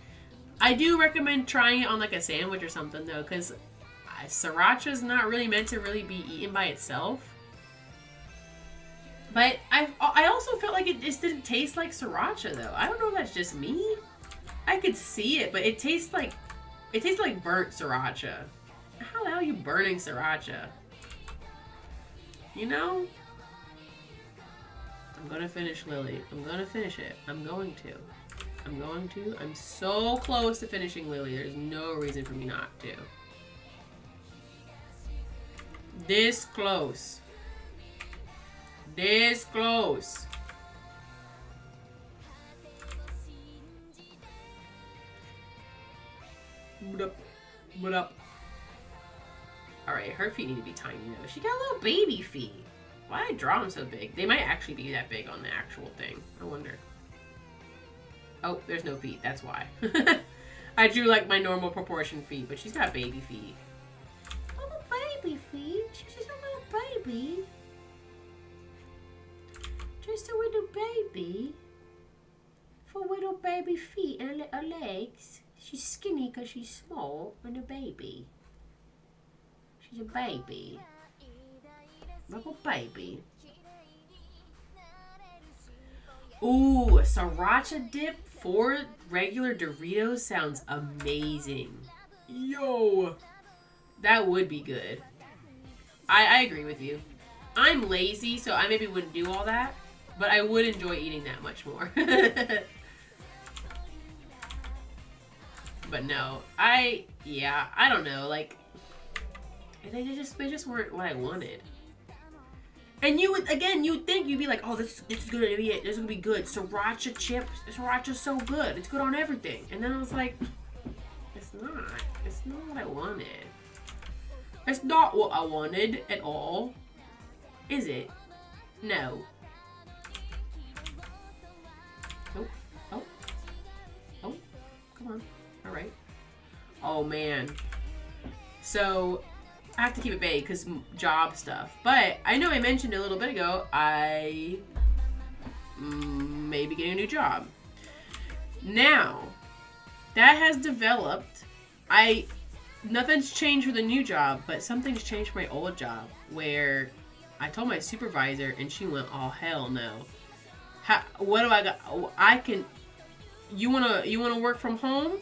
I do recommend trying it on, like, a sandwich or something, though, because sriracha is not really meant to really be eaten by itself. But I also felt like it just didn't taste like sriracha, though. I don't know if that's just me. I could see it, but it tastes like burnt sriracha. How the hell are you burning sriracha? You know? I'm gonna finish Lily. I'm gonna finish it. I'm going to. I'm so close to finishing Lily. There's no reason for me not to. This close. This close. What up? Alright, her feet need to be tiny though. She got little baby feet. Why did I draw them so big? They might actually be that big on the actual thing. I wonder. Oh, there's no feet. That's why. I drew like my normal proportion feet, but she's got baby feet. Little baby feet? She's just a little baby. Just a little baby. For little baby feet and little legs. She's skinny because she's small and a baby. She's a baby. Little baby. Ooh, a sriracha dip for regular Doritos sounds amazing. Yo, that would be good. I agree with you. I'm lazy, so I maybe wouldn't do all that, but I would enjoy eating that much more. But no, I don't know, like, they just weren't what I wanted. And you would think you'd be like, oh, this is gonna be it. This is gonna be good. Sriracha chips. Sriracha's so good. It's good on everything. And then I was like, it's not. It's not what I wanted. It's not what I wanted at all. Is it? No. Oh. Oh. Oh. Come on. All right. Oh man. So I have to keep it vague because job stuff. But I know I mentioned a little bit ago I may be getting a new job. Now that has developed. Nothing's changed with the new job, but something's changed for my old job where I told my supervisor and she went, "Oh hell no! What do I got? I can. You wanna work from home?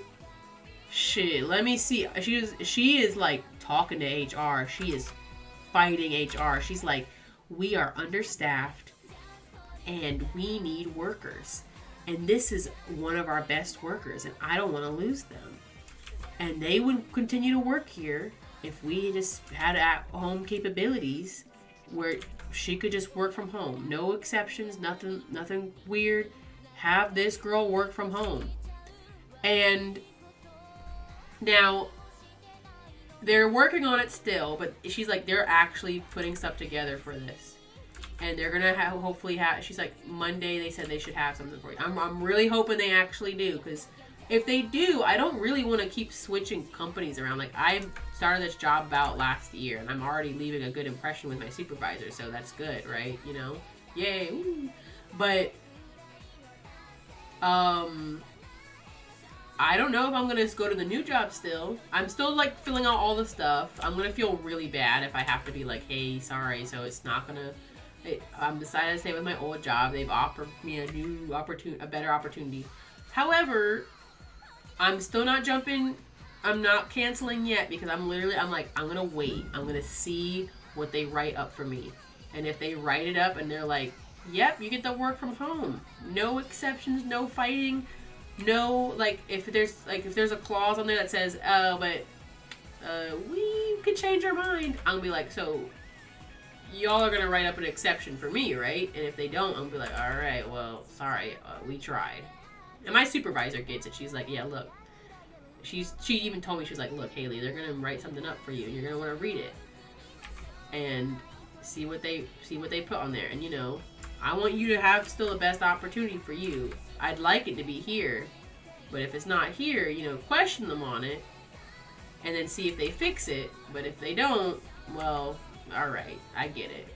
Shit, let me see." She is like talking to HR. She is fighting HR. She's like, "We are understaffed, and we need workers, and this is one of our best workers, and I don't want to lose them. And they would continue to work here if we just had at-home capabilities where she could just work from home. No exceptions, nothing weird. Have this girl work from home." And now they're working on it still, but she's like, they're actually putting stuff together for this. And they're gonna hopefully have, she's like, Monday they said they should have something for you. I'm really hoping they actually do, because if they do, I don't really want to keep switching companies around. Like, I started this job about last year, and I'm already leaving a good impression with my supervisor, so that's good, right? You know? Yay! Woo. But, I don't know if I'm going to go to the new job still. I'm still, like, filling out all the stuff. I'm going to feel really bad if I have to be like, hey, sorry, so it's not going to... I'm decided to stay with my old job. They've offered me a better opportunity. However, I'm still not jumping. I'm not canceling yet because I'm going to wait. I'm going to see what they write up for me. And if they write it up and they're like, yep, you get to work from home. No exceptions, no fighting. No, like, if there's a clause on there that says, but we could change our mind, I'm gonna be like, so y'all are gonna write up an exception for me, right? And if they don't, I'm gonna be like, all right, well, sorry, we tried. And my supervisor gets it. She's like, yeah, look, she even told me, she's like, look, Haley, they're gonna write something up for you, and you're gonna want to read it and see what they put on there. And you know, I want you to have still the best opportunity for you. I'd like it to be here, but if it's not here, you know, question them on it and then see if they fix it. But if they don't, well, all right, I get it.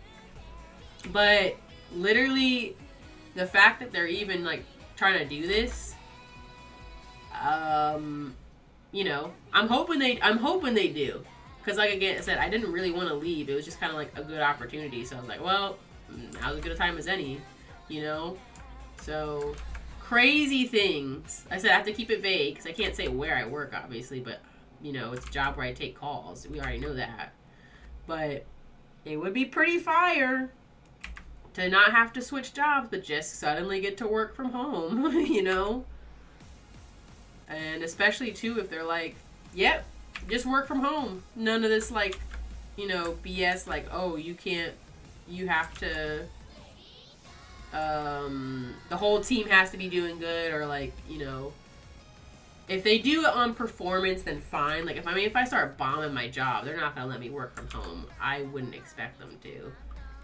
But literally, the fact that they're even like trying to do this, you know, I'm hoping they do, because like again I said, I didn't really want to leave. It was just kind of like a good opportunity, so I was like, well, now's as good a time as any, you know. So crazy things. I said I have to keep it vague because I can't say where I work, obviously, but you know, it's a job where I take calls. We already know that. But it would be pretty fire to not have to switch jobs, but just suddenly get to work from home, you know? And especially, too, if they're like, yep, just work from home. None of this, like, you know, BS, like, oh, you can't, you have to, the whole team has to be doing good, or like, you know, if they do it on performance, then fine. Like, if I start bombing my job, they're not going to let me work from home. I wouldn't expect them to.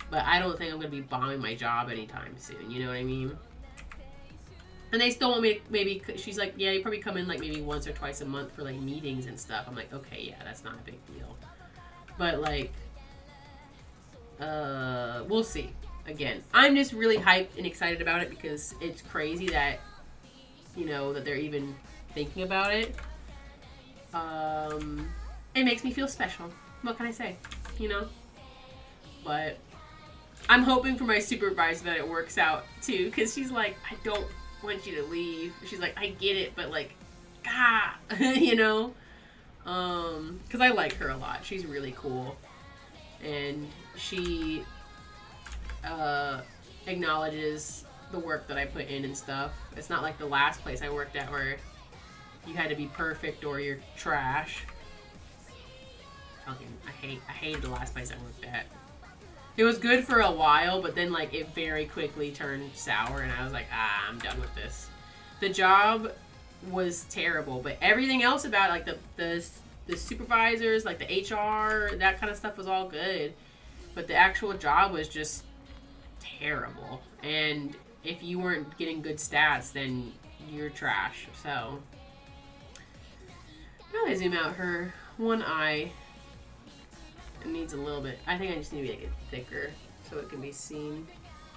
But I don't think I'm going to be bombing my job anytime soon. You know what I mean? And they still want me to, maybe, she's like, yeah, you probably come in like maybe once or twice a month for like meetings and stuff. I'm like, okay, yeah, that's not a big deal. But like, we'll see. Again, I'm just really hyped and excited about it because it's crazy that, you know, that they're even thinking about it. It makes me feel special. What can I say? You know? But I'm hoping for my supervisor that it works out too, because she's like, I don't want you to leave. She's like, I get it, but like, you know, because I like her a lot. She's really cool, and she acknowledges the work that I put in and stuff. It's not like the last place I worked at where you had to be perfect or you're trash. I hated the last place I worked at. It was good for a while, but then like it very quickly turned sour, and I was like, I'm done with this. The job was terrible, but everything else about it, like the supervisors, like the HR, that kind of stuff was all good. But the actual job was just terrible. And if you weren't getting good stats, then you're trash. So now I zoom out her one eye. It needs a little bit. I think I just need to make it thicker so it can be seen.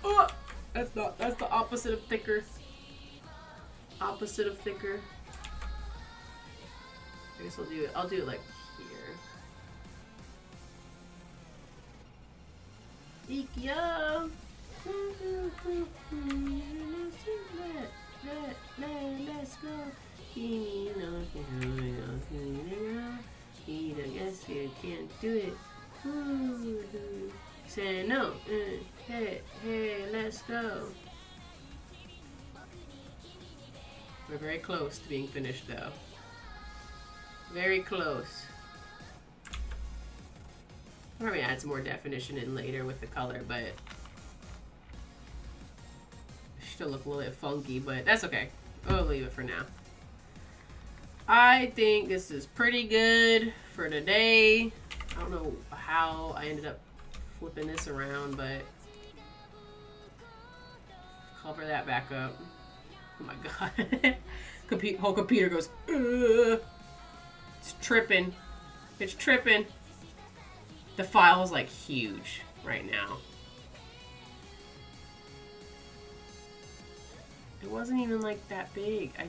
Oh, that's the opposite of thicker. Opposite of thicker. I guess I'll do it like here. Ikea. Let's go. I guess you can't do it. Say no. Hey, let's go. We're very close to being finished though. Very close. I'll probably add some more definition in later with the color, but it still look a little bit funky, but that's okay. I'll leave it for now. I think this is pretty good for today. I don't know how I ended up flipping this around, but cover that back up. Oh my god. Whole computer goes, ugh. It's tripping. It's tripping. The file is like huge right now. It wasn't even like that big. I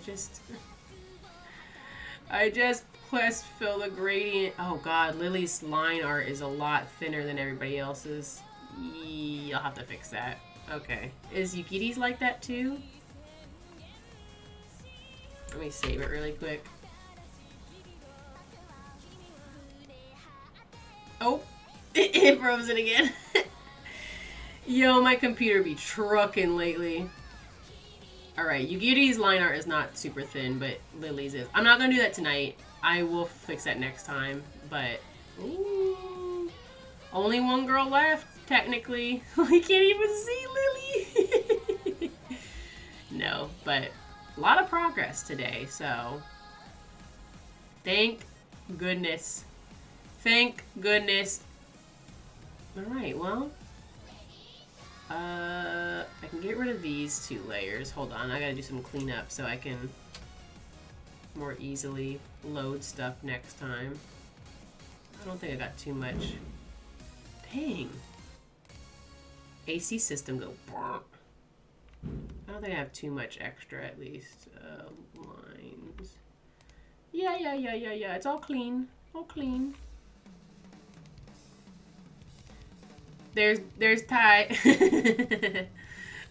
just press fill the gradient. Oh god, Lily's line art is a lot thinner than everybody else's. I'll have to fix that. Okay. Is Yukiti's like that too? Let me save it really quick. Oh, it froze it again. Yo, my computer be trucking lately. Alright, Yukiti's line art is not super thin, but Lily's is. I'm not going to do that tonight. I will fix that next time, but... Ooh, only one girl left, technically. We can't even see Lily. No, but a lot of progress today, so... Thank goodness. Thank goodness. Alright, well... I can get rid of these two layers. Hold on, I gotta do some cleanup so I can more easily load stuff next time. I don't think I got too much. Dang. AC system go bonk. I don't think I have too much extra, at least. Lines. Yeah. It's all clean. All clean. There's Ty.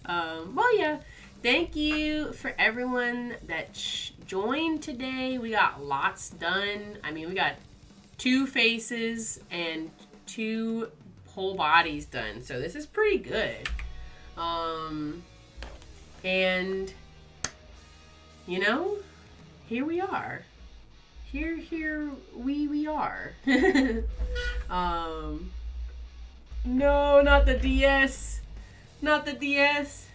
Well, yeah. Thank you for everyone that joined today. We got lots done. I mean, we got 2 faces and 2 whole bodies done. So this is pretty good. And, you know, here we are. Here we are. No, not the DS. Not the DS.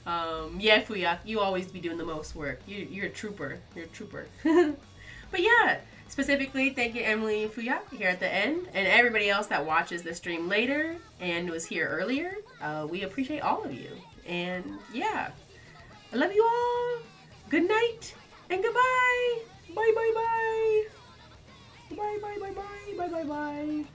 Yeah, Fuyak, you always be doing the most work. You're a trooper. You're a trooper. But yeah, specifically, thank you, Emily and Fuyak, here at the end. And everybody else that watches the stream later and was here earlier. We appreciate all of you. And yeah, I love you all. Good night and goodbye. Bye, bye, bye. Bye, bye, bye, bye. Bye, bye, bye.